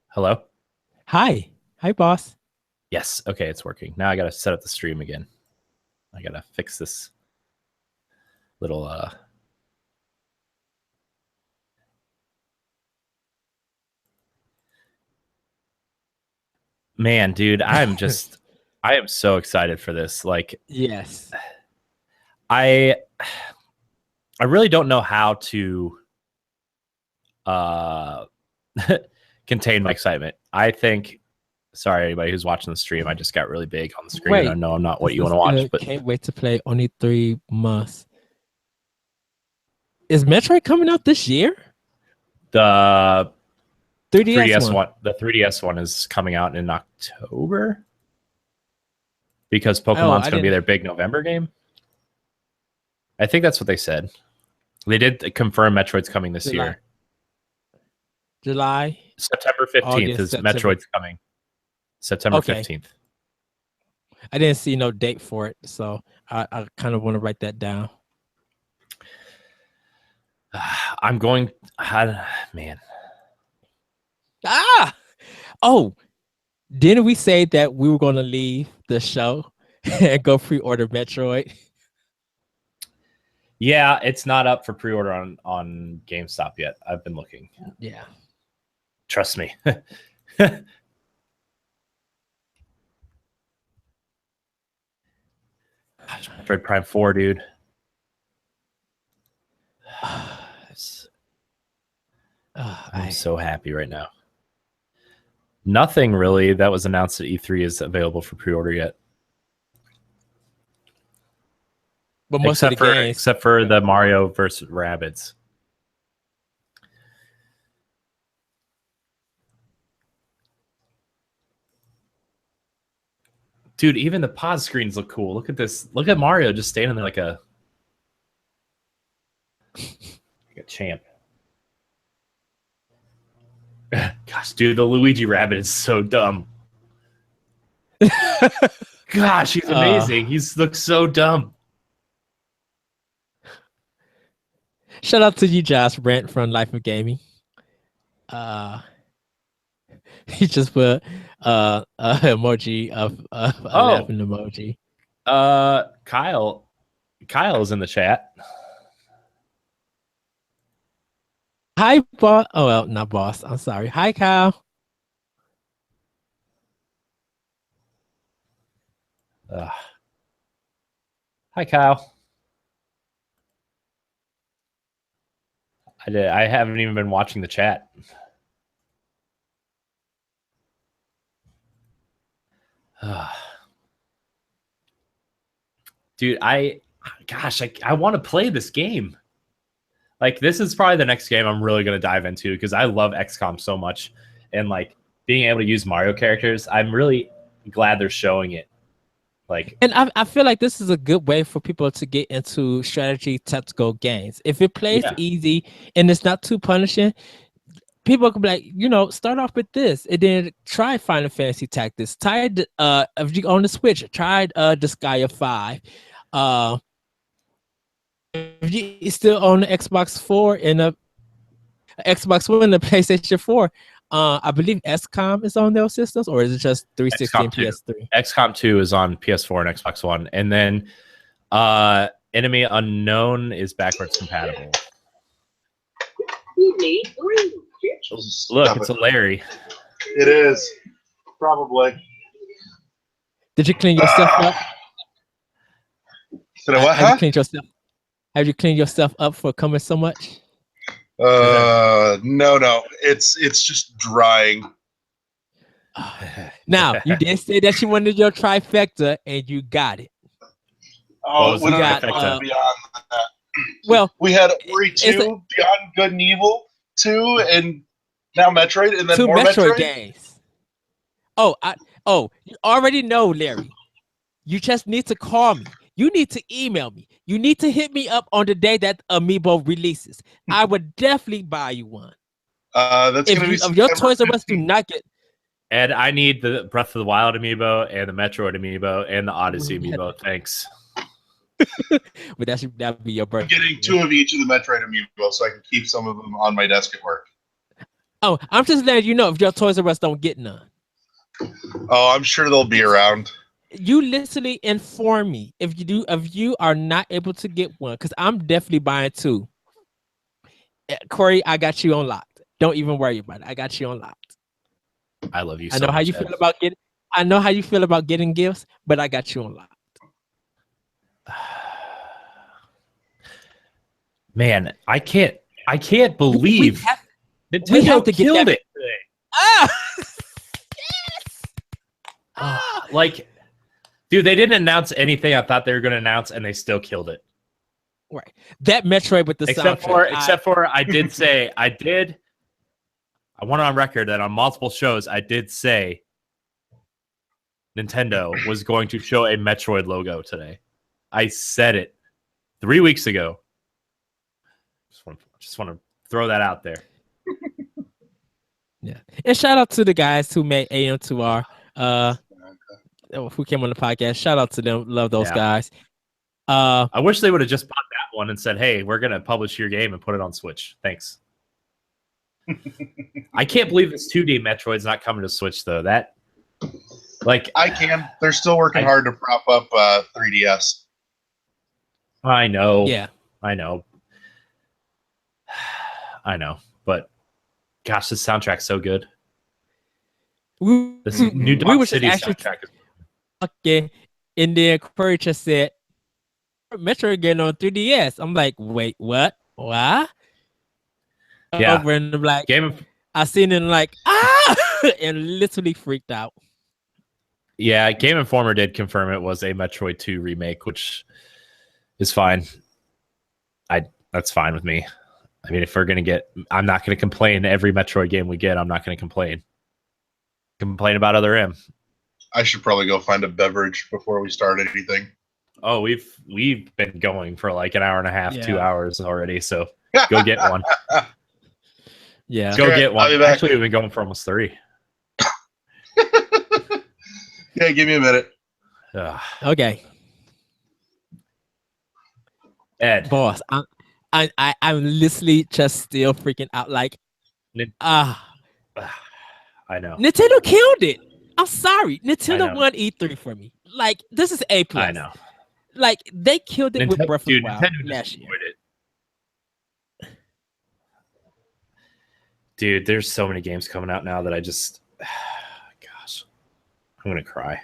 [SPEAKER 1] Hello?
[SPEAKER 2] Hi, boss.
[SPEAKER 1] Yes. Okay, it's working. Now I gotta set up the stream again. I gotta fix this little man, dude, I am so excited for this. Like,
[SPEAKER 2] yes.
[SPEAKER 1] I really don't know how to contain my excitement. I think sorry anybody who's watching the stream, I just got really big on the screen. Wait, I know I'm not what you want to watch, but
[SPEAKER 2] can't wait to play. Only 3 months. Is Metroid coming out this year?
[SPEAKER 1] The
[SPEAKER 2] 3DS
[SPEAKER 1] one. The 3DS one is coming out in October because Pokemon's going to be their big November game. I think that's what they said. They did confirm Metroid's coming this year.
[SPEAKER 2] July?
[SPEAKER 1] September 15th is Metroid's coming. September 15th.
[SPEAKER 2] I didn't see no date for it, so I kind of want to write that down.
[SPEAKER 1] I'm going, man.
[SPEAKER 2] Oh, Didn't we say that we were going to leave the show and go pre-order Metroid?
[SPEAKER 1] Yeah, it's not up for pre-order on GameStop yet. I've been looking.
[SPEAKER 2] Yeah.
[SPEAKER 1] Trust me. Metroid Prime 4, dude. I'm so happy right now. Nothing really that was announced at E3 is available for pre-order yet.
[SPEAKER 2] But most of the games,
[SPEAKER 1] except for the Mario versus Rabbids. Dude, even the pause screens look cool. Look at this. Look at Mario just standing there like a champ. Gosh, dude, the Luigi Rabbit is so dumb. Gosh, he's amazing. He looks so dumb.
[SPEAKER 2] Shout out to you, Josh Brent from Life of Gaming. He just put emoji of a laughing emoji.
[SPEAKER 1] Kyle's in the chat.
[SPEAKER 2] Hi, boss. Oh, well, not boss. I'm sorry. Hi, Kyle.
[SPEAKER 1] Hi, Kyle. I haven't even been watching the chat. Dude, I want to play this game. Like, this is probably the next game I'm really going to dive into because I love XCOM so much. And, like, being able to use Mario characters, I'm really glad they're showing it. Like,
[SPEAKER 2] and I feel like this is a good way for people to get into strategy tactical games. If it plays easy and it's not too punishing, people can be like, you know, start off with this and then try Final Fantasy Tactics. Try if you on the Switch, try Disgaea 5. If you still own the Xbox 4 and a Xbox One and the PlayStation 4, I believe XCOM is on those systems, or is it just 360 and PS3?
[SPEAKER 1] XCOM 2 is on PS4 and Xbox One, and then Enemy Unknown is backwards compatible. Look, it's a Larry.
[SPEAKER 5] It is. Probably.
[SPEAKER 2] Did you clean yourself up?
[SPEAKER 5] Did I what?
[SPEAKER 2] Have you cleaned yourself? Have you cleaned yourself up for coming so much?
[SPEAKER 5] No. It's just drying.
[SPEAKER 2] Now, you did say that you wanted your trifecta, and you got it.
[SPEAKER 5] Oh, we got beyond that.
[SPEAKER 2] Well,
[SPEAKER 5] we had Ori 2, Beyond Good and Evil 2, and now Metroid, and then
[SPEAKER 2] two
[SPEAKER 5] more
[SPEAKER 2] Metroid games. You already know, Larry. You just need to call me. You need to email me. You need to hit me up on the day that Amiibo releases. I would definitely buy you one.
[SPEAKER 5] That's going to be
[SPEAKER 2] if your Toys R Us do not get.
[SPEAKER 1] And I need the Breath of the Wild Amiibo and the Metroid Amiibo and the Odyssey Amiibo. Thanks.
[SPEAKER 2] But that'd be your birthday.
[SPEAKER 5] I'm getting 2 of each of the Metroid Amiibo so I can keep some of them on my desk at work.
[SPEAKER 2] Oh, I'm just letting you know if your Toys R Us don't get none.
[SPEAKER 5] Oh, I'm sure they'll be around.
[SPEAKER 2] You literally inform me if you are not able to get one, because I'm definitely buying 2. Corey, I got you on locked. Don't even worry about it. I got you on locked.
[SPEAKER 1] I love you.
[SPEAKER 2] I know how you feel about getting. I know how you feel about getting gifts, but I got you on locked.
[SPEAKER 1] Man, I can't believe
[SPEAKER 2] we have to
[SPEAKER 1] killed
[SPEAKER 2] it.
[SPEAKER 1] Yes. Like, dude, they didn't announce anything I thought they were going to announce, and they still killed it.
[SPEAKER 2] Right. That Metroid with the soundtrack.
[SPEAKER 1] Except for I did say I went on record that on multiple shows I did say Nintendo was going to show a Metroid logo today. I said it 3 weeks ago. Just want to throw that out there.
[SPEAKER 2] Yeah. And shout out to the guys who made AM2R. Who came on the podcast. Shout out to them. Love those guys.
[SPEAKER 1] I wish they would have just bought that one and said, hey, we're going to publish your game and put it on Switch. Thanks. I can't believe this 2D Metroid's not coming to Switch, though. That Like
[SPEAKER 5] I can. They're still working hard to prop up 3DS.
[SPEAKER 1] I know.
[SPEAKER 2] Yeah.
[SPEAKER 1] I know. But gosh, this soundtrack's so good. This new Dog City soundtrack is
[SPEAKER 2] okay. And then Corey just said Metro again on 3DS. I'm like, wait, what? What?
[SPEAKER 1] Yeah.
[SPEAKER 2] Over and I'm like, I seen it like and literally freaked out.
[SPEAKER 1] Yeah, Game Informer did confirm it was a Metroid 2 remake, which is fine. That's fine with me. I mean, if we're gonna get, I'm not gonna complain. Every Metroid game we get, I'm not gonna complain. Complain about other M.
[SPEAKER 5] I should probably go find a beverage before we start anything.
[SPEAKER 1] Oh, we've been going for like an hour and a half, 2 hours already. So go get one.
[SPEAKER 2] Yeah,
[SPEAKER 1] go get one. Actually, we've been going for almost 3.
[SPEAKER 5] Yeah, give me a minute.
[SPEAKER 2] Okay.
[SPEAKER 1] Ed,
[SPEAKER 2] boss, I'm literally just still freaking out. Like,
[SPEAKER 1] I know.
[SPEAKER 2] Nintendo killed it. I'm sorry, Nintendo won E3 for me. Like, this is A+.
[SPEAKER 1] I know.
[SPEAKER 2] Like, they killed it with Breath of the Wild
[SPEAKER 1] Nintendo
[SPEAKER 2] last year.
[SPEAKER 1] It. Dude, there's so many games coming out now that I just, gosh, I'm gonna cry.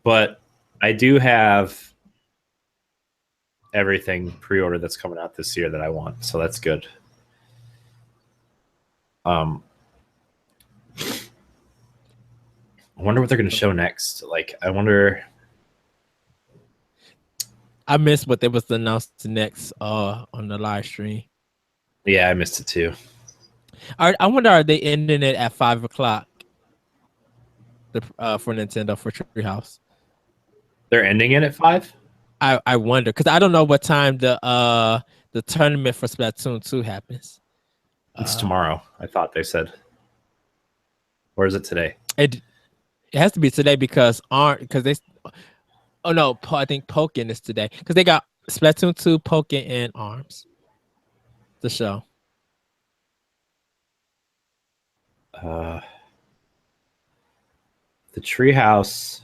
[SPEAKER 1] But I do have everything pre-ordered that's coming out this year that I want, so that's good. I wonder what they're going to show next. Like, I wonder.
[SPEAKER 2] I missed what they was announced next on the live stream.
[SPEAKER 1] Yeah, I missed it too.
[SPEAKER 2] I wonder, are they ending it at 5:00? For Nintendo for Treehouse.
[SPEAKER 1] They're ending it at 5?
[SPEAKER 2] I wonder, because I don't know what time the tournament for Splatoon 2 happens.
[SPEAKER 1] It's tomorrow, I thought they said. Or is it today?
[SPEAKER 2] It has to be today because I think Pokken is today because they got Splatoon 2, Pokken, and ARMS. The show.
[SPEAKER 1] The Treehouse.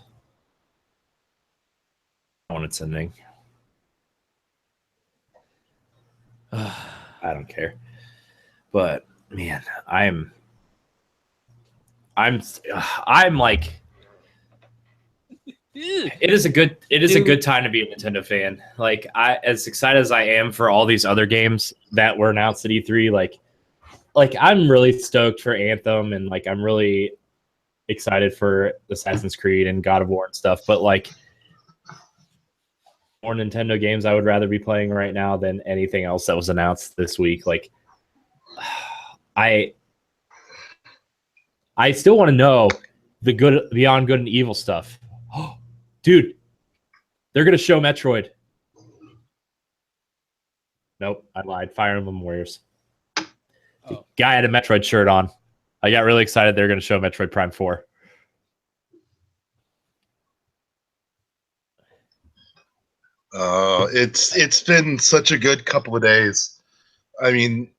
[SPEAKER 1] When it's ending. I don't care. But man, I'm like, it is a good time to be a Nintendo fan. Like, as excited as I am for all these other games that were announced at E3, like I'm really stoked for Anthem, and like I'm really excited for Assassin's Creed and God of War and stuff. But like, more Nintendo games I would rather be playing right now than anything else that was announced this week. Like, I still want to know the good beyond good and evil stuff. Dude, they're gonna show Metroid. Nope, I lied. Fire Emblem Warriors. The guy had a Metroid shirt on. I got really excited they're gonna show Metroid Prime 4.
[SPEAKER 5] It's been such a good couple of days. I mean,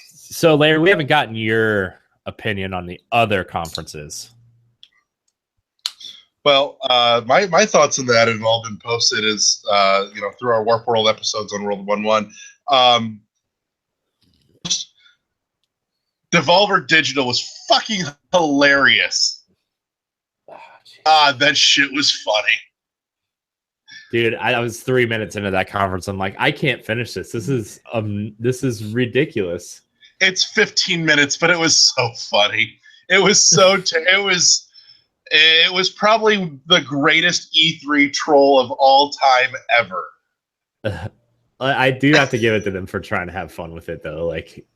[SPEAKER 1] so Larry, we haven't gotten your opinion on the other conferences.
[SPEAKER 5] Well, my thoughts on that have all been posted as through our Warp World episodes on World 1-1. Devolver Digital was fucking hilarious. That shit was funny.
[SPEAKER 1] Dude, I was 3 minutes into that conference. I'm like, I can't finish this. This is ridiculous.
[SPEAKER 5] It's 15 minutes, but it was so funny. It was so it was probably the greatest E3 troll of all time ever.
[SPEAKER 1] I do have to give it to them for trying to have fun with it, though. Like,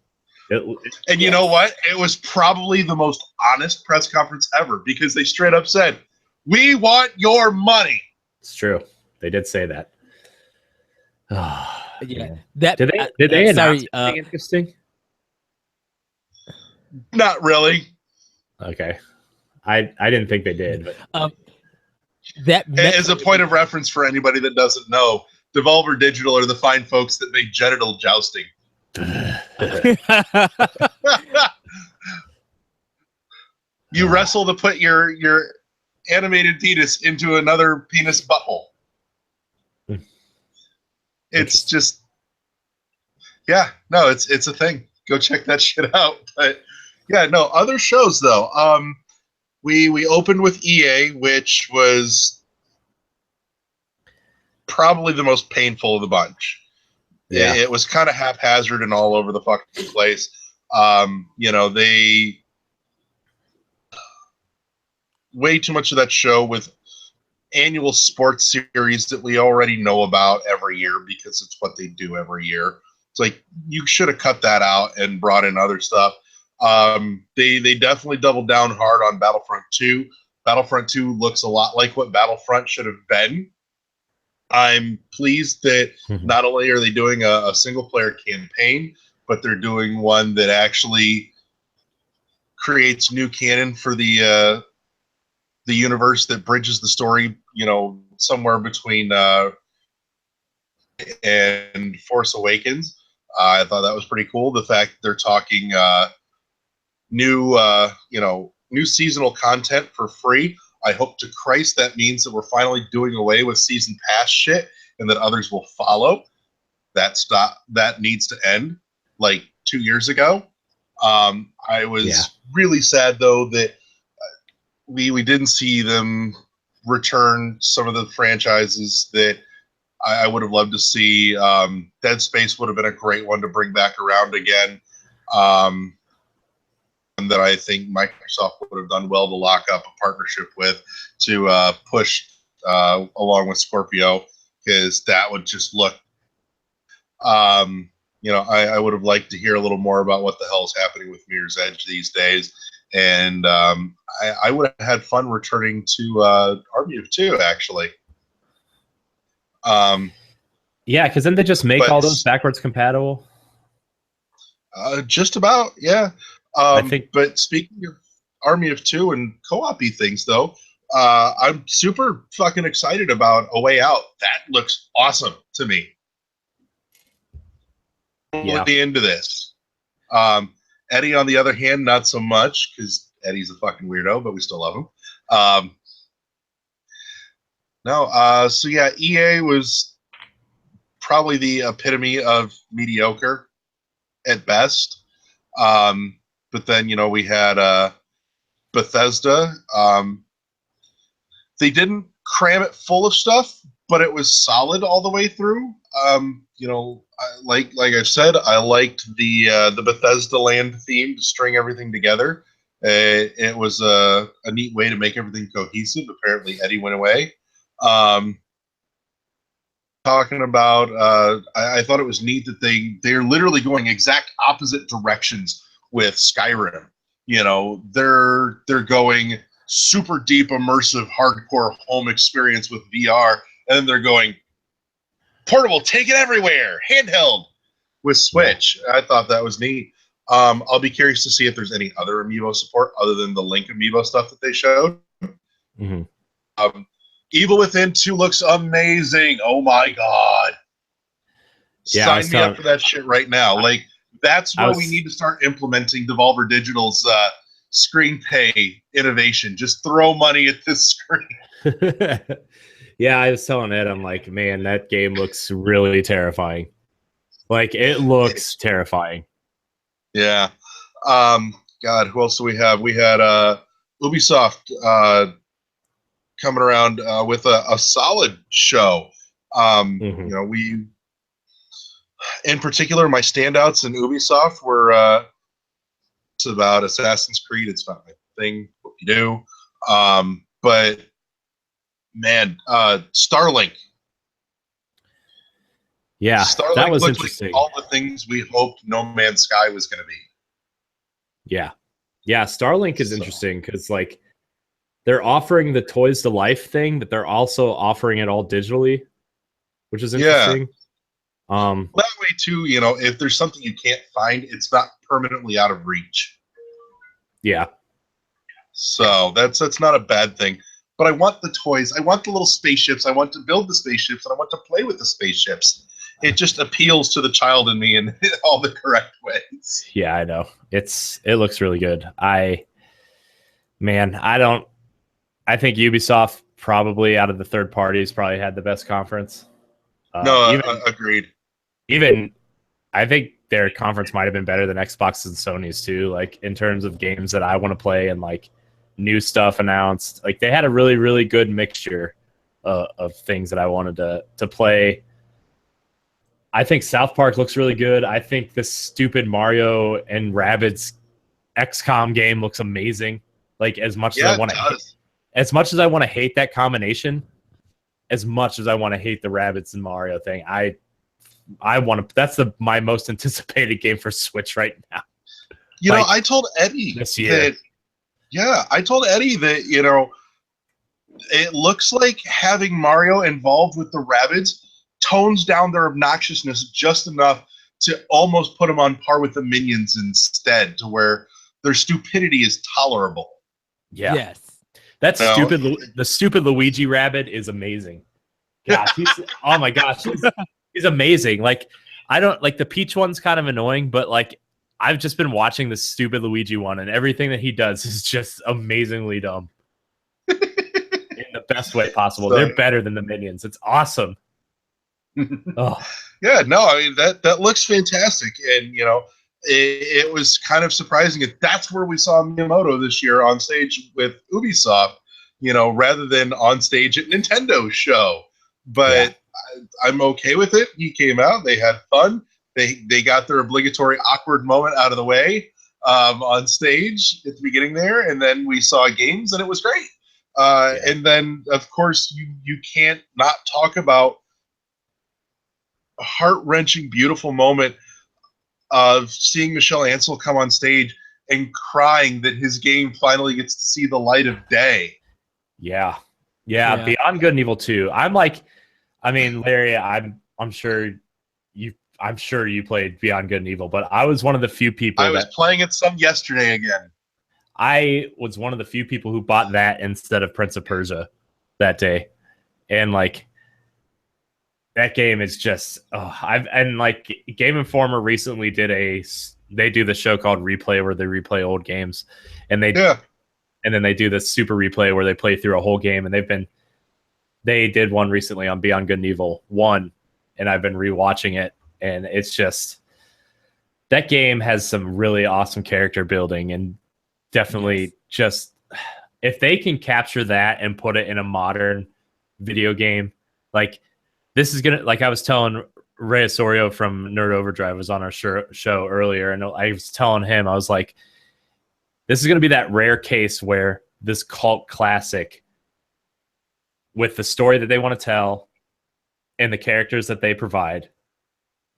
[SPEAKER 5] you know what? It was probably the most honest press conference ever because they straight up said, "We want your money."
[SPEAKER 1] It's true. They did say that.
[SPEAKER 2] Yeah.
[SPEAKER 1] Did they announce anything interesting?
[SPEAKER 5] Not really.
[SPEAKER 1] Okay. I didn't think they did. But.
[SPEAKER 5] As a point of reference for anybody that doesn't know, Devolver Digital are the fine folks that make genital jousting. You wrestle to put your animated penis into another penis butthole. It's just, yeah, no, it's a thing. Go check that shit out. But yeah, no, other shows though. We opened with EA, which was probably the most painful of the bunch. Yeah, it was kind of haphazard and all over the fucking place. They way too much of that show with annual sports series that we already know about every year because it's what they do every year. It's like you should have cut that out and brought in other stuff. They definitely doubled down hard on Battlefront 2. Battlefront 2 looks a lot like what Battlefront should have been. I'm pleased that not only are they doing a single-player campaign, but they're doing one that actually creates new canon for the universe that bridges the story, somewhere between and Force Awakens. I thought that was pretty cool. The fact that they're talking new seasonal content for free. I hope to Christ that means that we're finally doing away with season pass shit and that others will follow. That needs to end like 2 years ago. I was really sad though that we didn't see them return some of the franchises that I would have loved to see. Dead Space would have been a great one to bring back around again. And that I think Microsoft would have done well to lock up a partnership with to push along with Scorpio, because that would just look, I would have liked to hear a little more about what the hell is happening with Mirror's Edge these days. And I would have had fun returning to Army of Two, actually.
[SPEAKER 1] Yeah, because then they just make all those backwards compatible.
[SPEAKER 5] Just about, yeah. I think. But speaking of Army of Two and co-op-y things, though, I'm super fucking excited about A Way Out. That looks awesome to me.
[SPEAKER 1] Yeah.
[SPEAKER 5] Looking into this. Eddie, on the other hand, not so much, because Eddie's a fucking weirdo, but we still love him. So yeah, EA was probably the epitome of mediocre at best. But then, we had Bethesda. They didn't cram it full of stuff, but it was solid all the way through. Like I've said, I liked the Bethesda land theme to string everything together. It was a neat way to make everything cohesive. Apparently, Eddie went away. Talking about, I thought it was neat that they're literally going exact opposite directions with Skyrim. They're going super deep, immersive, hardcore home experience with VR, and then they're going portable, take it everywhere, handheld with Switch. I thought that was neat. I'll be curious to see if there's any other Amiibo support other than the Link Amiibo stuff that they showed. Evil Within 2 looks amazing. Oh my god.
[SPEAKER 1] Yeah,
[SPEAKER 5] sign me up for that shit right now. Like, that's where we need to start implementing Devolver Digital's screen pay innovation. Just throw money at this screen.
[SPEAKER 1] Yeah, I was telling Ed, I'm like, man, that game looks really terrifying. Like, it looks terrifying.
[SPEAKER 5] Yeah. God, who else do we have? We had Ubisoft coming around with a solid show. You know, we, in particular, my standouts in Ubisoft were it's about Assassin's Creed. It's not my thing, what you do. But man, Starlink.
[SPEAKER 1] Yeah,
[SPEAKER 5] Starlink
[SPEAKER 1] that was
[SPEAKER 5] looked
[SPEAKER 1] interesting.
[SPEAKER 5] like all the things we hoped No Man's Sky was going to be.
[SPEAKER 1] Yeah. Yeah, Starlink is interesting because, like, they're offering the Toys to Life thing, but they're also offering it all digitally, which is interesting.
[SPEAKER 5] That way, too, you know, if there's something you can't find, it's not permanently out of reach.
[SPEAKER 1] Yeah.
[SPEAKER 5] So that's not a bad thing. But I want the toys. I want the little spaceships. I want to build the spaceships, and I want to play with the spaceships. It just appeals to the child in me in all the correct ways.
[SPEAKER 1] Yeah, I know. It looks really good. Man, I think Ubisoft probably out of the third parties probably had the best conference.
[SPEAKER 5] Agreed.
[SPEAKER 1] Even I think their conference might have been better than Xbox and Sony's too, like in terms of games that I want to play and like new stuff announced. Like they had a really, really good mixture of things that I wanted to play. I think South Park looks really good. I think this stupid Mario and Rabbids XCOM game looks amazing. Like as much as I want to hate that combination, as much as I want to hate the Rabbids and Mario thing, I want to. That's my most anticipated game for Switch right now.
[SPEAKER 5] I told Eddie
[SPEAKER 1] this year.
[SPEAKER 5] I told Eddie that it looks like having Mario involved with the Rabbids tones down their obnoxiousness just enough to almost put them on par with the Minions instead, to where their stupidity is tolerable.
[SPEAKER 1] Yeah.
[SPEAKER 2] Yes.
[SPEAKER 1] That's stupid. The stupid Luigi Rabbit is amazing. Gosh, oh my gosh, he's amazing. Like I don't like the Peach one's kind of annoying, but like I've just been watching the stupid Luigi one, and everything that he does is just amazingly dumb in the best way possible. They're better than the Minions. It's awesome.
[SPEAKER 5] Oh. Yeah, no, I mean that looks fantastic, and it was kind of surprising that that's where we saw Miyamoto this year on stage with Ubisoft, rather than on stage at Nintendo's show. But I'm okay with it. He came out, they had fun, they got their obligatory awkward moment out of the way on stage at the beginning there, and then we saw games, and it was great. And then, of course, you can't not talk about a heart-wrenching, beautiful moment of seeing Michelle Ansel come on stage and crying that his game finally gets to see the light of day.
[SPEAKER 1] Yeah. Beyond Good and Evil 2. Larry, I'm sure you played Beyond Good and Evil, but I was one of the few people.
[SPEAKER 5] I was playing it some yesterday again.
[SPEAKER 1] I was one of the few people who bought that instead of Prince of Persia that day, and like. That game is just Game Informer recently they do the show called Replay where they replay old games, and then they do this Super Replay where they play through a whole game, and they did one recently on Beyond Good and Evil 1, and I've been rewatching it, and it's just that game has some really awesome character building, and definitely just if they can capture that and put it in a modern video game, like this is gonna, like I was telling Ray Osorio from Nerd Overdrive was on our show earlier, and I was telling him, I was like, this is gonna be that rare case where this cult classic, with the story that they want to tell and the characters that they provide,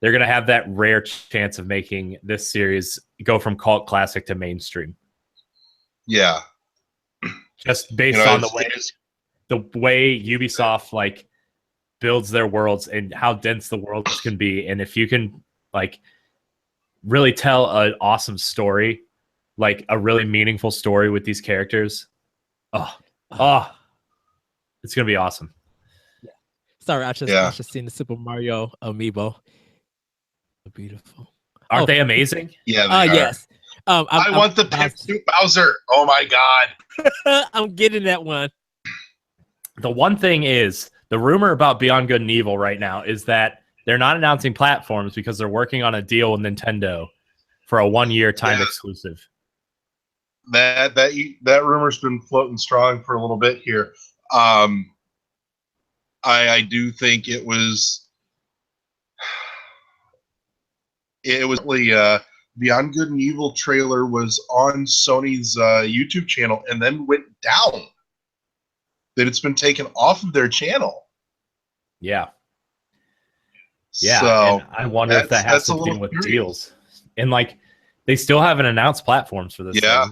[SPEAKER 1] they're gonna have that rare chance of making this series go from cult classic to mainstream.
[SPEAKER 5] Yeah,
[SPEAKER 1] just based on the way Ubisoft like builds their worlds and how dense the worlds can be, and if you can like really tell an awesome story, like a really meaningful story with these characters, it's gonna be awesome.
[SPEAKER 2] Yeah. Sorry, I just seen the Super Mario amiibo. Beautiful.
[SPEAKER 1] Aren't they amazing?
[SPEAKER 5] Yeah. They are.
[SPEAKER 2] Yes.
[SPEAKER 5] I want the Pimp Suit Bowser. Oh my god.
[SPEAKER 2] I'm getting that one.
[SPEAKER 1] The one thing is, the rumor about Beyond Good and Evil right now is that they're not announcing platforms because they're working on a deal with Nintendo for a 1-year time exclusive.
[SPEAKER 5] That rumor's been floating strong for a little bit here. I do think it was Beyond Good and Evil trailer was on Sony's YouTube channel and then went down. That it's been taken off of their channel.
[SPEAKER 1] Yeah. So and I wonder if that has to do with deals. And like, they still haven't announced platforms for this.
[SPEAKER 5] Yeah.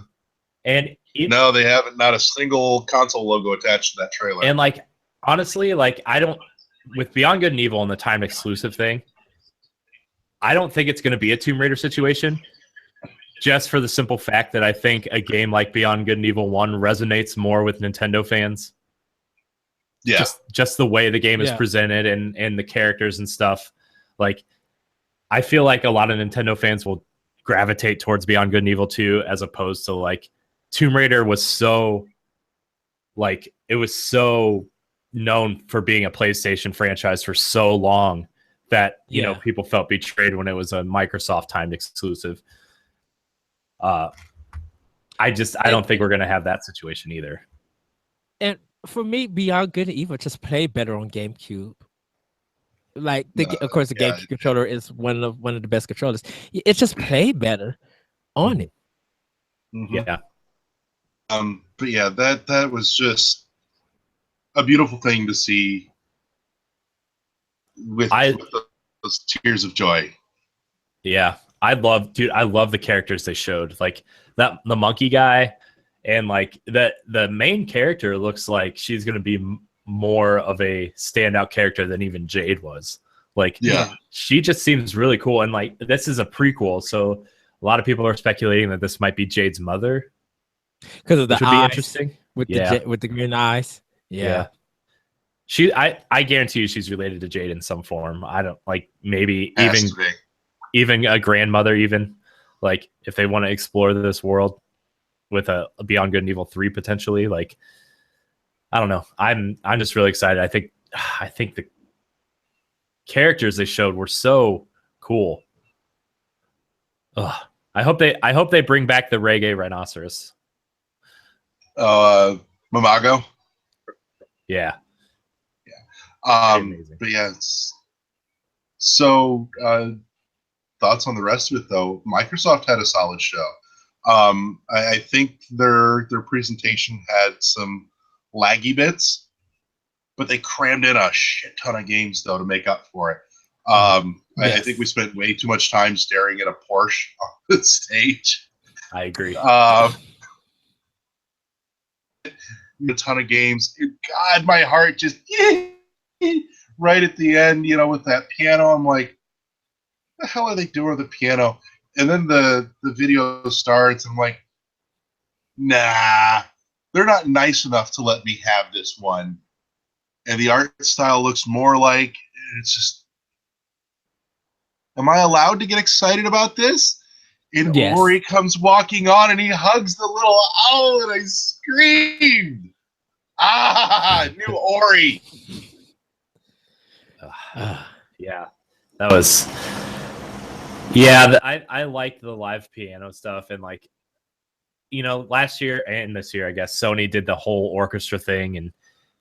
[SPEAKER 1] Thing. And
[SPEAKER 5] no, they haven't. Not a single console logo attached to that trailer.
[SPEAKER 1] And like, honestly, like with Beyond Good and Evil and the time exclusive thing, I don't think it's going to be a Tomb Raider situation. Just for the simple fact that I think a game like Beyond Good and Evil 1 resonates more with Nintendo fans.
[SPEAKER 5] Yeah,
[SPEAKER 1] just the way the game is presented and the characters and stuff. Like, I feel like a lot of Nintendo fans will gravitate towards Beyond Good and Evil 2 as opposed to like Tomb Raider was so like it was so known for being a PlayStation franchise for so long that you know people felt betrayed when it was a Microsoft timed exclusive. I don't think we're gonna have that situation either.
[SPEAKER 2] And for me, Beyond Good and Evil just played better on GameCube. Like of course the GameCube controller is one of the best controllers. It just played better on it.
[SPEAKER 1] Yeah.
[SPEAKER 5] But yeah, that was just a beautiful thing to see with those tears of joy.
[SPEAKER 1] Yeah. I love the characters they showed. Like the monkey guy and like the main character looks like she's going to be more of a standout character than even Jade was. Like she just seems really cool, and like this is a prequel, so a lot of people are speculating that this might be Jade's mother.
[SPEAKER 2] Because of the
[SPEAKER 1] eyes,
[SPEAKER 2] be interesting with the green eyes. Yeah.
[SPEAKER 1] I guarantee you she's related to Jade in some form. I don't like maybe
[SPEAKER 5] Has
[SPEAKER 1] even a grandmother, even like if they want to explore this world with a Beyond Good and Evil 3 potentially. Like I don't know. I'm just really excited. I think the characters they showed were so cool. Ugh. I hope they bring back the reggae rhinoceros.
[SPEAKER 5] Mamago.
[SPEAKER 1] Yeah.
[SPEAKER 5] But yeah, so thoughts on the rest of it though. Microsoft had a solid show. I think their presentation had some laggy bits, but they crammed in a shit ton of games though to make up for it. I think we spent way too much time staring at a Porsche on the stage.
[SPEAKER 1] I agree.
[SPEAKER 5] A ton of games. God, my heart just right at the end, you know, with that piano. I'm like, what the hell are they doing with the piano? And then the video starts, and I'm like, nah, they're not nice enough to let me have this one. And the art style looks more like it's just. Am I allowed to get excited about this? And Ori comes walking on, and he hugs the little owl, and I screamed. New Ori.
[SPEAKER 1] Yeah, that was. Yeah, I liked the live piano stuff, and like, you know, last year and this year, I guess Sony did the whole orchestra thing and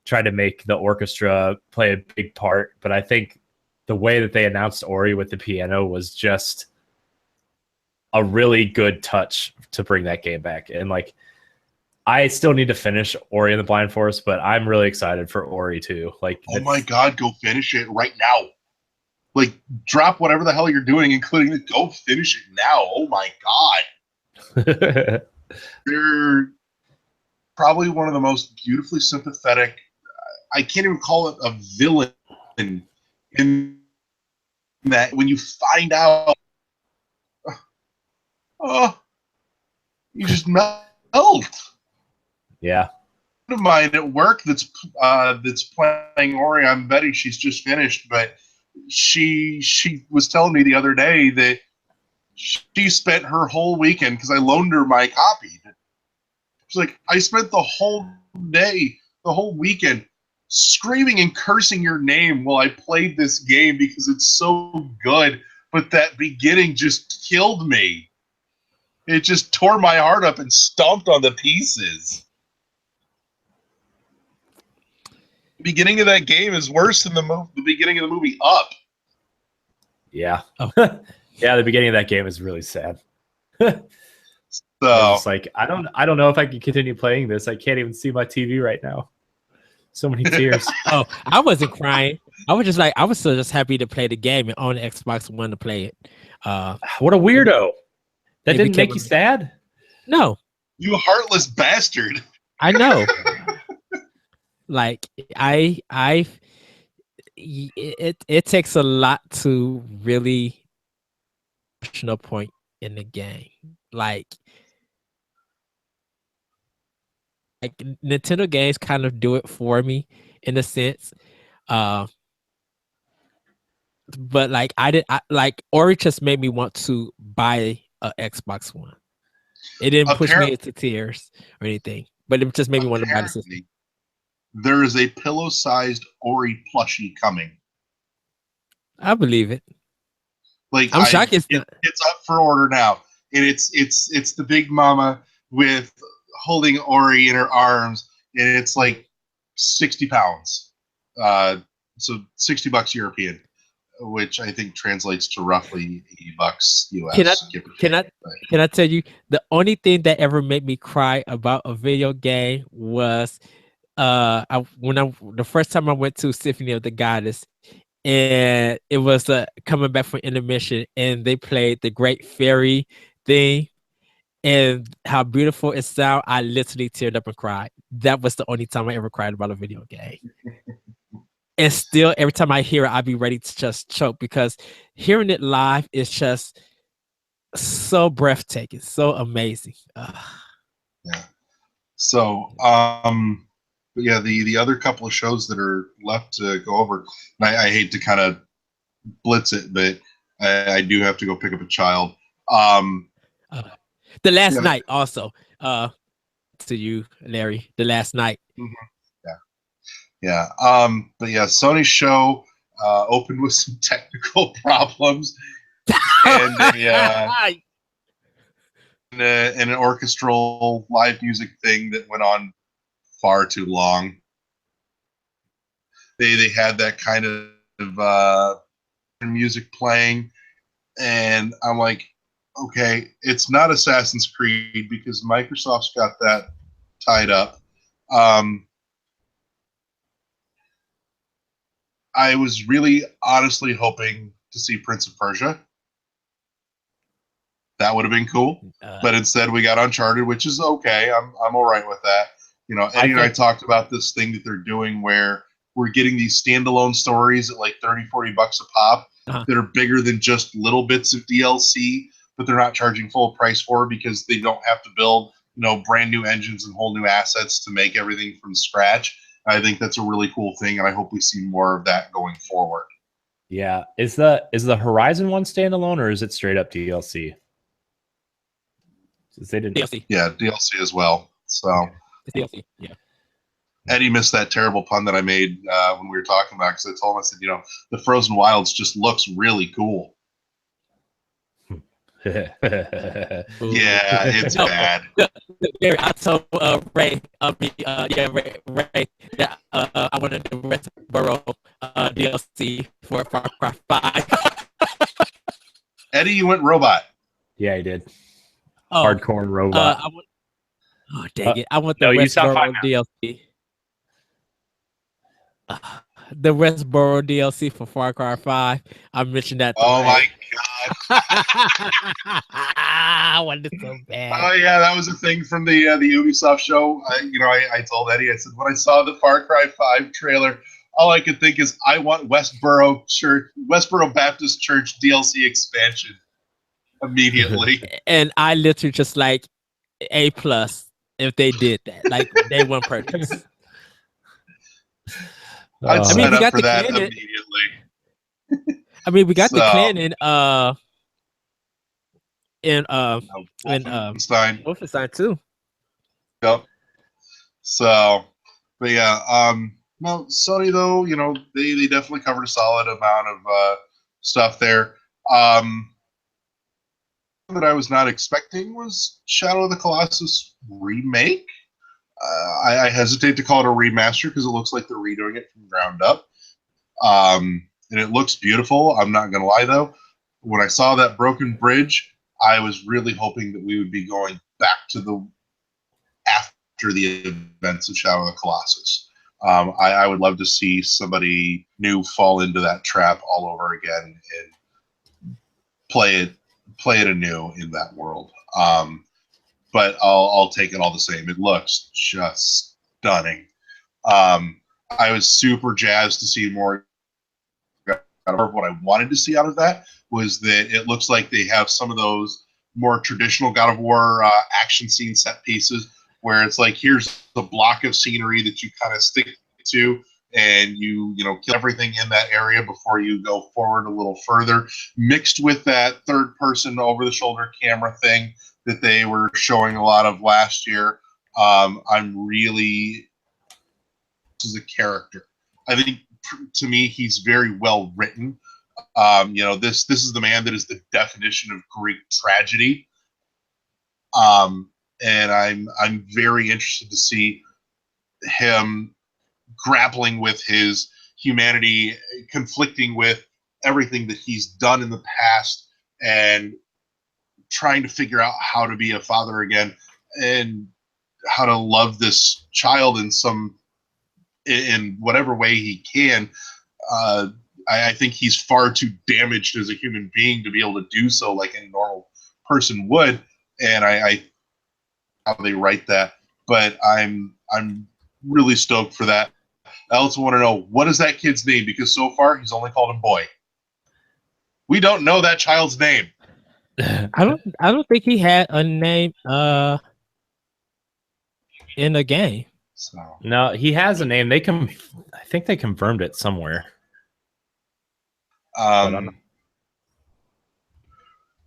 [SPEAKER 1] tried to make the orchestra play a big part. But I think the way that they announced Ori with the piano was just a really good touch to bring that game back. And like, I still need to finish Ori and the Blind Forest, but I'm really excited for Ori too. Like,
[SPEAKER 5] oh my God, go finish it right now. Like, drop whatever the hell you're doing, including the go finish it now. Oh my God. They're probably one of the most beautifully sympathetic. I can't even call it a villain in that when you find out, you just melt.
[SPEAKER 1] Yeah.
[SPEAKER 5] Of mine at work that's playing Ori. I'm betting she's just finished, but she was telling me the other day that she spent her whole weekend because I loaned her my copy. She's like, I spent the whole day, the whole weekend, screaming and cursing your name while I played this game because it's so good. But that beginning just killed me. It just tore my heart up and stomped on the pieces. The beginning of that game is worse than the beginning of the movie Up.
[SPEAKER 1] Yeah. Oh. Yeah, the beginning of that game is really sad.
[SPEAKER 5] So
[SPEAKER 1] it's like I don't know if I can continue playing this. I can't even see my TV right now. So many tears.
[SPEAKER 2] Oh, I wasn't crying. I was just like, I was still just happy to play the game and on the Xbox One to play it.
[SPEAKER 1] What a weirdo. That didn't make you sad?
[SPEAKER 2] No.
[SPEAKER 5] You heartless bastard.
[SPEAKER 2] I know. Like it takes a lot to really push no point in the game. Like Nintendo games kind of do it for me in a sense. But like like Ori just made me want to buy a Xbox One. It didn't push me into tears or anything, but it just made me want to buy the system.
[SPEAKER 5] There is a pillow-sized Ori plushie coming.
[SPEAKER 2] I believe it.
[SPEAKER 5] Like
[SPEAKER 2] I'm shocked
[SPEAKER 5] it's up for order now, and it's the big mama with holding Ori in her arms, and it's like 60 pounds. So $60 European, which I think translates to roughly $80 US.
[SPEAKER 2] Can I tell you the only thing that ever made me cry about a video game was the first time I went to Symphony of the Goddess, and it was coming back from intermission, and they played the Great Fairy thing, and how beautiful it sounded. I literally teared up and cried. That was the only time I ever cried about a video game. And still, every time I hear it, I'd be ready to just choke, because hearing it live is just so breathtaking, so amazing.
[SPEAKER 5] Yeah. So, but yeah, the other couple of shows that are left to go over, and I hate to kind of blitz it, but I do have to go pick up a child.
[SPEAKER 2] The Last Night also. To you, Larry, The Last Night.
[SPEAKER 5] Mm-hmm. Yeah. But yeah, Sony's show opened with some technical problems, and an orchestral live music thing that went on far too long. They had that kind of music playing, and I'm like, okay, it's not Assassin's Creed because Microsoft's got that tied up. I was really honestly hoping to see Prince of Persia. That would have been cool, but instead we got Uncharted, which is okay. I'm all right with that. You know, Eddie and I talked about this thing that they're doing where we're getting these standalone stories at like $30-$40 a pop that are bigger than just little bits of DLC, but they're not charging full price for because they don't have to build, brand new engines and whole new assets to make everything from scratch. I think that's a really cool thing, and I hope we see more of that going forward.
[SPEAKER 1] Yeah. Is the Horizon one standalone, or is it straight up DLC? They didn't.
[SPEAKER 2] DLC.
[SPEAKER 5] Yeah, DLC as well. So
[SPEAKER 2] it's DLC. Yeah.
[SPEAKER 5] Eddie missed that terrible pun that I made when we were talking about, because I told him, I said, the Frozen Wilds just looks really cool. Yeah, it's bad.
[SPEAKER 2] I told Ray, Ray, that I wanted the Westboro DLC for Far Cry 5.
[SPEAKER 5] Eddie, you went robot.
[SPEAKER 1] Yeah, he did. Hardcore robot.
[SPEAKER 2] Dang it! I want the Westboro DLC. The Westboro DLC for Far Cry 5. I mentioned that.
[SPEAKER 5] Oh my god!
[SPEAKER 2] I wanted it so bad.
[SPEAKER 5] Oh yeah, that was a thing from the Ubisoft show. I told Eddie, I said, when I saw the Far Cry 5 trailer, all I could think is, I want Westboro Baptist Church DLC expansion immediately.
[SPEAKER 2] And I literally just like A+ if they did that, like day one purchase.
[SPEAKER 5] I'd sign up for that immediately.
[SPEAKER 2] I mean, we got the clan in Wolfenstein too.
[SPEAKER 5] Yep. So, but yeah, no, Sony though, they definitely covered a solid amount of stuff there. That I was not expecting was Shadow of the Colossus remake. I hesitate to call it a remaster because it looks like they're redoing it from ground up. And it looks beautiful. I'm not going to lie, though. When I saw that broken bridge, I was really hoping that we would be going back to after the events of Shadow of the Colossus. I would love to see somebody new fall into that trap all over again and play it anew in that world. But I'll take it all the same. It looks just stunning. I was super jazzed to see more. What I wanted to see out of that was that it looks like they have some of those more traditional God of War action scene set pieces, where it's like, here's the block of scenery that you kind of stick to, and you kill everything in that area before you go forward a little further, mixed with that third person over the shoulder camera thing that they were showing a lot of last year. I'm really, this is a character. I think to me he's very well written. This is the man that is the definition of Greek tragedy. And I'm very interested to see him grappling with his humanity, conflicting with everything that he's done in the past, and trying to figure out how to be a father again and how to love this child in whatever way he can. I think he's far too damaged as a human being to be able to do so like any normal person would, and I how they write that. But I'm really stoked for that. I also want to know, what is that kid's name? Because so far he's only called him Boy. We don't know that child's name.
[SPEAKER 2] I don't think he had a name in the game.
[SPEAKER 1] So. No, he has a name. I think they confirmed it somewhere.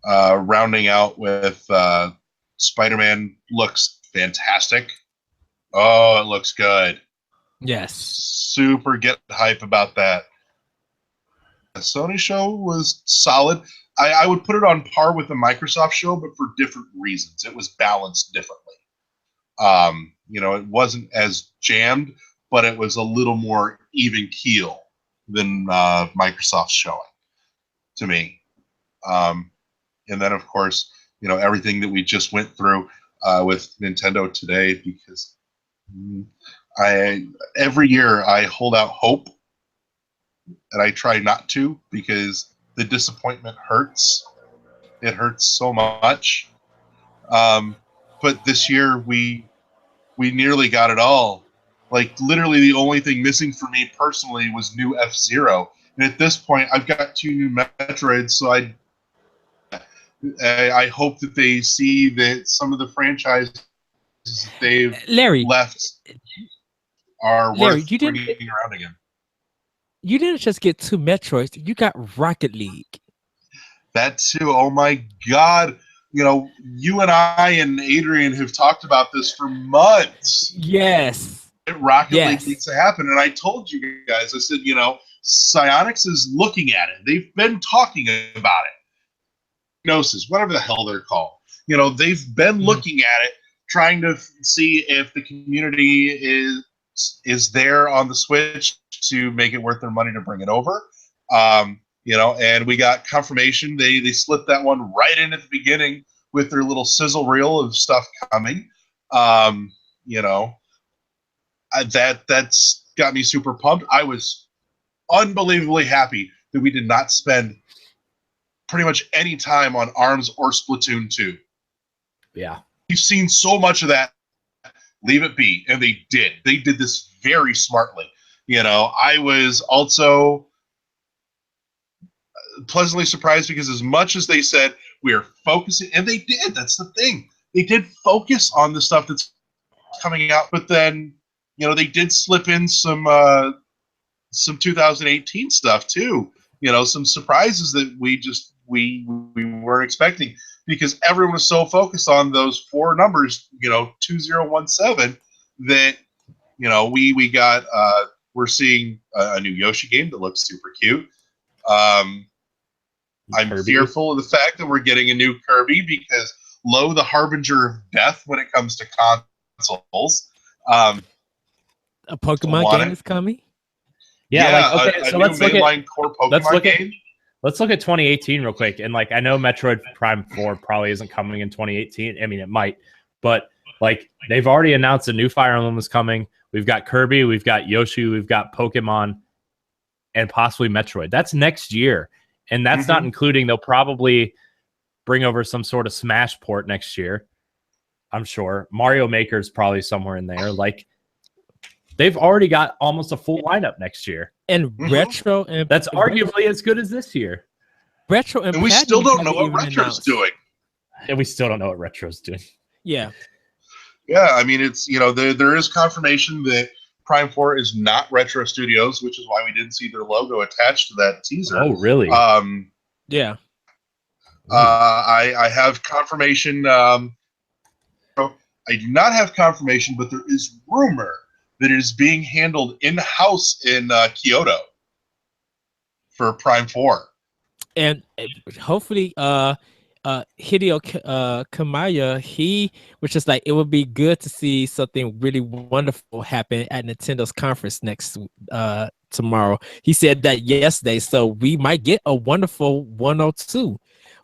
[SPEAKER 5] Rounding out with Spider-Man looks fantastic. Oh, it looks good.
[SPEAKER 2] Yes.
[SPEAKER 5] Super get hype about that. The Sony show was solid. I would put it on par with the Microsoft show, but for different reasons. It was balanced differently. It wasn't as jammed, but it was a little more even keel than Microsoft's showing to me. And then, of course, everything that we just went through with Nintendo today, because every year I hold out hope, and I try not to, because the disappointment hurts. It hurts so much. But this year we nearly got it all. Like, literally the only thing missing for me personally was new F-Zero. And at this point, I've got 2 new Metroids, so I hope that they see that some of the franchises they've left are worth bringing around again.
[SPEAKER 2] You didn't just get 2 Metroids. You got Rocket League.
[SPEAKER 5] That too. Oh my God. You and I and Adrian have talked about this for months.
[SPEAKER 2] Yes.
[SPEAKER 5] Rocket League needs to happen. And I told you guys, I said, Psyonix is looking at it. They've been talking about it. Gnosis, whatever the hell they're called. They've been looking at it, trying to see if the community is there on the Switch to make it worth their money to bring it over. And we got confirmation. They slipped that one right in at the beginning with their little sizzle reel of stuff coming. That's got me super pumped. I was unbelievably happy that we did not spend pretty much any time on ARMS or Splatoon 2.
[SPEAKER 1] Yeah.
[SPEAKER 5] You've seen so much of that. Leave it be. And they did. They did this very smartly. I was also pleasantly surprised, because as much as they said we are focusing, and they did, that's the thing. They did focus on the stuff that's coming out, but then, they did slip in some 2018 stuff too. Some surprises that we weren't expecting, because everyone was so focused on those 4 numbers, 2017, that we got we're seeing a new Yoshi game that looks super cute. I'm fearful of the fact that we're getting a new Kirby, because lo, the harbinger of death when it comes to consoles.
[SPEAKER 2] A Pokemon game is coming.
[SPEAKER 1] Yeah,
[SPEAKER 5] so let's look at core Pokemon game.
[SPEAKER 1] Let's look at 2018 real quick. And I know Metroid Prime 4 probably isn't coming in 2018. I mean, it might, but they've already announced a new Fire Emblem is coming. We've got Kirby, we've got Yoshi, we've got Pokemon, and possibly Metroid. That's next year. And that's not including, they'll probably bring over some sort of Smash port next year. I'm sure. Mario Maker is probably somewhere in there. They've already got almost a full lineup next year.
[SPEAKER 2] And retro, and
[SPEAKER 1] that's arguably as good as this year.
[SPEAKER 2] Retro
[SPEAKER 5] and we still don't know what Retro's doing.
[SPEAKER 1] And we still don't know what Retro's doing.
[SPEAKER 2] Yeah.
[SPEAKER 5] Yeah, I mean, it's there is confirmation that Prime 4 is not Retro Studios, which is why we didn't see their logo attached to that teaser.
[SPEAKER 1] Oh, really?
[SPEAKER 2] Yeah.
[SPEAKER 5] I have confirmation. I do not have confirmation, but there is rumor that it is being handled in-house in Kyoto for Prime 4.
[SPEAKER 2] And hopefully Hideo Kamiya, he was just like, it would be good to see something really wonderful happen at Nintendo's conference next tomorrow. He said that yesterday, so we might get a wonderful 102.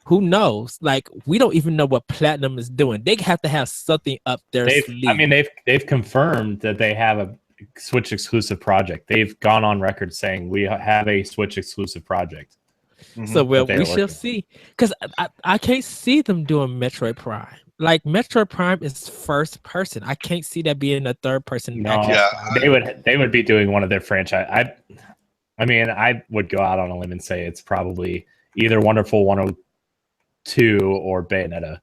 [SPEAKER 2] Who knows? Like, we don't even know what Platinum is doing. They have to have something up their sleeve.
[SPEAKER 1] They've confirmed that they have a Switch exclusive project. They've gone on record saying we have a Switch exclusive project.
[SPEAKER 2] So we shall see. Because I can't see them doing Metroid Prime. Like, Metroid Prime is first person. I can't see that being a third person.
[SPEAKER 1] No, they would be doing one of their franchise. I would go out on a limb and say it's probably either Wonderful 102 or Bayonetta.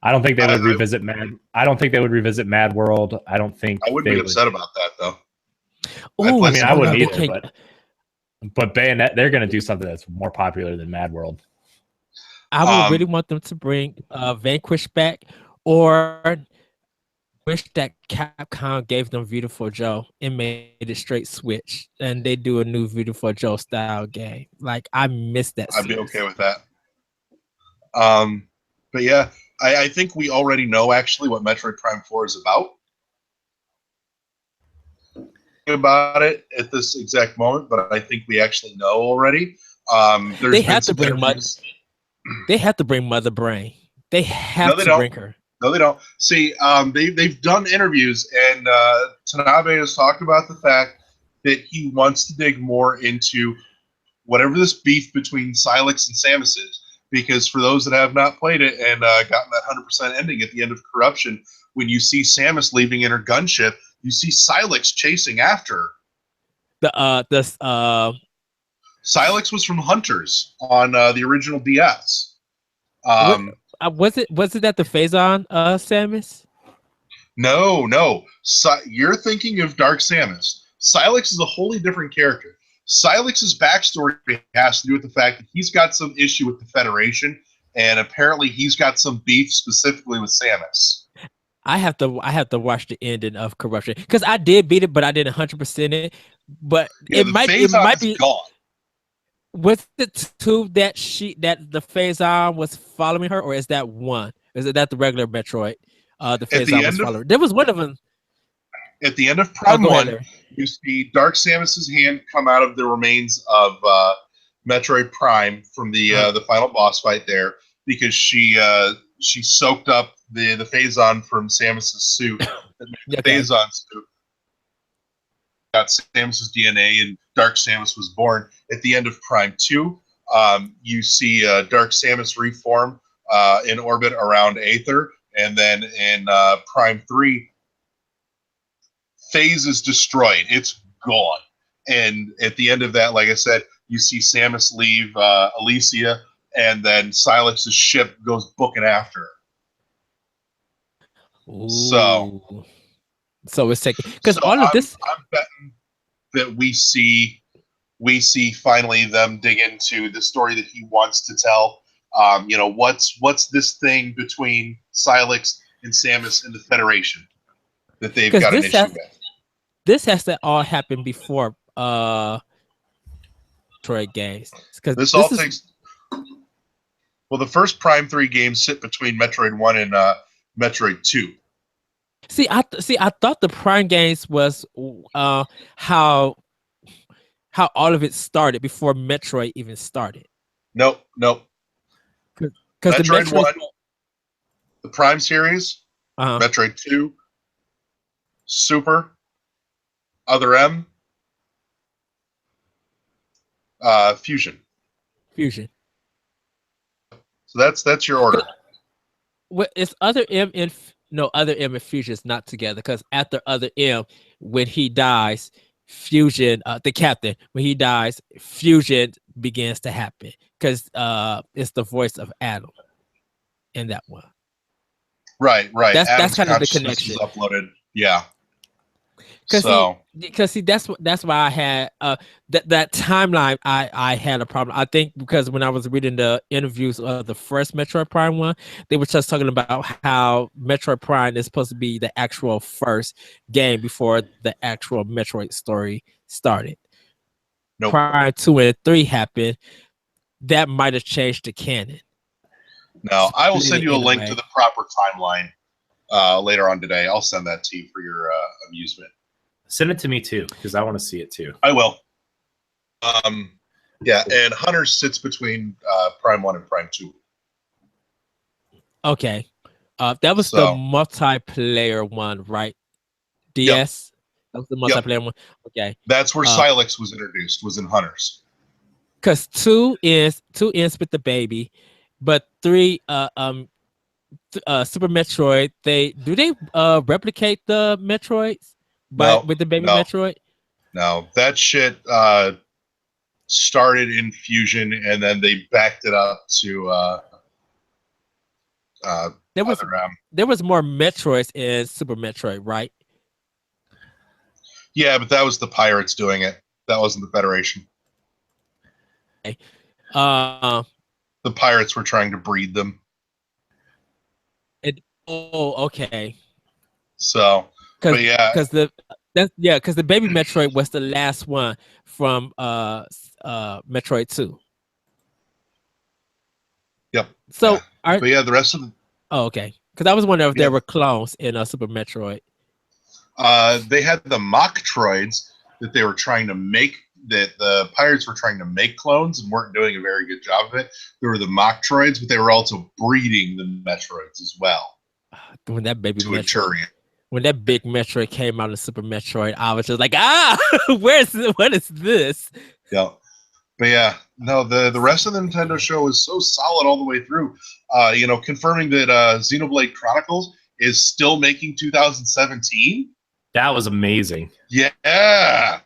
[SPEAKER 1] I don't think they would revisit Mad. I don't think they would revisit Mad World. I don't think
[SPEAKER 5] I wouldn't be upset about that though.
[SPEAKER 2] Ooh,
[SPEAKER 1] I wouldn't either. But Bayonetta, they're going to do something that's more popular than Mad World.
[SPEAKER 2] I would really want them to bring Vanquish back, or wish that Capcom gave them Beautiful Joe and made it straight Switch, and they do a new Beautiful Joe style game. Like, I miss that.
[SPEAKER 5] I'd be okay with that. But yeah, I think we already know actually what Metroid Prime 4 is about it at this exact moment, but I think we actually know already.
[SPEAKER 2] They have to bring Mother Brain. They have to bring her.
[SPEAKER 5] No, they don't. See, they've done interviews, and Tanabe has talked about the fact that he wants to dig more into whatever this beef between Silex and Samus is. Because for those that have not played it and gotten that 100% ending at the end of Corruption, when you see Samus leaving in her gunship, you see Silex chasing after her. Silex was from Hunters on the original DS.
[SPEAKER 2] Was it at the Phazon Samus?
[SPEAKER 5] No. You're thinking of Dark Samus. Silex is a wholly different character. Silex's backstory has to do with the fact that he's got some issue with the Federation, and apparently he's got some beef specifically with Samus.
[SPEAKER 2] I have to watch the ending of Corruption because I did beat it, but I didn't 100% it. But it might be
[SPEAKER 5] gone.
[SPEAKER 2] Was it two that the Phazon was following her, or is that one? Is it that the regular Metroid? The Phazon was following her? There was one of them.
[SPEAKER 5] At the end of Prime 1, you see Dark Samus's hand come out of the remains of Metroid Prime from the final boss fight there, because she soaked up the Phazon from Samus's suit. The Phazon suit got Samus's DNA, and Dark Samus was born. At the end of Prime 2, you see Dark Samus reform in orbit around Aether, and then in Prime 3, Phase is destroyed. It's gone. And at the end of that, like I said, you see Samus leave Elysia, and then Silex's ship goes booking after her.
[SPEAKER 2] Ooh. So it's taking, because all of this.
[SPEAKER 5] I'm betting that we see finally them dig into the story that he wants to tell. What's this thing between Silex and Samus and the Federation that they've got an issue with?
[SPEAKER 2] This has to all happen before Metroid games.
[SPEAKER 5] Because the first Prime 3 games sit between Metroid 1 and Metroid 2.
[SPEAKER 2] I thought the Prime games was how all of it started before Metroid even started.
[SPEAKER 5] Nope.
[SPEAKER 2] Because
[SPEAKER 5] Metroid 1, the Prime series, Metroid 2, Super, Other M, Fusion. So that's your order.
[SPEAKER 2] Well, it's Other M and Other M and Fusion is not together, because after Other M, when he dies, Fusion, the captain, when he dies, Fusion begins to happen, because it's the voice of Adam in that one.
[SPEAKER 5] Right.
[SPEAKER 2] That's kind of the connection.
[SPEAKER 5] Is uploaded. Yeah.
[SPEAKER 2] Because that's why I had that timeline. I had a problem. I think because when I was reading the interviews of the first Metroid Prime one, they were just talking about how Metroid Prime is supposed to be the actual first game before the actual Metroid story started.
[SPEAKER 5] Nope.
[SPEAKER 2] Prime 2 and 3 happened. That might have changed the canon.
[SPEAKER 5] No, I will send you a link to the proper timeline later on today. I'll send that to you for your amusement.
[SPEAKER 1] Send it to me too, because I want to see it too.
[SPEAKER 5] I will. Yeah, and Hunter sits between Prime 1 and Prime 2.
[SPEAKER 2] Okay. That was the multiplayer one, right? DS? Yep. That was the multiplayer one? Okay.
[SPEAKER 5] That's where Silex was introduced, was in Hunters.
[SPEAKER 2] Because 2 ends with the baby, but 3 Super Metroid, they replicate the Metroids with the baby Metroid?
[SPEAKER 5] No, that shit started in Fusion and then they backed it up to
[SPEAKER 2] there was more Metroids in Super Metroid, right?
[SPEAKER 5] Yeah, but that was the Pirates doing it. That wasn't the Federation.
[SPEAKER 2] Okay.
[SPEAKER 5] The Pirates were trying to breed them.
[SPEAKER 2] Okay.
[SPEAKER 5] So, but yeah,
[SPEAKER 2] because the baby Metroid was the last one from Metroid 2.
[SPEAKER 5] Yep.
[SPEAKER 2] So,
[SPEAKER 5] but yeah, the rest of the.
[SPEAKER 2] Oh, okay. Because I was wondering if there were clones in Super Metroid.
[SPEAKER 5] They had the Mock-Troids that they were trying to make. That the Pirates were trying to make clones and weren't doing a very good job of it. There were the Mock-Troids, but they were also breeding the Metroids as well.
[SPEAKER 2] When that baby
[SPEAKER 5] to Metroid,
[SPEAKER 2] when that big Metroid came out of Super Metroid, I was just like, what is this?
[SPEAKER 5] Yeah. But yeah, no, the rest of the Nintendo show is so solid all the way through. Confirming that Xenoblade Chronicles is still making 2017.
[SPEAKER 1] That was amazing.
[SPEAKER 5] Yeah.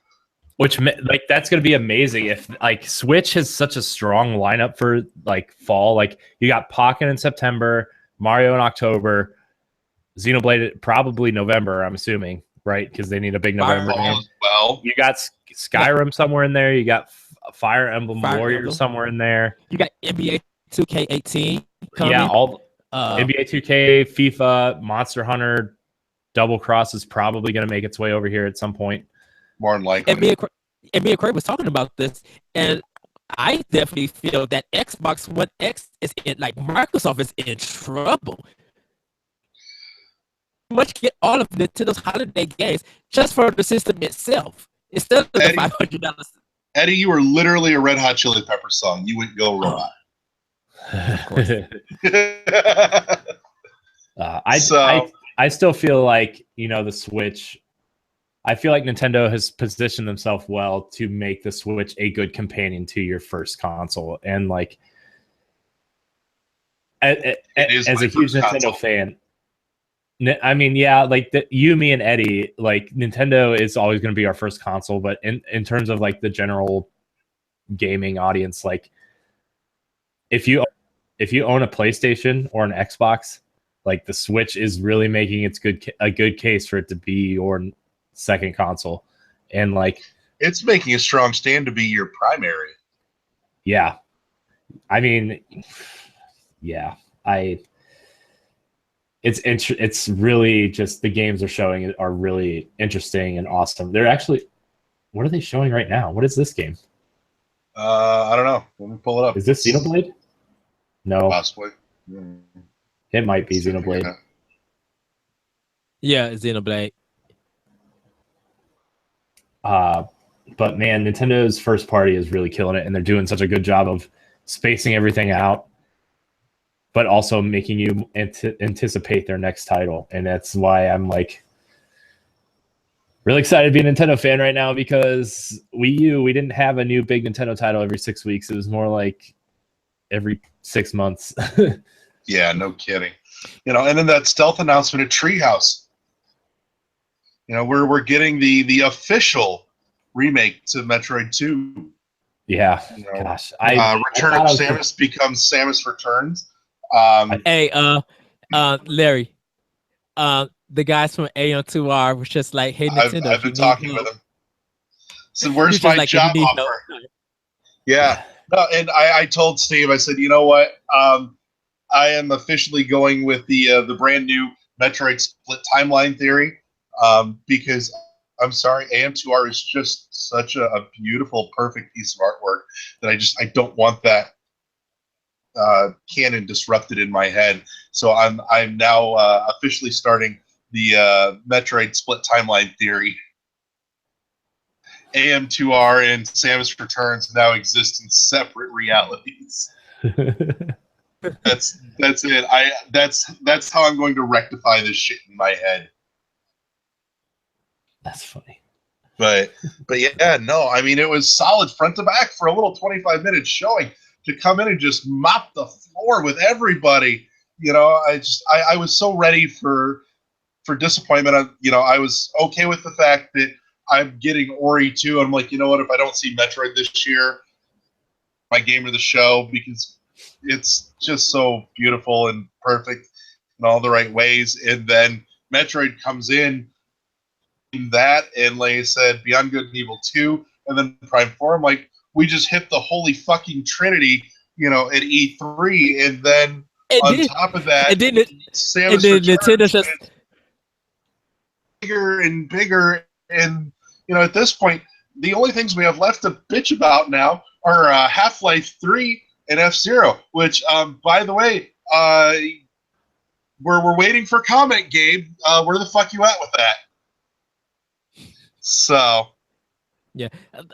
[SPEAKER 1] Which that's going to be amazing if Switch has such a strong lineup for fall. You got Pokken in September, Mario in October, Xenoblade probably November, I'm assuming, right? Because they need a big November game.
[SPEAKER 5] Well,
[SPEAKER 1] you got Skyrim somewhere in there. You got Fire Emblem Warriors somewhere in there.
[SPEAKER 2] You got NBA 2K18 coming.
[SPEAKER 1] Yeah, all NBA 2K, FIFA, Monster Hunter, Double Cross is probably going to make its way over here at some point.
[SPEAKER 5] More than likely.
[SPEAKER 2] NBA Craig was talking about this, and I definitely feel that Xbox One X is Microsoft is in trouble. Much get all of Nintendo's holiday games just for the system itself instead of the $500.
[SPEAKER 5] Eddie, you were literally a Red Hot Chili Peppers song. You went go robot.
[SPEAKER 1] I still feel like the Switch. I feel like Nintendo has positioned themselves well to make the Switch a good companion to your first console, and as a huge Nintendo fan. I mean, yeah, you, me, and Eddie, Nintendo is always going to be our first console, but in terms of the general gaming audience, if you own a PlayStation or an Xbox, the Switch is really making a good case for it to be your second console, and
[SPEAKER 5] it's making a strong stand to be your primary.
[SPEAKER 1] Yeah, I mean, yeah, It's really just the games they're showing are really interesting and awesome. They're actually, what are they showing right now? What is this game?
[SPEAKER 5] I don't know. Let me pull it up.
[SPEAKER 1] Is this Xenoblade? No,
[SPEAKER 5] possibly.
[SPEAKER 1] It might be Xenoblade.
[SPEAKER 2] Yeah, Xenoblade.
[SPEAKER 1] But man, Nintendo's first party is really killing it, and they're doing such a good job of spacing everything out, but also making you anticipate their next title. And that's why I'm really excited to be a Nintendo fan right now, because Wii U, we didn't have a new big Nintendo title every 6 weeks. It was more like every 6 months.
[SPEAKER 5] Yeah, no kidding. And then that stealth announcement at Treehouse. We're getting the official remake to Metroid 2.
[SPEAKER 1] Yeah, gosh.
[SPEAKER 5] Return of Samus becomes Samus Returns.
[SPEAKER 2] Hey, Larry. the guys from AM2R was just like, "Hey, Nintendo,
[SPEAKER 5] I've been talking with him. So where's my
[SPEAKER 2] like,
[SPEAKER 5] job offer? Yeah. No, and I told Steve, I said, you know what? I am officially going with the brand new Metroid split timeline theory, because I'm sorry, AM2R is just such a beautiful, perfect piece of artwork that I don't want that canon disrupted in my head. So I'm now officially starting the Metroid split timeline theory. AM2R and Samus Returns now exist in separate realities. That's it. That's how I'm going to rectify this shit in my head.
[SPEAKER 1] That's funny.
[SPEAKER 5] But yeah, no, I mean, it was solid front to back for a little 25-minute showing to come in and just mop the floor with everybody. You know, I was so ready for disappointment. I was okay with the fact that I'm getting Ori 2. I'm like, you know what? If I don't see Metroid this year, my game of the show, because it's just so beautiful and perfect in all the right ways. And then Metroid comes in that, and like I said, Beyond Good and Evil 2, and then Prime 4. I'm like, we just hit the holy fucking trinity, at E3, and then top of that, Samus Returns just bigger and bigger, and at this point, the only things we have left to bitch about now are Half-Life 3 and F-Zero, which, by the way, we're waiting for comment, Gabe. Where the fuck you at with that? So,
[SPEAKER 2] yeah,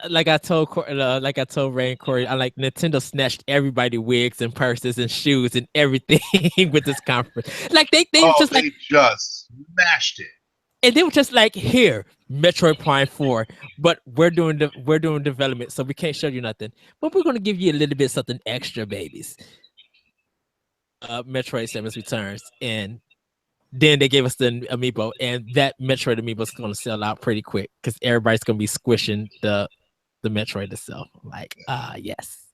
[SPEAKER 2] like I told Ray and Corey, I like Nintendo snatched everybody wigs and purses and shoes and everything with this conference. Like they just
[SPEAKER 5] smashed it.
[SPEAKER 2] And they were just like, here, Metroid Prime 4, but we're doing development, so we can't show you nothing. But we're gonna give you a little bit something extra, babies. Metroid Samus Returns, and then they gave us the amiibo, and that Metroid amiibo is going to sell out pretty quick because everybody's going to be squishing the Metroid itself. Like, yes.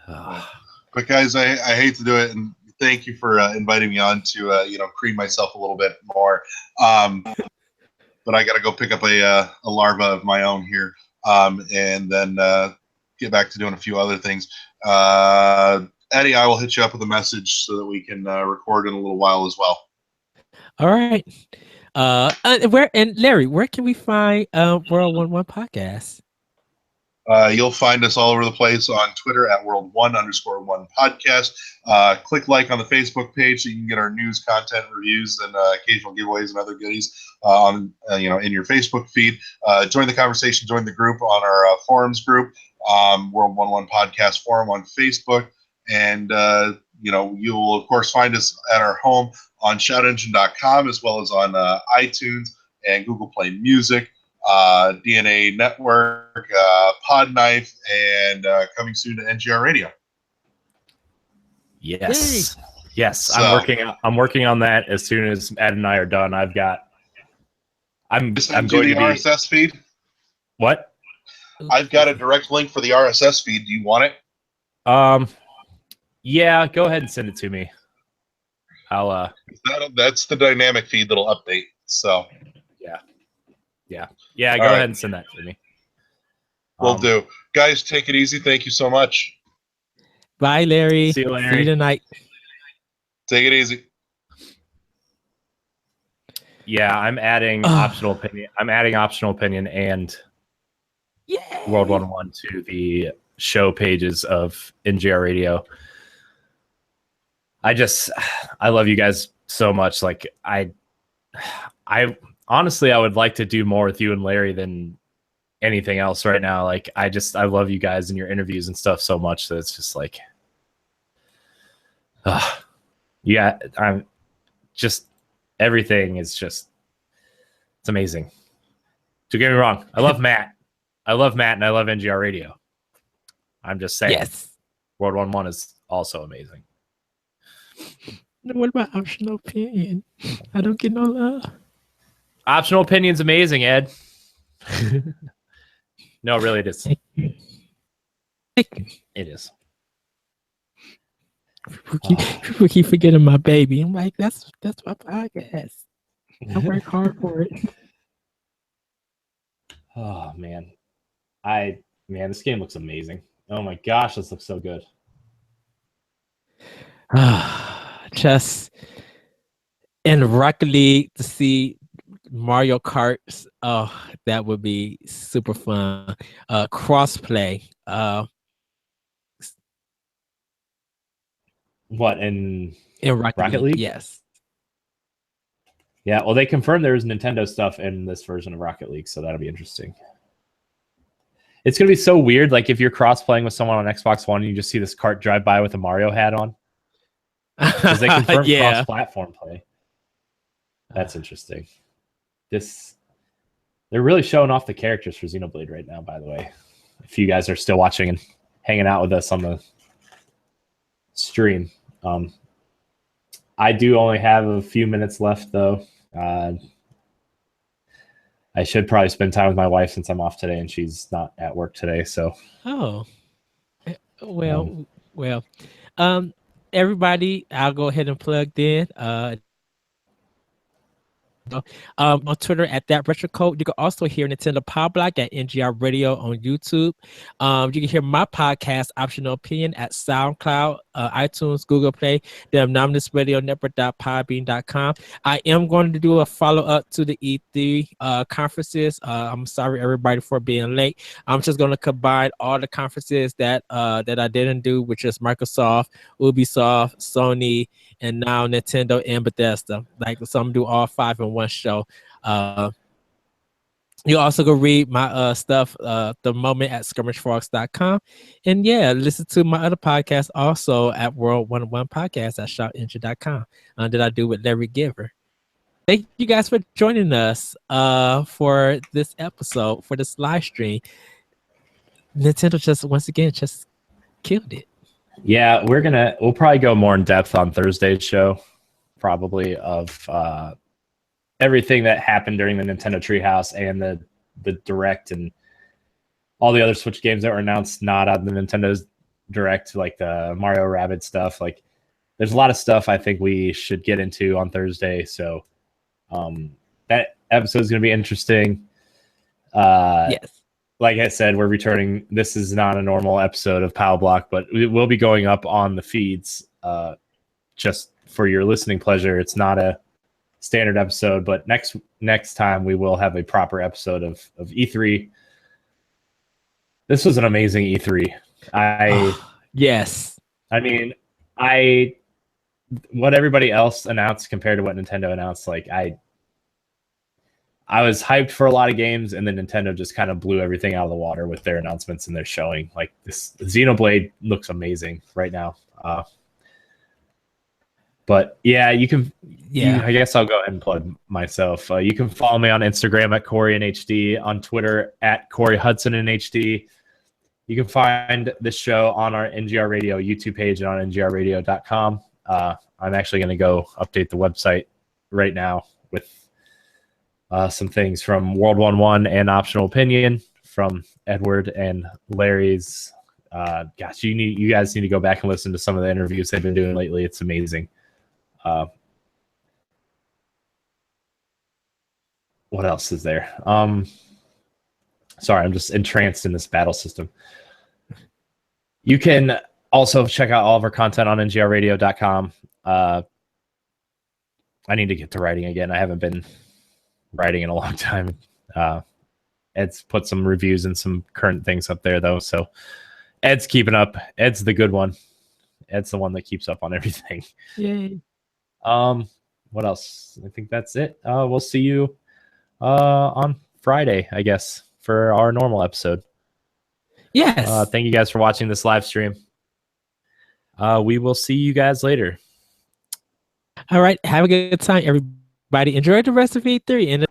[SPEAKER 5] But guys, I hate to do it, and thank you for inviting me on to cream myself a little bit more. But I got to go pick up a larva of my own here, and then get back to doing a few other things. Eddie, I will hit you up with a message so that we can record in a little while as well.
[SPEAKER 2] All right. Larry, where can we find World 11 Podcast?
[SPEAKER 5] You'll find us all over the place on Twitter at World1_1 Podcast. Click like on the Facebook page so you can get our news, content, reviews, and occasional giveaways and other goodies in your Facebook feed. Join the conversation, join the group on our forums group, World 11 Podcast forum on Facebook, and you'll of course find us at our home on shoutengine.com, as well as on iTunes and Google Play Music, DNA Network, Podknife, and coming soon to NGR Radio.
[SPEAKER 1] Yes. Yes. So, I'm working on that as soon as Ed and I are done. I'm going to the
[SPEAKER 5] RSS feed.
[SPEAKER 1] What?
[SPEAKER 5] I've got a direct link for the RSS feed. Do you want it?
[SPEAKER 1] Yeah, go ahead and send it to me.
[SPEAKER 5] That's the dynamic feed that'll update. So
[SPEAKER 1] yeah. Go ahead and send that to me.
[SPEAKER 5] Will do. Guys, take it easy. Thank you so much.
[SPEAKER 2] Bye, Larry.
[SPEAKER 1] See you, Larry.
[SPEAKER 2] See you tonight.
[SPEAKER 5] Take it easy.
[SPEAKER 1] Yeah, I'm adding optional opinion. I'm adding optional opinion and World 11 to the show pages of NGR Radio. I love you guys so much. Like I honestly, I would like to do more with you and Larry than anything else right now. Like I love you guys and your interviews and stuff so much that it's just like, yeah, I'm just, everything is just, it's amazing. Don't get me wrong. I love Matt. I love Matt and I love NGR Radio. I'm just saying,
[SPEAKER 2] yes,
[SPEAKER 1] World 11 is also amazing.
[SPEAKER 2] What about optional opinion? I don't get no love.
[SPEAKER 1] Optional opinion's amazing, Ed. No, really, it is. It is.
[SPEAKER 2] People keep forgetting my baby. I'm like, that's my podcast. I work hard for it.
[SPEAKER 1] Oh man, this game looks amazing. Oh my gosh, this looks so good.
[SPEAKER 2] Just in Rocket League to see Mario Karts, oh, that would be super fun. Crossplay.
[SPEAKER 1] What in
[SPEAKER 2] Rocket League? Yes.
[SPEAKER 1] Yeah, well, they confirmed there's Nintendo stuff in this version of Rocket League, so that'll be interesting. It's gonna be so weird, like if you're cross-playing with someone on Xbox One and you just see this cart drive by with a Mario hat on. Because they confirmed cross-platform play. That's interesting. They're really showing off the characters for Xenoblade right now, by the way. If you guys are still watching and hanging out with us on the stream. I do only have a few minutes left, though. I should probably spend time with my wife since I'm off today and she's not at work today. So.
[SPEAKER 2] Oh. Well. Everybody, I'll go ahead and plug in. On Twitter at that retro code. You can also hear Nintendo Power Block at NGR Radio on YouTube. You can hear my podcast, Optional Opinion, at SoundCloud, iTunes, Google Play, the Anonymous Radio Network.podbean.com. I am going to do a follow-up to the E3 conferences. I'm sorry, everybody, for being late. I'm just going to combine all the conferences that I didn't do, which is Microsoft, Ubisoft, Sony, and now Nintendo and Bethesda. Like, so I'm gonna do all 5 in one show. You also go read my stuff, the moment at skirmishfrogs.com. And yeah, listen to my other podcast also at World 101 Podcast at shoutengine.com that I do with Larry Giver. Thank you guys for joining us for this episode, for this live stream. Nintendo just once again just killed it.
[SPEAKER 1] Yeah, we'll probably go more in depth on Thursday's show, probably, of everything that happened during the Nintendo Treehouse and the Direct and all the other Switch games that were announced not on the Nintendo's Direct, like the Mario Rabbids stuff. Like, there's a lot of stuff I think we should get into on Thursday. So that episode is going to be interesting.
[SPEAKER 2] Yes.
[SPEAKER 1] Like I said, we're returning. This is not a normal episode of Power Block, but it will be going up on the feeds just for your listening pleasure. It's not a standard episode, but next time we will have a proper episode of E3. This was an amazing E3.
[SPEAKER 2] Yes.
[SPEAKER 1] I mean, what everybody else announced compared to what Nintendo announced, like I was hyped for a lot of games, and then Nintendo just kind of blew everything out of the water with their announcements and their showing. Like, this Xenoblade looks amazing right now. But yeah, I guess I'll go ahead and plug myself. You can follow me on Instagram at Corey in HD, on Twitter at Corey Hudson in HD. You can find this show on our NGR Radio YouTube page and on ngrradio.com. I'm actually going to go update the website right now with some things from World 1-1 and Optional Opinion from Edward and Larry's. Gosh, you guys need to go back and listen to some of the interviews they've been doing lately. It's amazing. What else is there? Sorry, I'm just entranced in this battle system. You can also check out all of our content on ngrradio.com. I need to get to writing again. I haven't been writing in a long time. Ed's put some reviews and some current things up there, though. So Ed's keeping up. Ed's the good one. Ed's the one that keeps up on everything.
[SPEAKER 2] Yay.
[SPEAKER 1] What else? I think that's it. We'll see you on Friday, I guess, for our normal episode.
[SPEAKER 2] Yes.
[SPEAKER 1] Thank you guys for watching this live stream. We will see you guys later.
[SPEAKER 2] All right. Have a good time, everybody. Enjoy the rest of E3. And